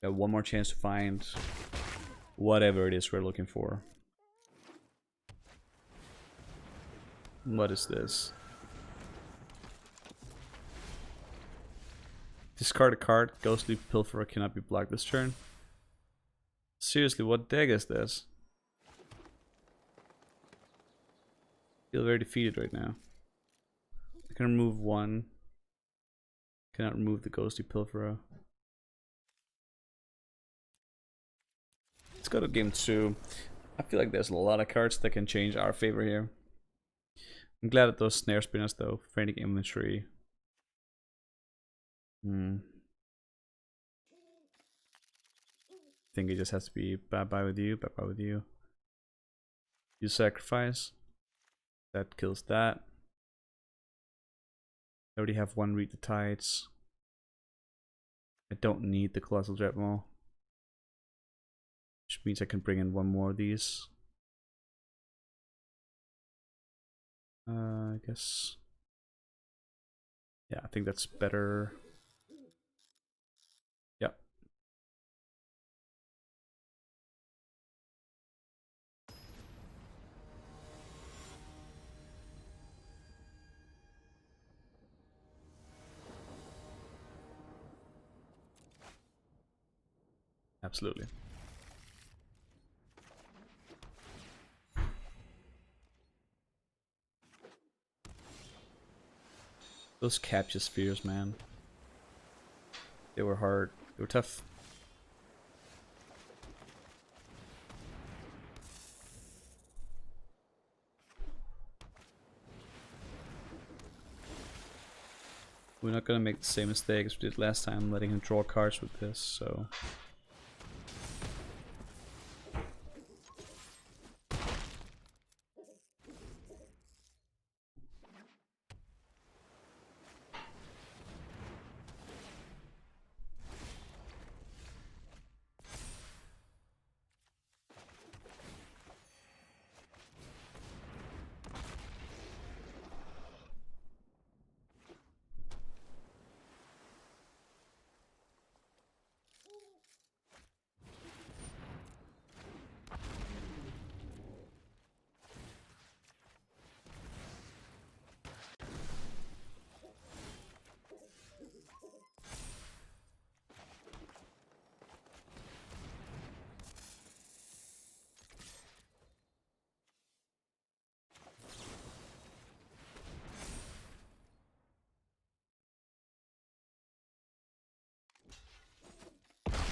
We have one more chance to find whatever it is we're looking for. What is this? Discard a card. Ghostly Pilferer cannot be blocked this turn. Seriously, what deck is this? I feel very defeated right now. I can remove one. Cannot remove the Ghostly Pilferer. Let's go to game 2. I feel like there's a lot of cards that can change our favor here. I'm glad at those snare spinners though. Frantic Inventory. I think it just has to be bye-bye with you, bye-bye with you. You sacrifice. That kills that. I already have one Read the Tides. I don't need the Colossal Dreadmaw. Which means I can bring in one more of these. I guess. Yeah, I think that's better. Yep. Absolutely. Those capture spheres, man. They were hard. They were tough. We're not gonna make the same mistake as we did last time, letting him draw cards with this, so...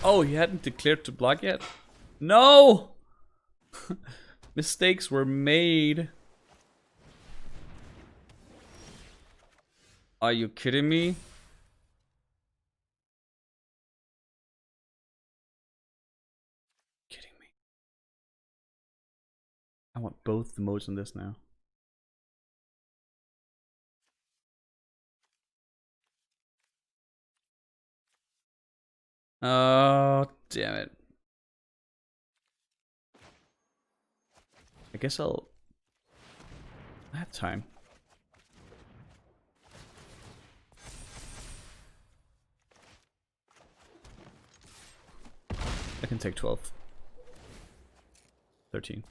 Oh, he hadn't declared to block yet? No! Mistakes were made. Are you kidding me? Kidding me. I want both the modes on this now. Oh, damn it. I guess I'll I have time. I can take 12. 13.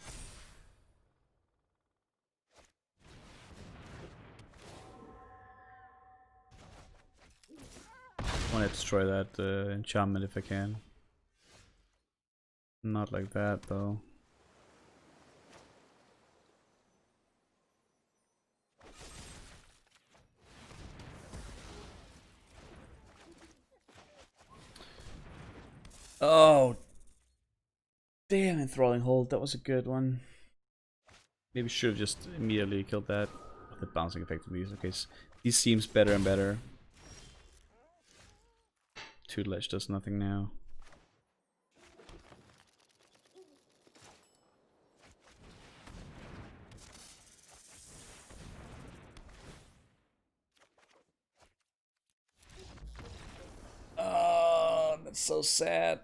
I want to destroy that enchantment if I can. Not like that though. Oh, damn, enthralling hold. That was a good one. Maybe should have just immediately killed that. The bouncing effect of these. Okay, these seems better and better. Tutelage does nothing now. Oh, that's so sad.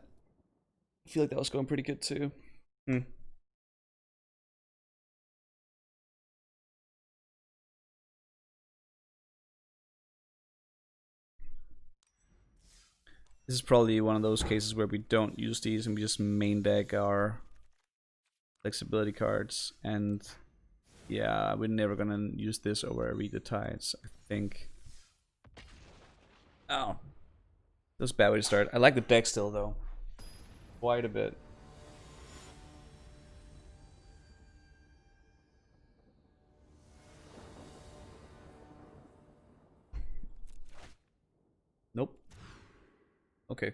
I feel like that was going pretty good too. This is probably one of those cases where we don't use these and we just main deck our flexibility cards. And yeah, we're never gonna use this over Read the Tides, I think. Oh, that's a bad way to start. I like the deck still though, quite a bit. Nope. Okay.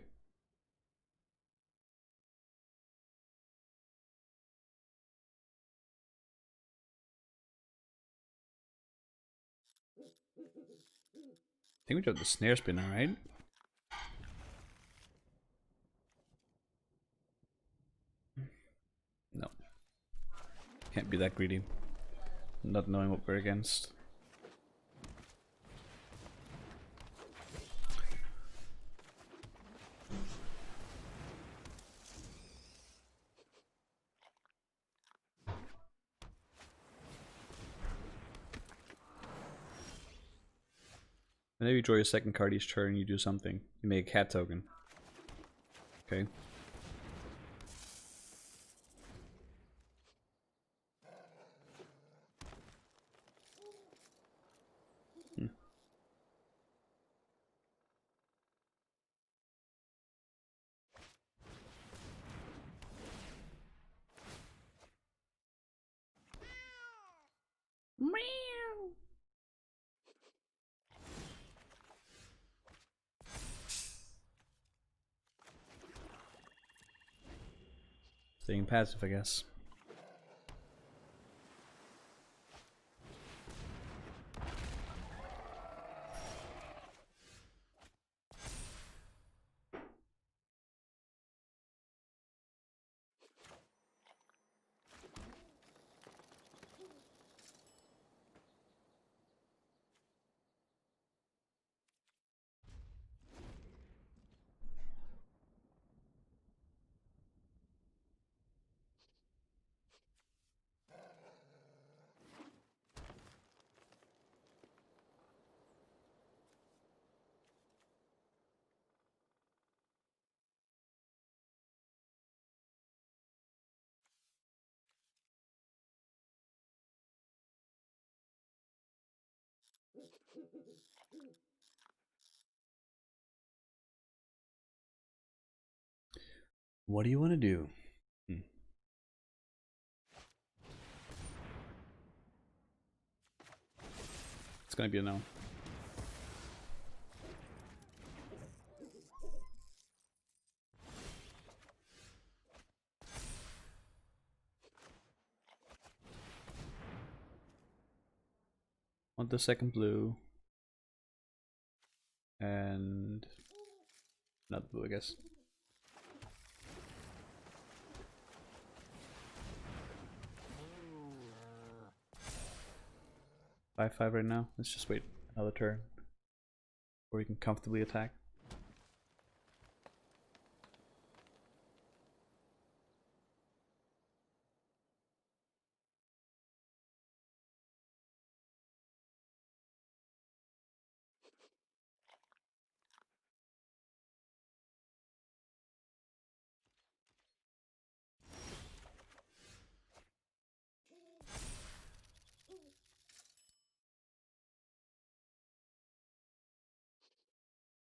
I think we got the snare spinner, right? No. Can't be that greedy. Not knowing what we're against. Whenever you draw your second card each turn, you do something. You make a cat token. Okay. Staying passive, I guess. What do you want to do? It's gonna be a no. Want the second blue. And not blue, I guess. 5/5 right now. Let's just wait another turn. Or we can comfortably attack.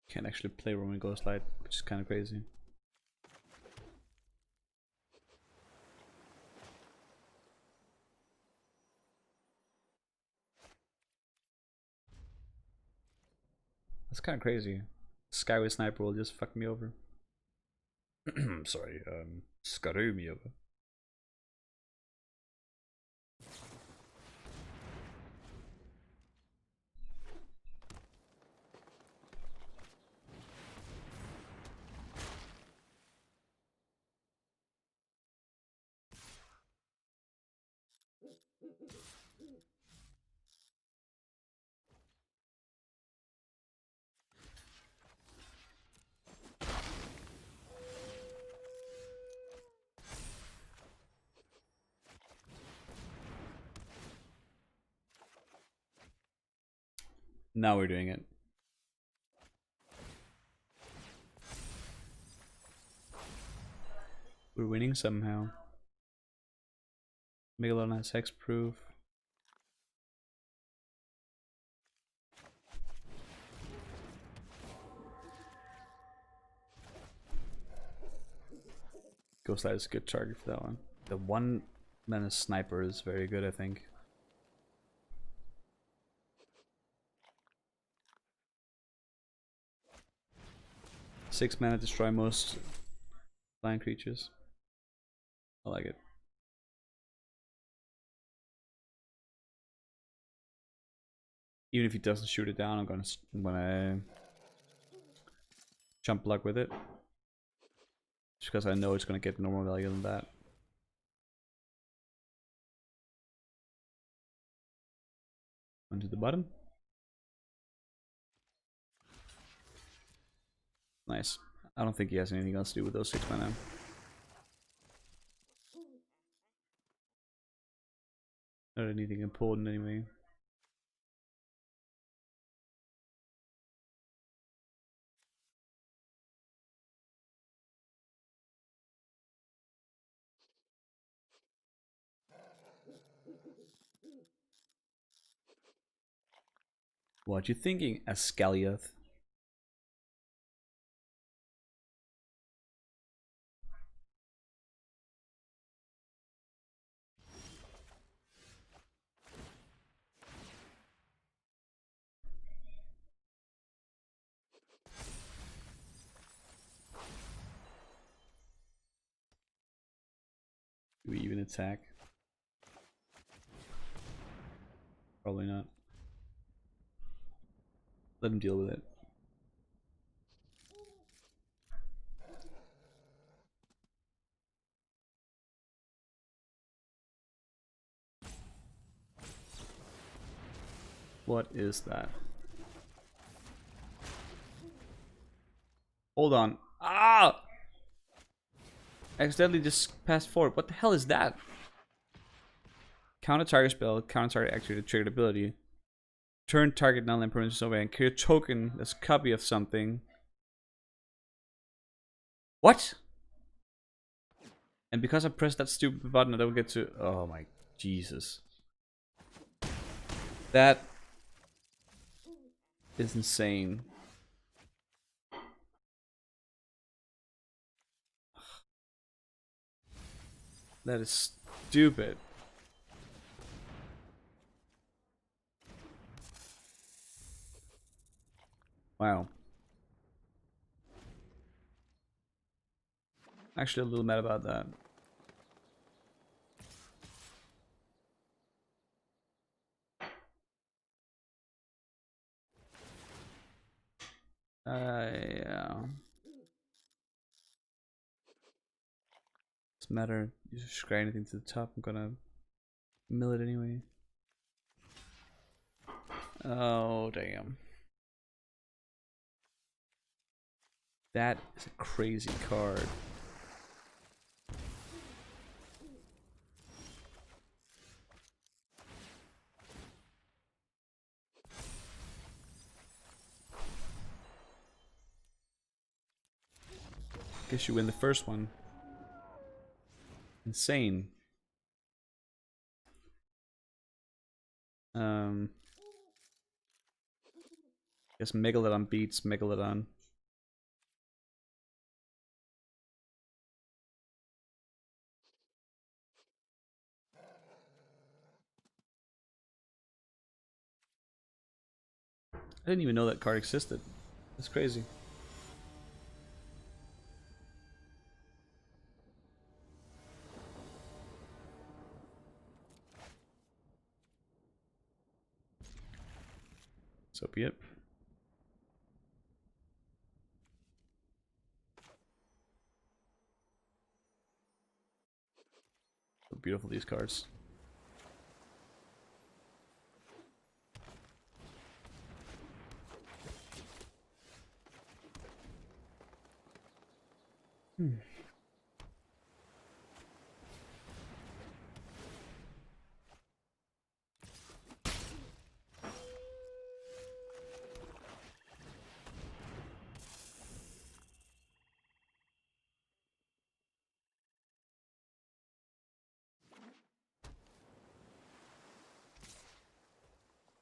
Can't actually play Roman Ghostlight, which is kind of crazy. That's kind of crazy. Skyway Sniper will just fuck me over. Sorry, screw me over. Now we're doing it. We're winning somehow. Megalon has hexproof. Ghostlight is a good target for that one. The one mana sniper is very good, I think. Six mana destroy most flying creatures. I like it. Even if he doesn't shoot it down, I'm gonna jump block with it. Just because I know it's gonna get normal value than that. Onto the bottom. Nice. I don't think he has anything else to do with those 6 mana. Not anything important anyway. What you thinking, Ascalioth? Do we even attack? Probably not. Let him deal with it. What is that? Hold on. Ah! I accidentally just passed forward. What the hell is that? Counter target spell, counter target activated triggered ability. Turn target non-land permanents away and create a token that's a copy of something. What? And because I pressed that stupid button, I don't get to. Oh my Jesus. That is insane. That is stupid. Wow. Actually, a little mad about that. Yeah. Doesn't matter. You just scry anything to the top. I'm gonna mill it anyway. Oh, damn. That is a crazy card. Guess you win the first one. Insane. Guess Megalodon beats Megalodon. I didn't even know that card existed. That's crazy. So be it. So beautiful, these cards.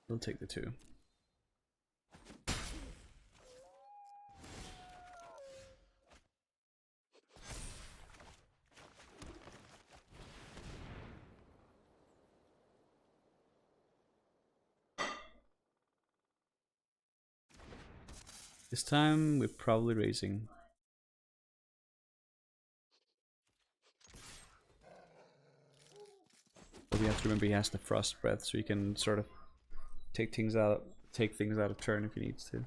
We'll take the 2. This time we're probably raising. But we have to remember he has the frost breath, so he can sort of take things out of turn if he needs to.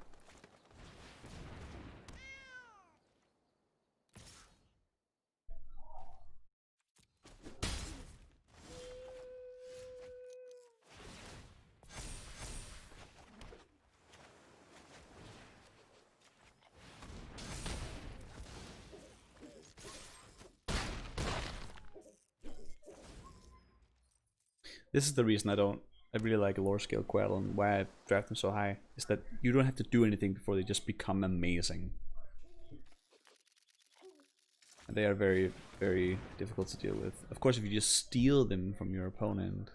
This is the reason I really like Lore Scale Quell and why I draft them so high, is that you don't have to do anything before they just become amazing. And they are very, very difficult to deal with. Of course, if you just steal them from your opponent,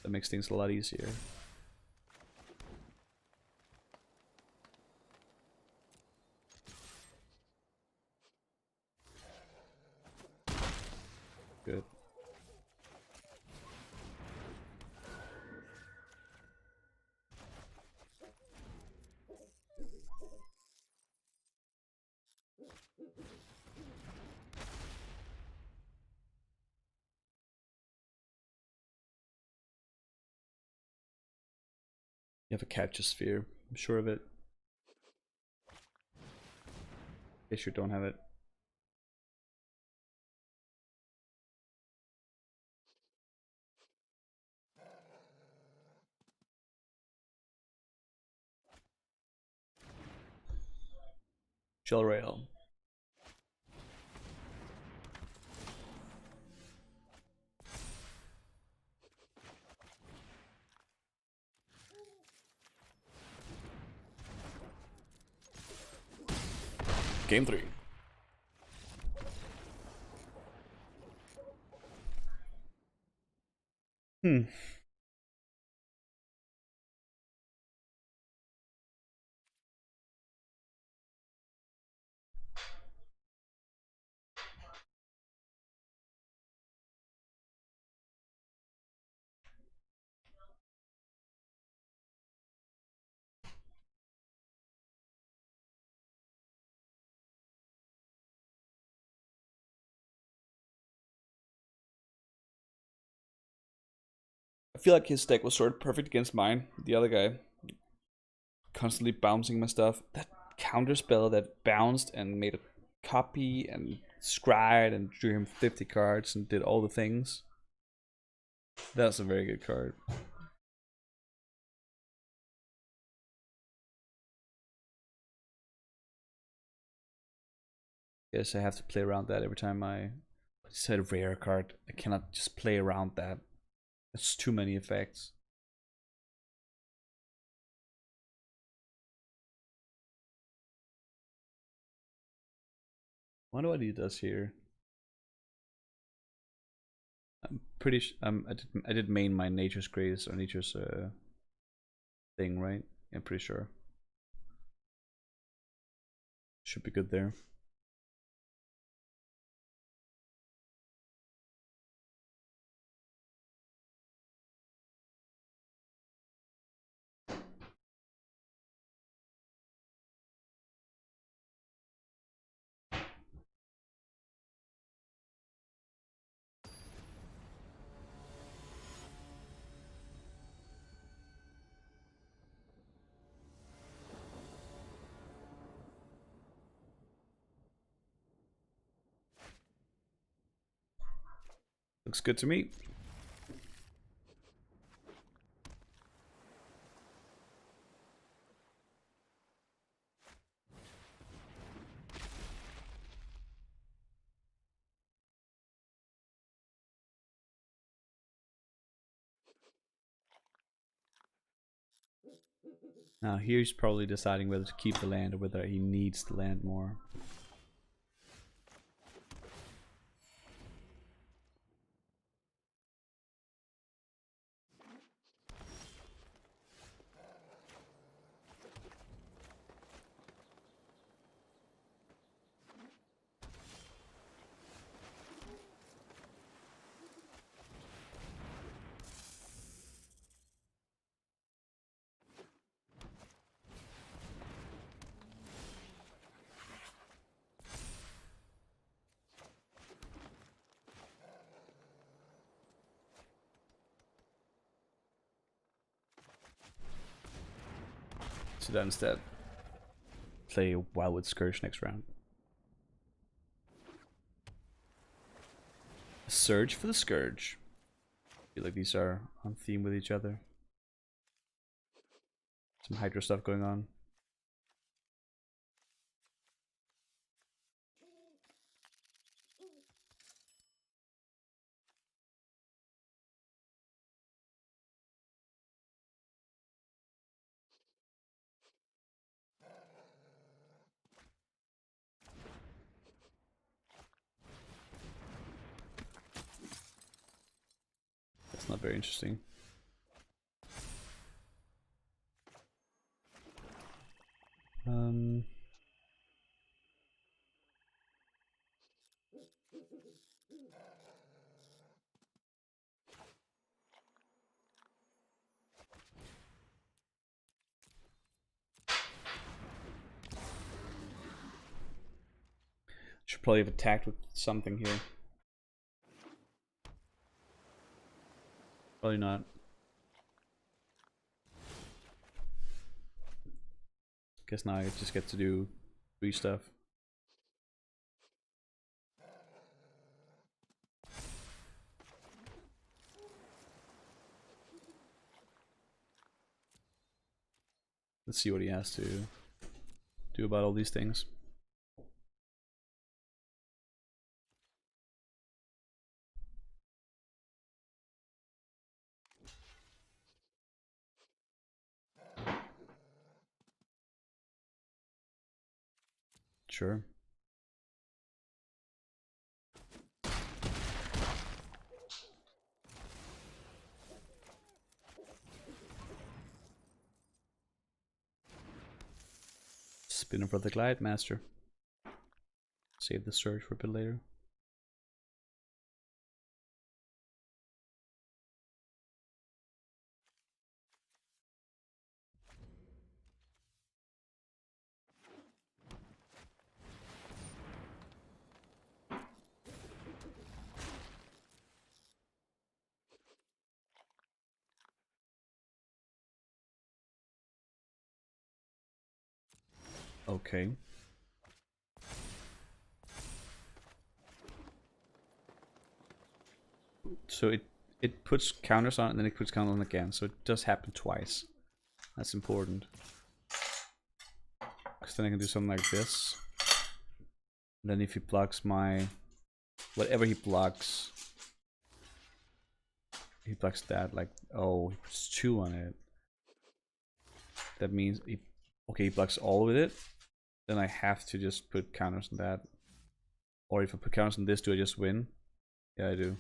that makes things a lot easier. Good. You have a capture sphere, I'm sure of it. In case you don't have it. Shell Rail. Game 3. I feel like his deck was sort of perfect against mine. The other guy constantly bouncing my stuff. That counter spell that bounced and made a copy and scryed and drew him 50 cards and did all the things. That's a very good card. Yes, I have to play around that every time I set a rare card. I cannot just play around that. It's too many effects. I wonder what he does here. I'm pretty I did main my Nature's Grace or Nature's thing, right? I'm pretty sure. Should be good there. Looks good to me. Now here he's probably deciding whether to keep the land or whether he needs the land more. So then instead, play Wildwood Scourge next round. Surge for the Scourge. I feel like these are on theme with each other. Some Hydro stuff going on. That's not very interesting. Should probably have attacked with something here. Probably not. Guess now I just get to do free stuff. Let's see what he has to do about all these things. Sure. Spinner for the Glide Master. Save the Surge for a bit later. Okay. So it puts counters on and then it puts counters on again. So it does happen twice. That's important. Because then I can do something like this. And then if he blocks my... whatever he blocks that, like, oh, he puts 2 on it. That means, okay, he blocks all with it. Then I have to just put counters on that. Or if I put counters on this, do I just win? Yeah, I do.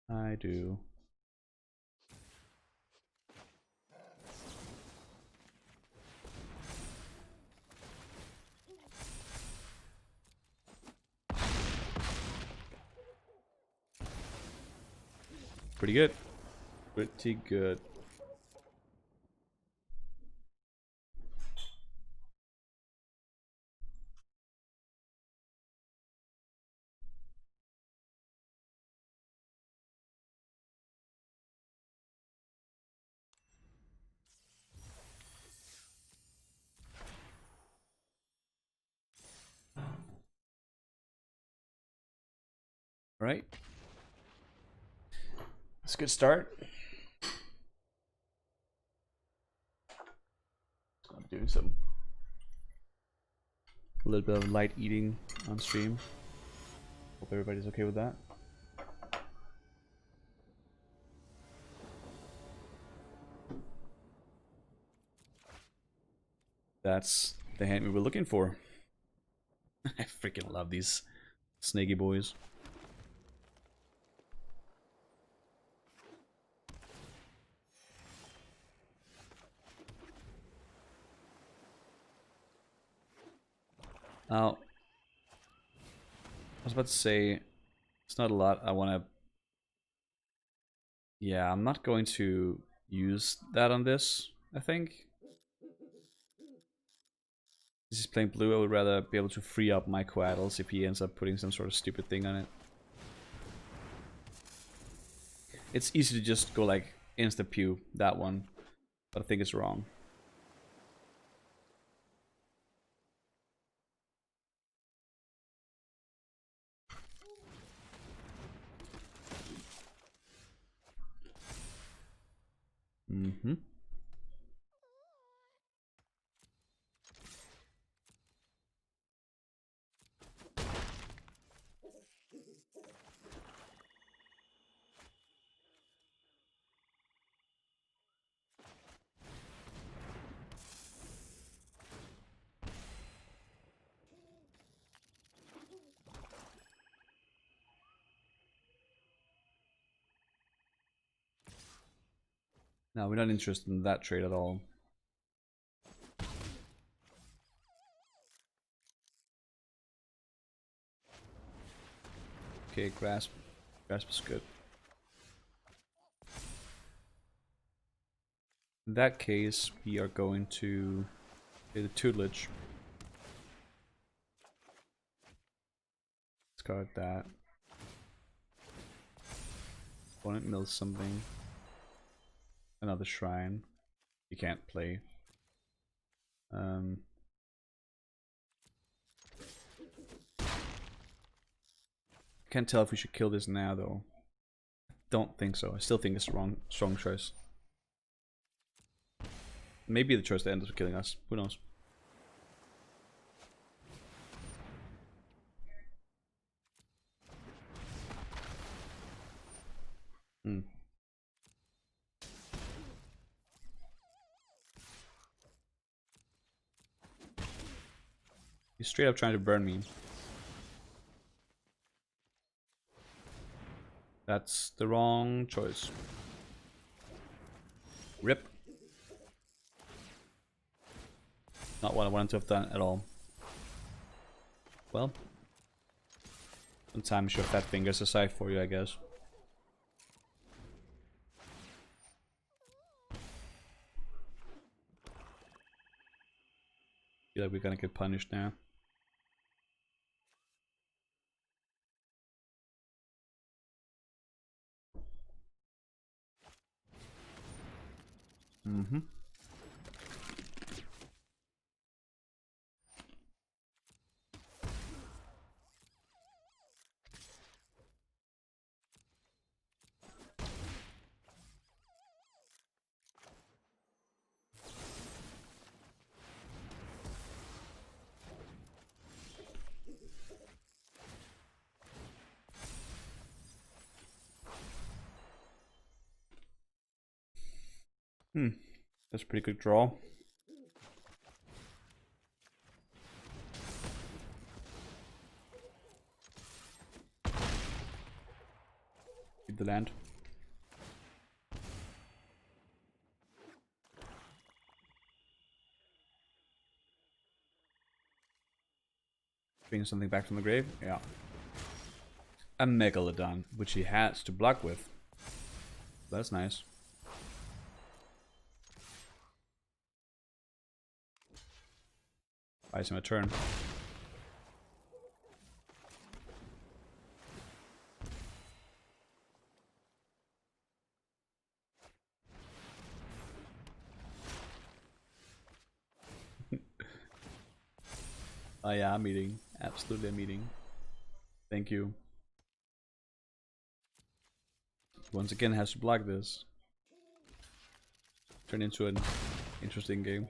I do. Pretty good. Pretty good. All right. That's a good start. I'm doing a little bit of light eating on stream. Hope everybody's okay with that. That's the hand we were looking for. I freaking love these snaky boys. Now, I was about to say, it's not a lot I want to... Yeah, I'm not going to use that on this, I think. This is playing blue, I would rather be able to free up my coattles if he ends up putting some sort of stupid thing on it. It's easy to just go like insta-pew that one, but I think it's wrong. Mm-hmm. No, we're not interested in that trade at all. Okay, grasp. Grasp is good. In that case, we are going to do the tutelage. Discard that. Opponent mills something. Another shrine. You can't play. Can't tell if we should kill this now though. Don't think so. I still think it's a strong choice. Maybe the choice that ends up killing us. Who knows? Hmm. He's straight up trying to burn me. That's the wrong choice. Rip. Not what I wanted to have done at all. Well, sometimes your fat fingers aside for you, I guess. Feel like we're gonna get punished now. Mm-hmm. That's a pretty good draw. Keep the land. Bring something back from the grave. Yeah. A Megalodon, which he has to block with. That's nice. Buys him a turn. Oh yeah, I'm eating. Absolutely I'm eating. Thank you. Once again has to block this. Turn into an interesting game.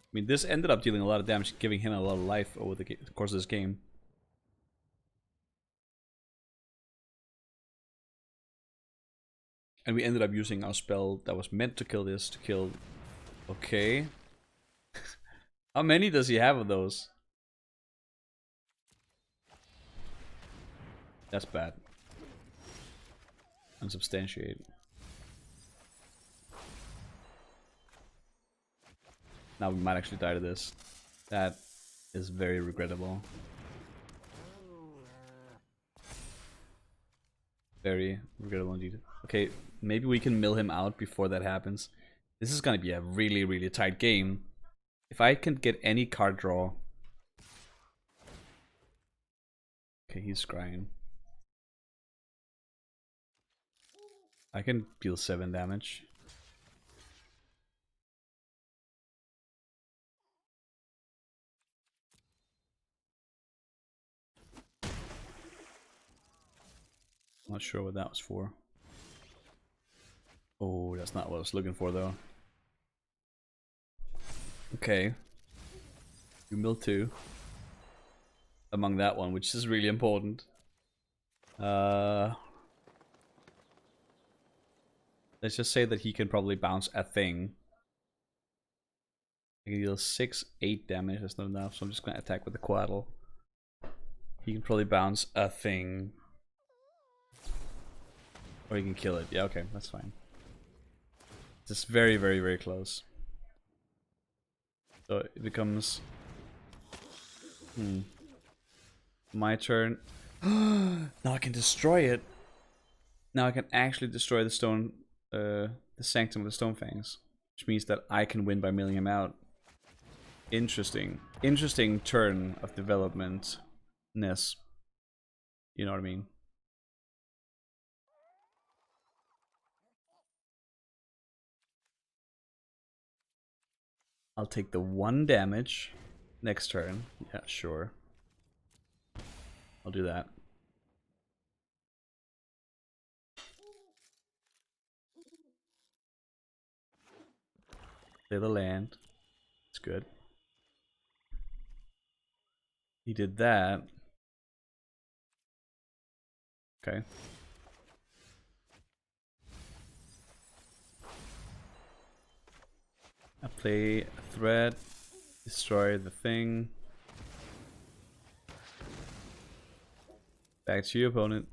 I mean, this ended up dealing a lot of damage, giving him a lot of life over the course of this game. And we ended up using our spell that was meant to kill this to kill... Okay. How many does he have of those? That's bad. Unsubstantiated. Now we might actually die to this. That is very regrettable. Very regrettable indeed. Okay, maybe we can mill him out before that happens. This is gonna be a really, really tight game. If I can get any card draw... Okay, he's scrying. I can deal 7 damage. Not sure what that was for. Oh, that's not what I was looking for though. Okay. You mill 2. Among that one, which is really important. Let's just say that he can probably bounce a thing. I can deal 6, 8 damage, that's not enough, so I'm just gonna attack with the Quaddle. He can probably bounce a thing. Or he can kill it. Yeah, okay, that's fine. It's very, very, very close. So it becomes... my turn. Now I can destroy it. Now I can actually destroy the stone, the Sanctum of the Stone Fangs. Which means that I can win by milling him out. Interesting. Interesting turn of development-ness. You know what I mean? I'll take the 1 damage next turn. Yeah, sure. I'll do that. Play the land. It's good. He did that. Okay. I play a threat. Destroy the thing. Back to your opponent.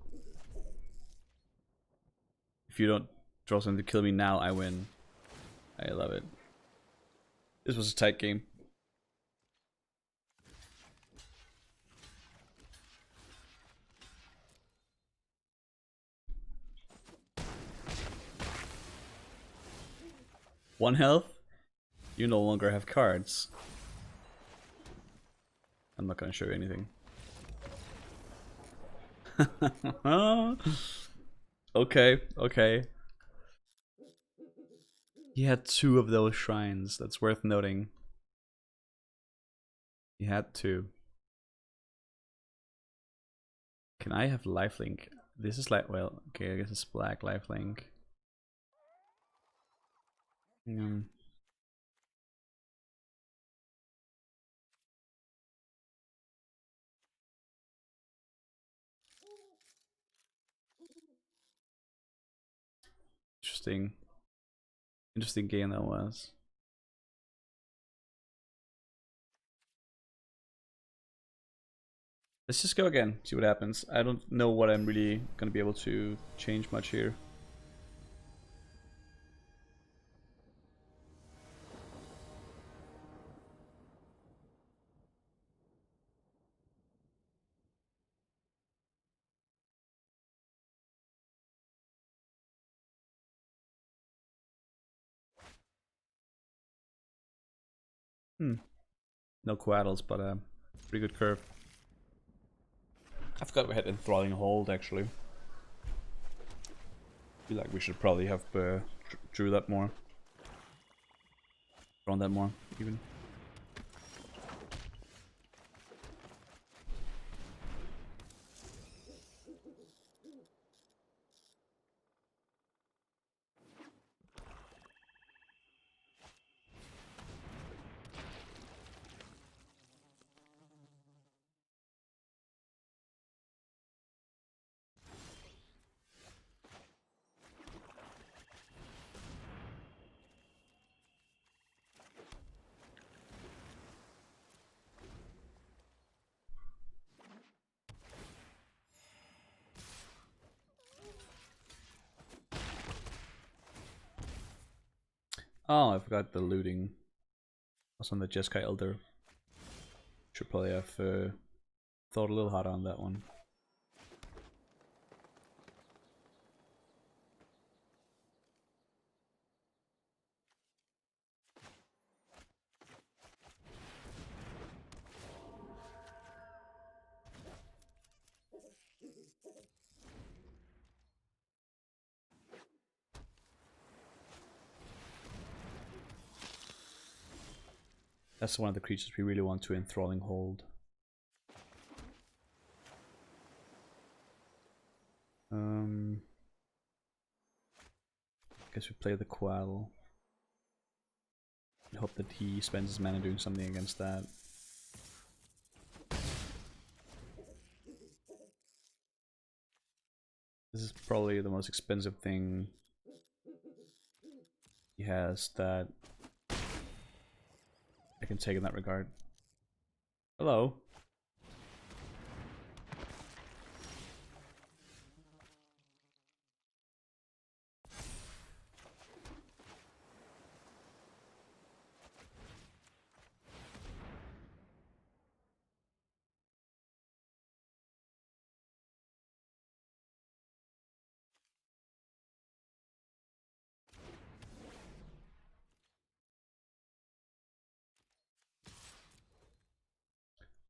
If you don't draw something to kill me now, I win. I love it. This was a tight game. One health? You no longer have cards. I'm not gonna show you anything. Okay, okay. He had 2 of those shrines. That's worth noting. He had 2. Can I have lifelink? This is like, well, okay, I guess it's black lifelink. Interesting. Interesting game that was. Let's just go again, see what happens. I don't know what I'm really gonna be able to change much here. No Quaddles, but pretty good curve. I forgot we had Enthralling Hold actually. Feel like we should probably have drew that more. Drawn that more, even. Oh, I forgot the looting was on the Jeskai Elder. Should probably have thought a little harder on that one. That's one of the creatures we really want to enthralling hold. Guess we play the Quaddle. And hope that he spends his mana doing something against that. This is probably the most expensive thing he has that I can take in that regard. Hello.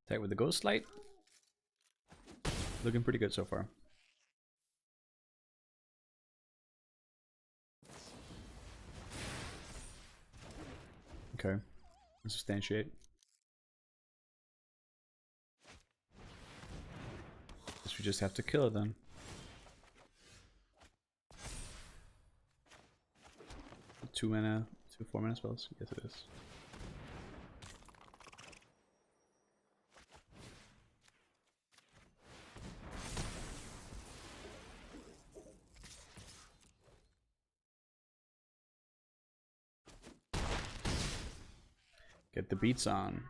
Attack with the Ghost Light. Looking pretty good so far. Okay. Substantiate. Guess we just have to kill it then. Two 4 mana spells? Yes it is. Get the beats on.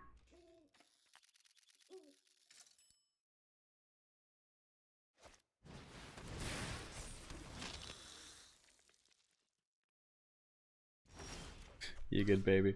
You good, baby.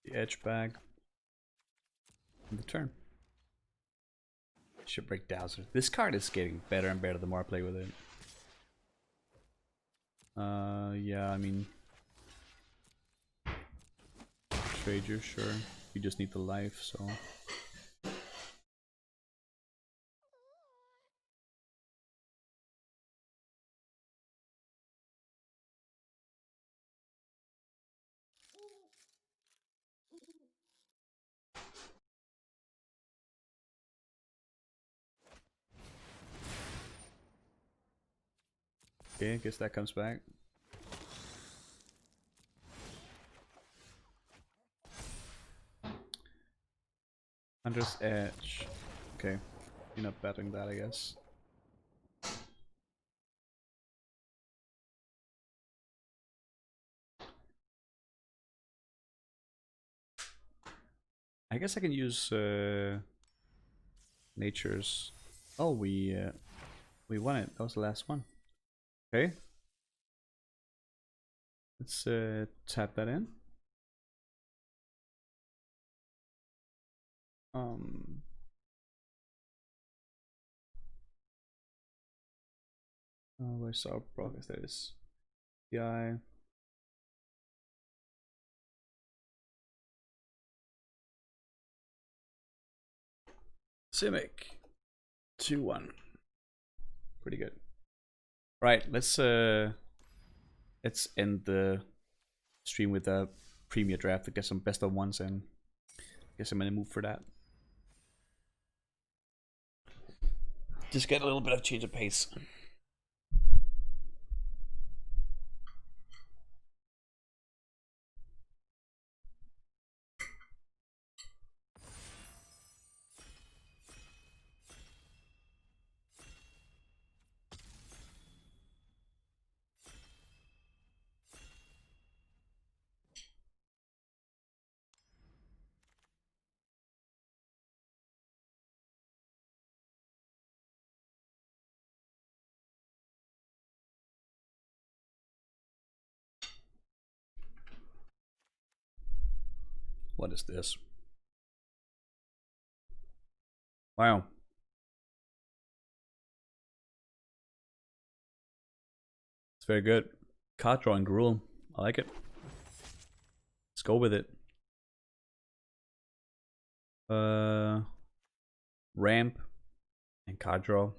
The edge bag. And the turn. Shipwreck Dowser. This card is getting better and better the more I play with it. Yeah, I mean, trade you, sure. You just need the life, so. Okay, I guess that comes back. Hunter's Edge. Okay, you're not betting that, I guess. I guess I can use Nature's. Oh, we won it. That was the last one. Okay. Let's tap that in. Where's our progress? There is. Yeah. Simic. 2-1. Pretty good. Right, let's end the stream with a premier draft to get some best of ones in. Guess I'm gonna move for that. Just get a little bit of change of pace. What is this? Wow. It's very good. Card drawing rule. I like it. Let's go with it. Ramp and card draw.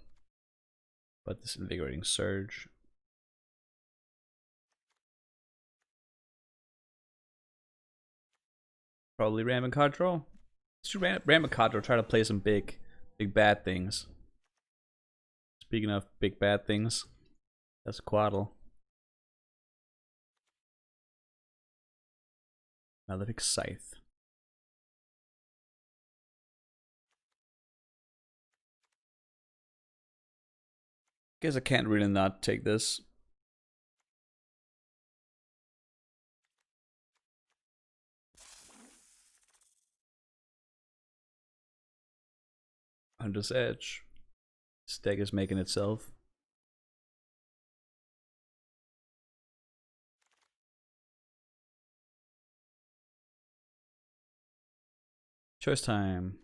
But this invigorating surge. Probably ramp and card draw. Let's do ramp and card draw. Try to play some big bad things. Speaking of big bad things, that's Quaddle. Another big scythe. Guess I can't really not take this. Hunter's Edge. This deck is making itself. Choice time.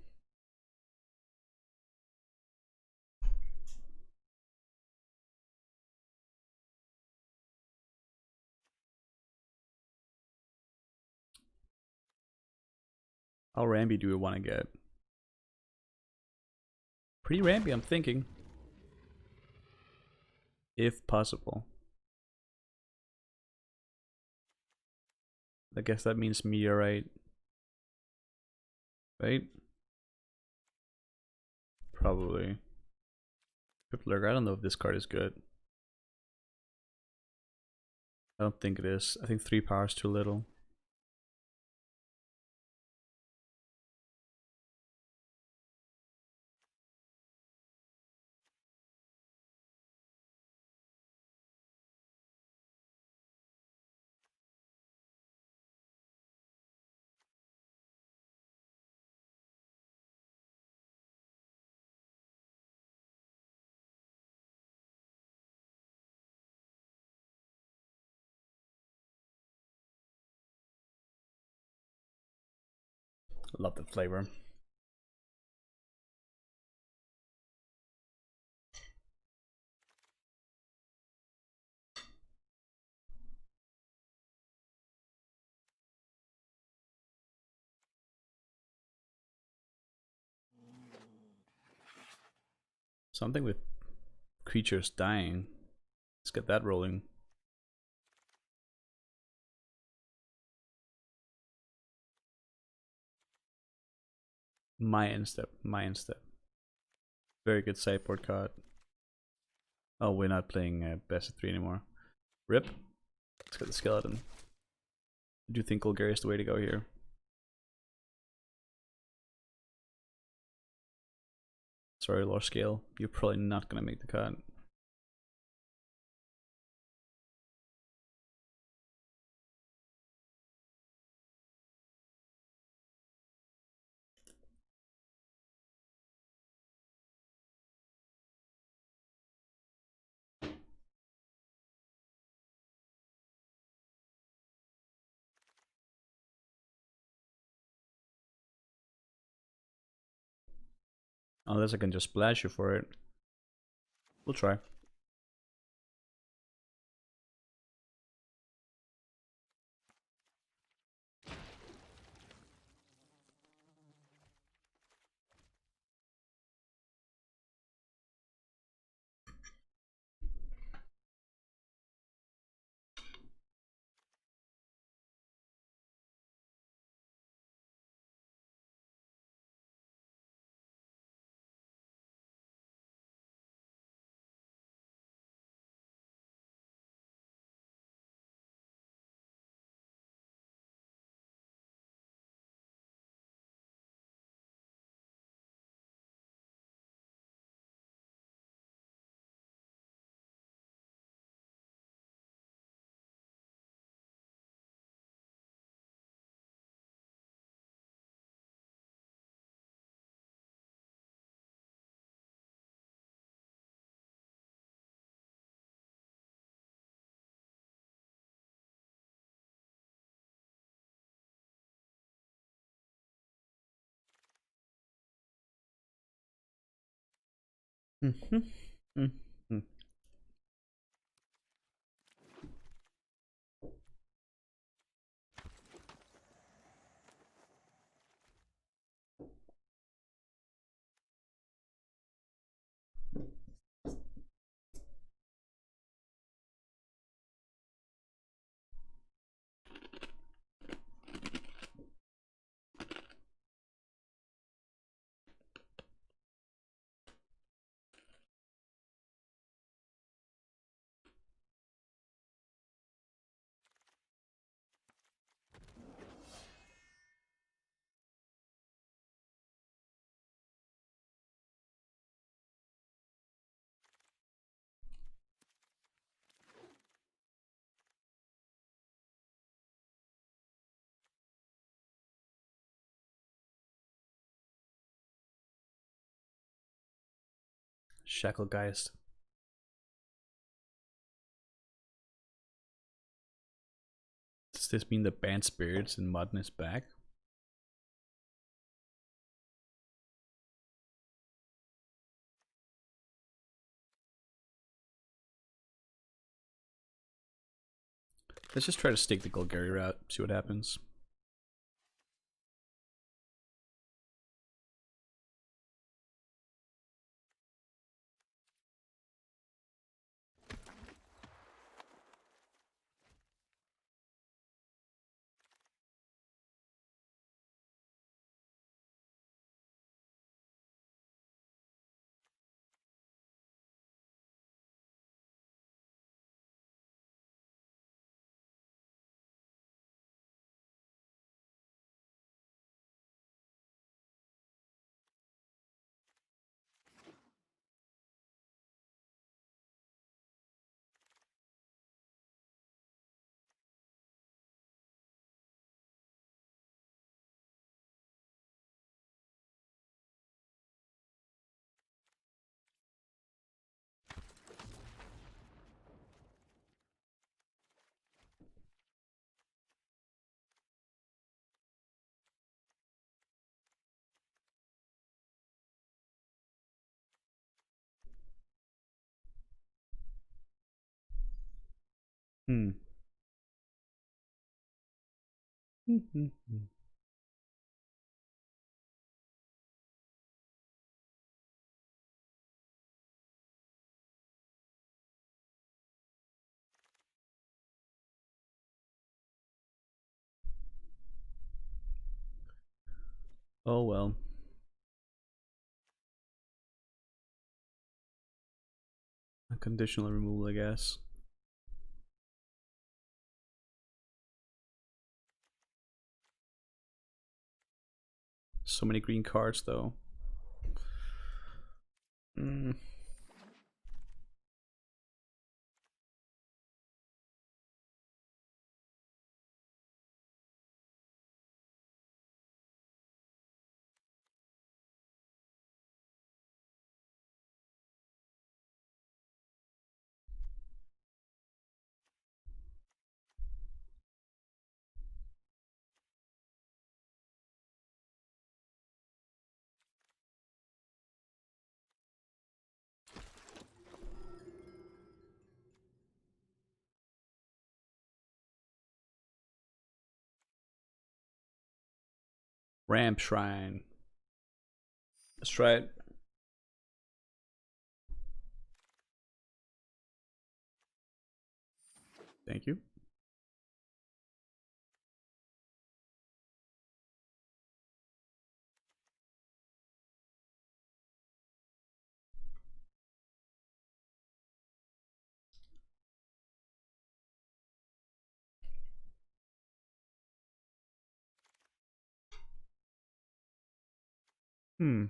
How rampy do we want to get? Pretty rampy, I'm thinking. If possible. I guess that means meteorite. Right? Probably. Lurk. I don't know if this card is good. I don't think it is. I think 3 power is too little. Love the flavor. Something with creatures dying. Let's get that rolling. My instep. Very good sideboard card. Oh, we're not playing best of 3 anymore. Rip. Let's get the skeleton. I do think Golgari is the way to go here. Sorry, large scale. You're probably not gonna make the cut. Unless I can just splash you for it. We'll try. Shacklegeist. Does this mean the band spirits and Mudden is back? Let's just try to stake the Golgari route, see what happens. Hmm. Oh well. Unconditional removal, I guess. So many green cards, though. Ramp Shrine. Let's try it. Thank you. Hmm.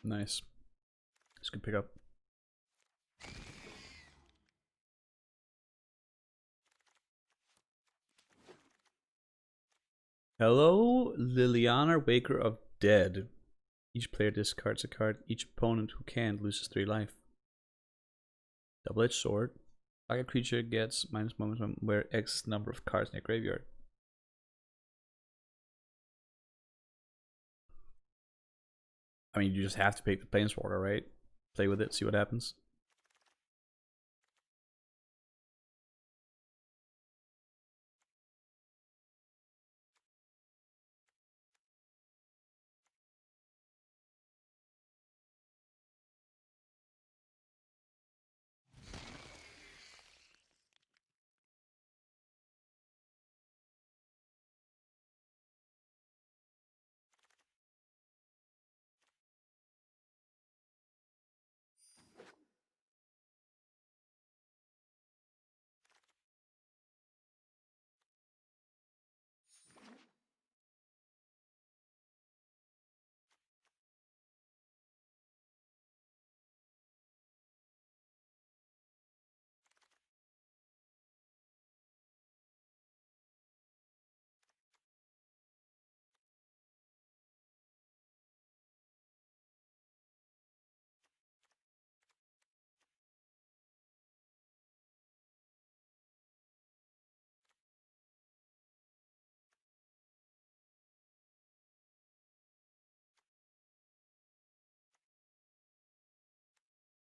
Nice. It's a good pickup. Hello, Liliana, Waker of Dead. Each player discards a card. Each opponent who can't loses 3 life. Double-edged sword. Target creature gets minus momentum where X number of cards in their graveyard. I mean, you just have to pick the Planeswalker, right? Play with it, see what happens.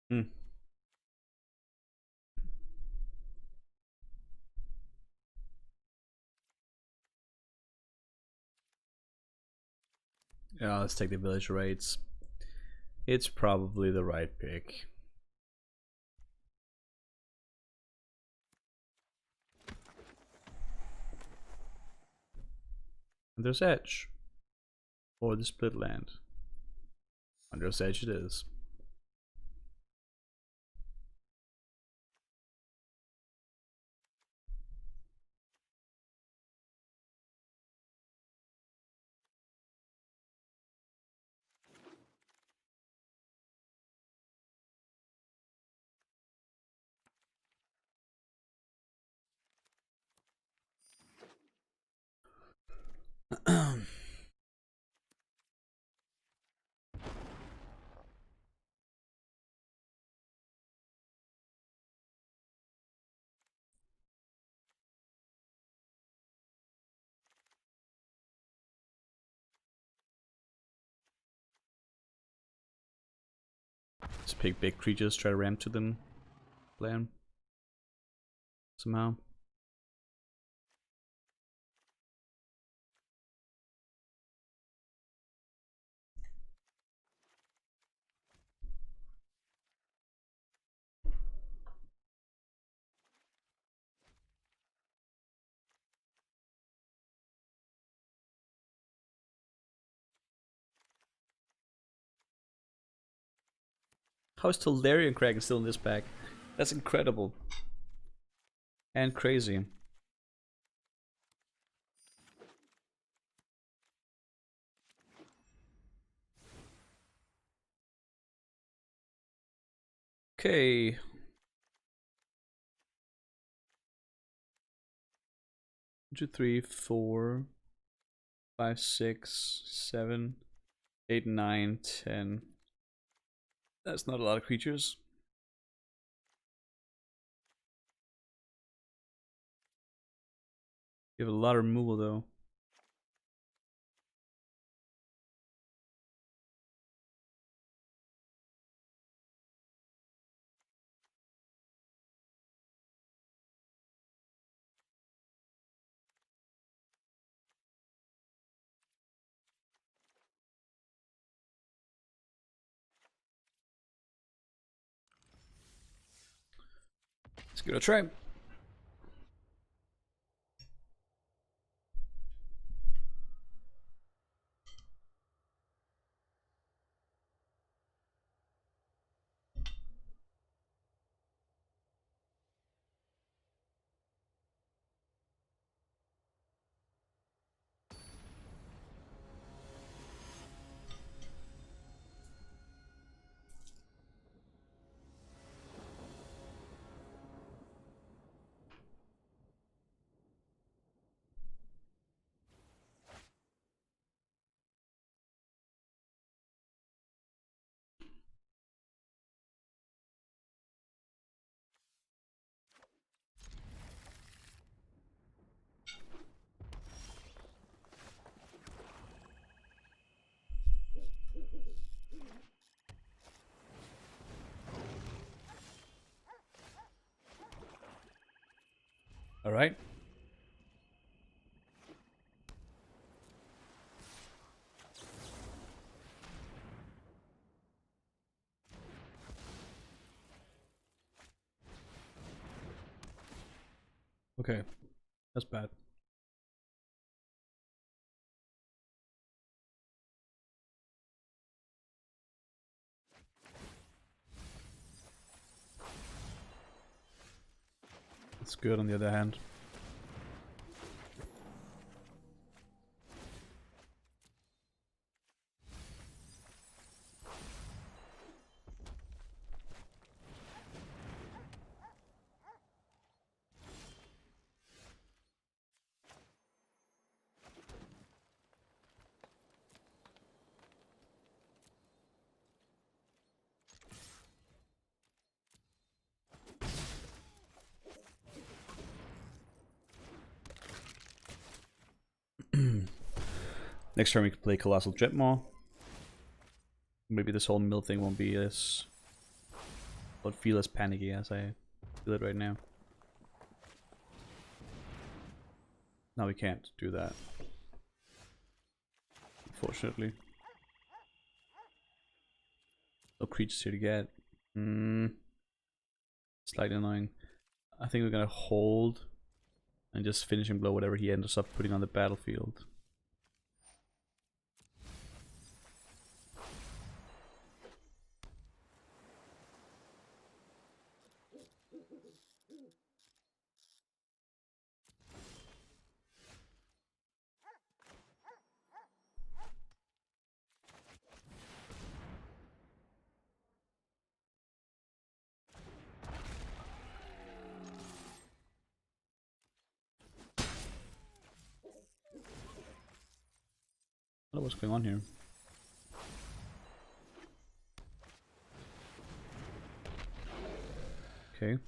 Hmm. Yeah, let's take the village raids. It's probably the right pick. Under's Edge. Or the split land. Under's Edge it is. Just pick big creatures, try to ram to them. Plan. Somehow. How is Tolarian Kraken still in this pack? That's incredible. And crazy. Okay. 2, 3, 4, 5, 6, 7, 8, 9, 10. That's not a lot of creatures. You have a lot of removal though. Let's give it a try. All right. Okay, that's bad. It's good on the other hand. Next turn we can play Colossal Jetmaw. Maybe this whole mill thing won't be as... won't feel as panicky as I feel it right now. Now we can't do that. Unfortunately. No creatures here to get. Slightly annoying. I think we're gonna hold and just finish him blow whatever he ends up putting on the battlefield. I don't know what's going on here. Okay.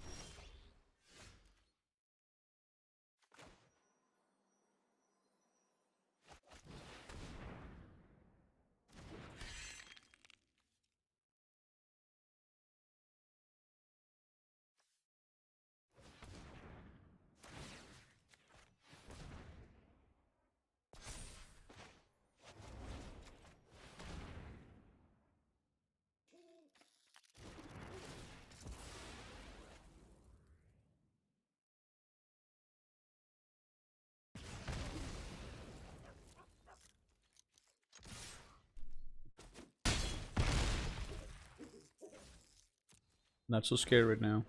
Not so scared right now.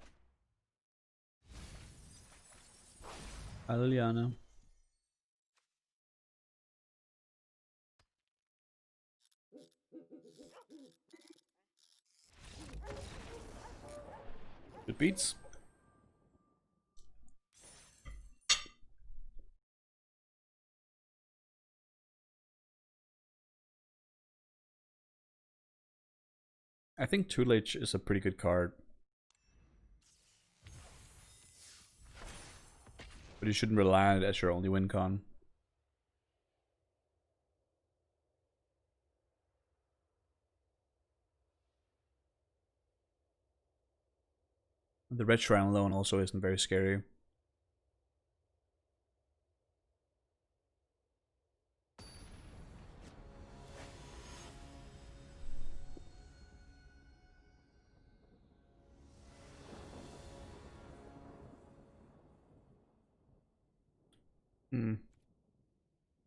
Hi Liliana. Good beats. I think Tutelage is a pretty good card. But you shouldn't rely on it as your only win con. The red shrine alone also isn't very scary.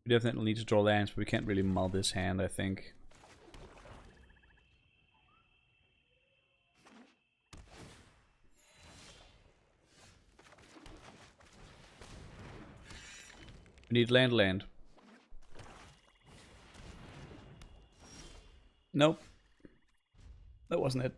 We definitely need to draw lands, but we can't really mull this hand, I think. We need land. Nope. That wasn't it.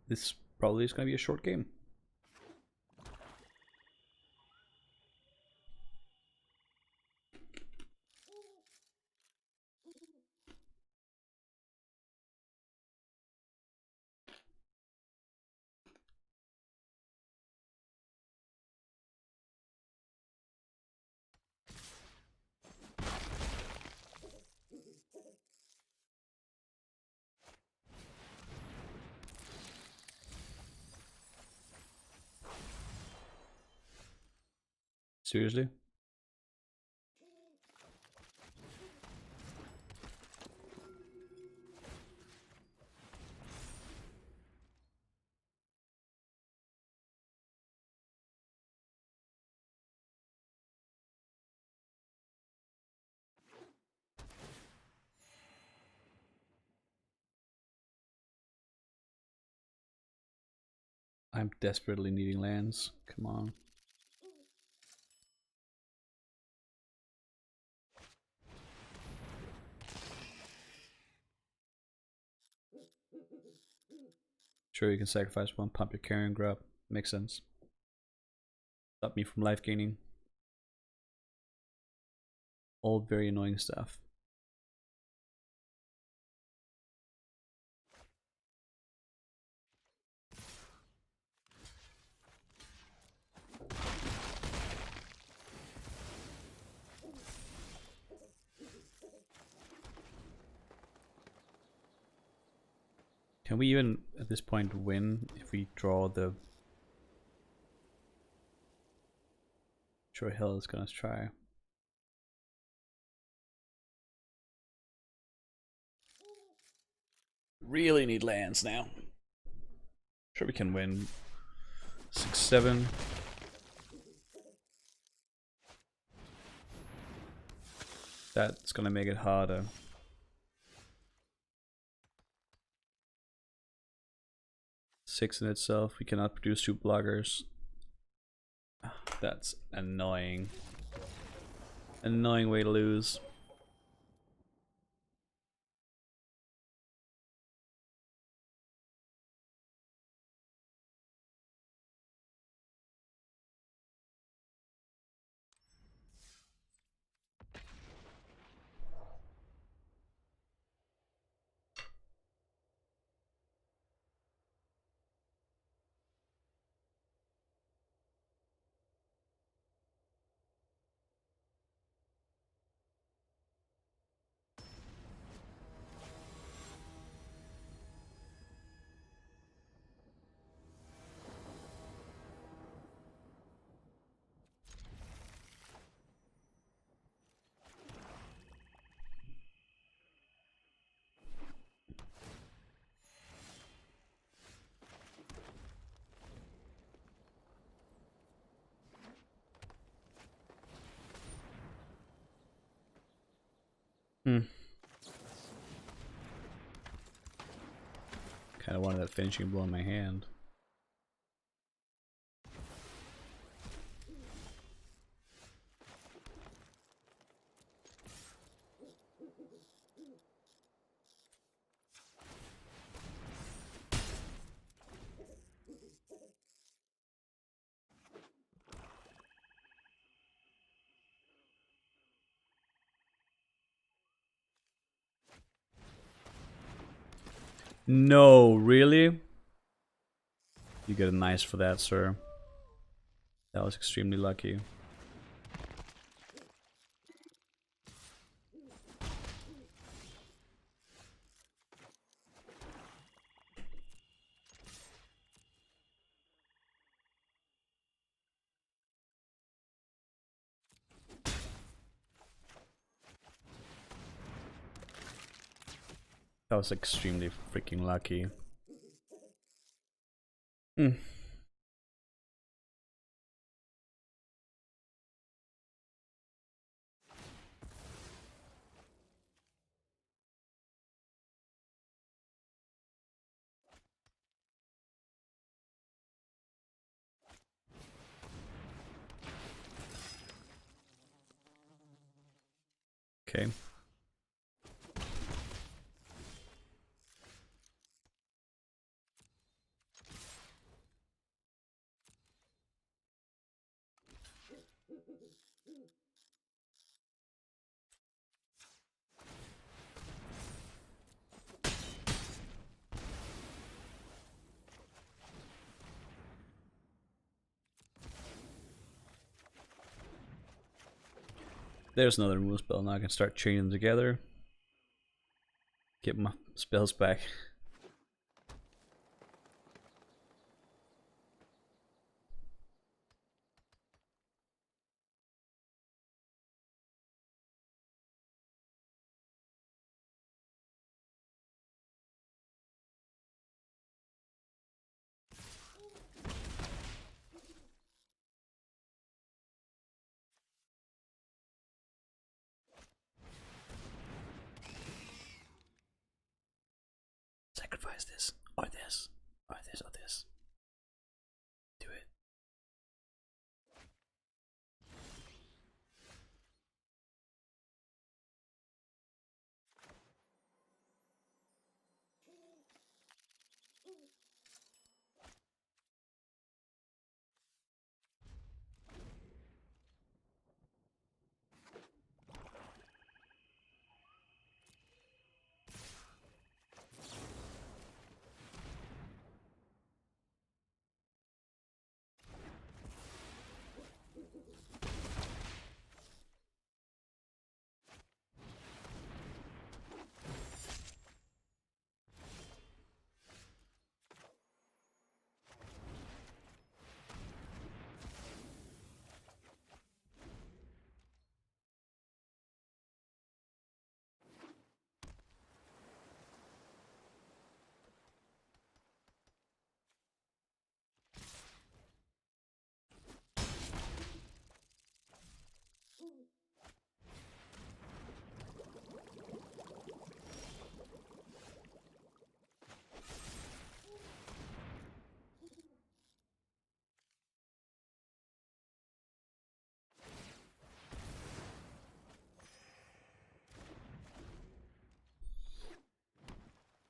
This probably is going to be a short game. Seriously? I'm desperately needing lands. Come on. Sure, you can sacrifice one, pump your carrion grab. Makes sense. Stop me from life gaining. All very annoying stuff. Can we even, at this point, win if we draw the... Sure, Hill is gonna try. Really need lands now. Sure, we can win. 6-7. That's gonna make it harder. Six in itself. We cannot produce 2 blockers. That's annoying. Annoying way to lose. Kind of wanted that finishing blow in my hand. No, really? You get a nice for that, sir. That was extremely lucky. That was extremely freaking lucky. Okay. There's another removal spell. Now I can start chaining them together. Get my spells back. sacrifice this, or this, or this, or this. Do it.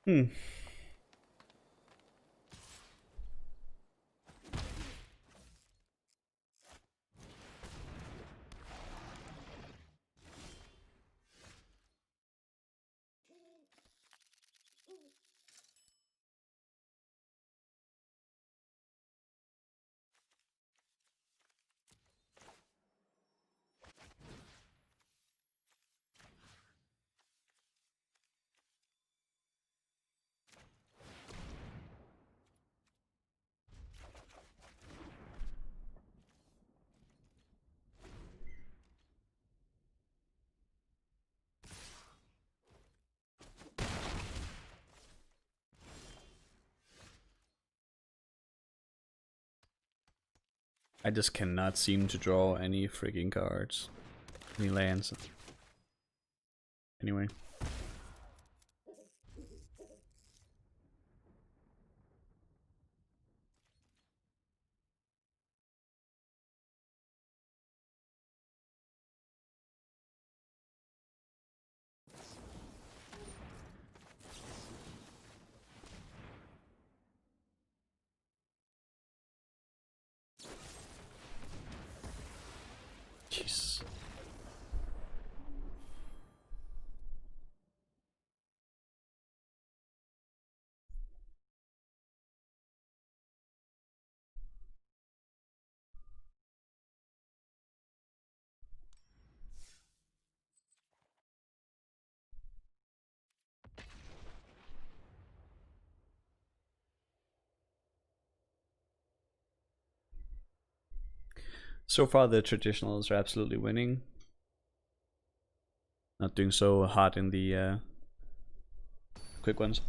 Hmm. I just cannot seem to draw any freaking cards. Any lands. Anyway. Jeez. So far the traditionals are absolutely winning. Not doing so hot in the quick ones.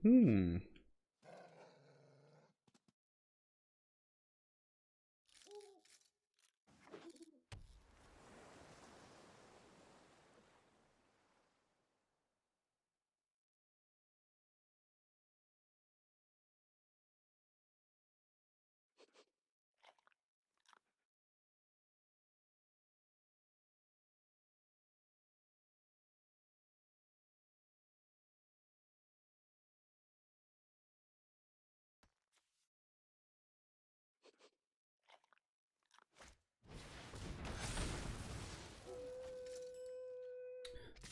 Hmm.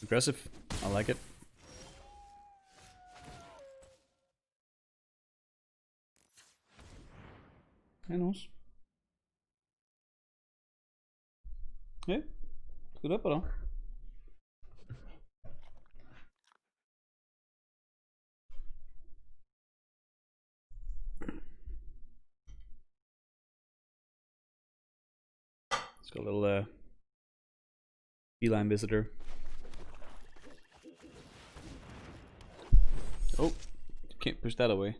Aggressive. I like it. Who knows? Ja, skal du opp da? It's got a little feline visitor. Oh, can't push that away.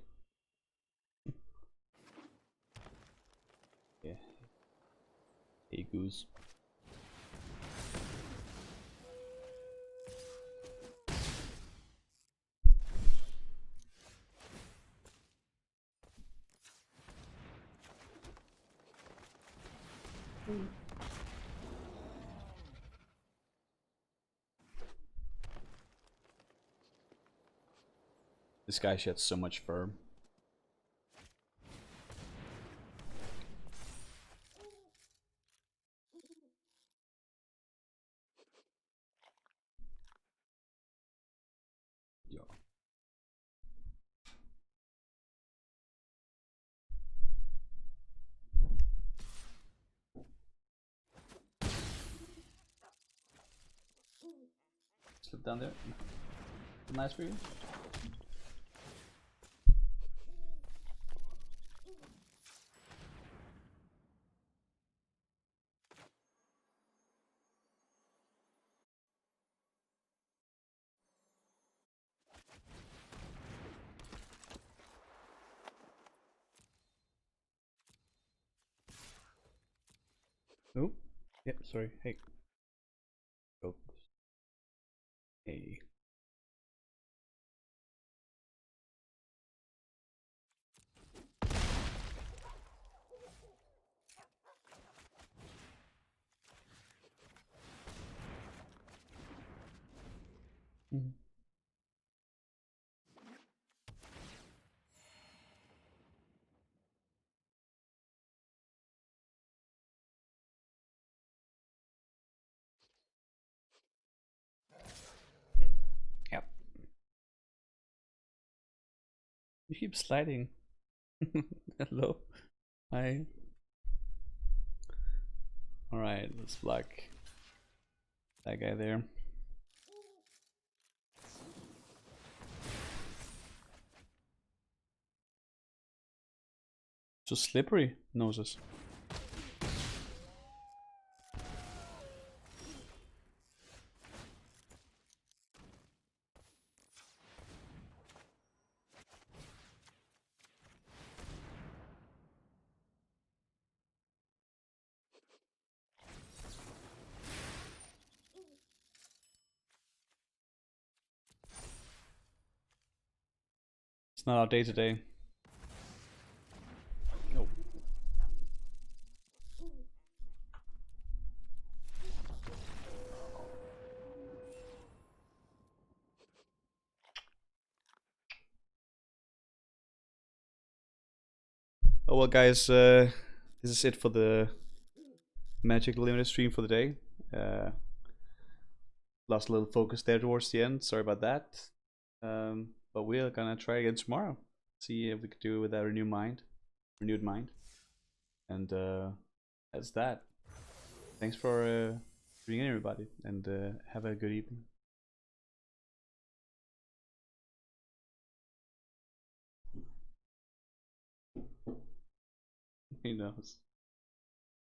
Yeah. Hey, goose. This guy sheds so much fur. Yo. Slip down there. Nice for you. Oh, yep, sorry. Hey. Oh. Hey. Mm-hmm. Yep. You keep sliding. Hello. Hi. Alright, let's block that guy there. Just slippery noses. It's not our day today. Oh. Oh well, guys, this is it for the Magic Limited stream for the day. Lost a little focus there towards the end. Sorry about that. But we're gonna try again tomorrow. See if we could do it with a renewed mind. And that's that. Thanks for tuning in, everybody, and have a good evening. Who knows?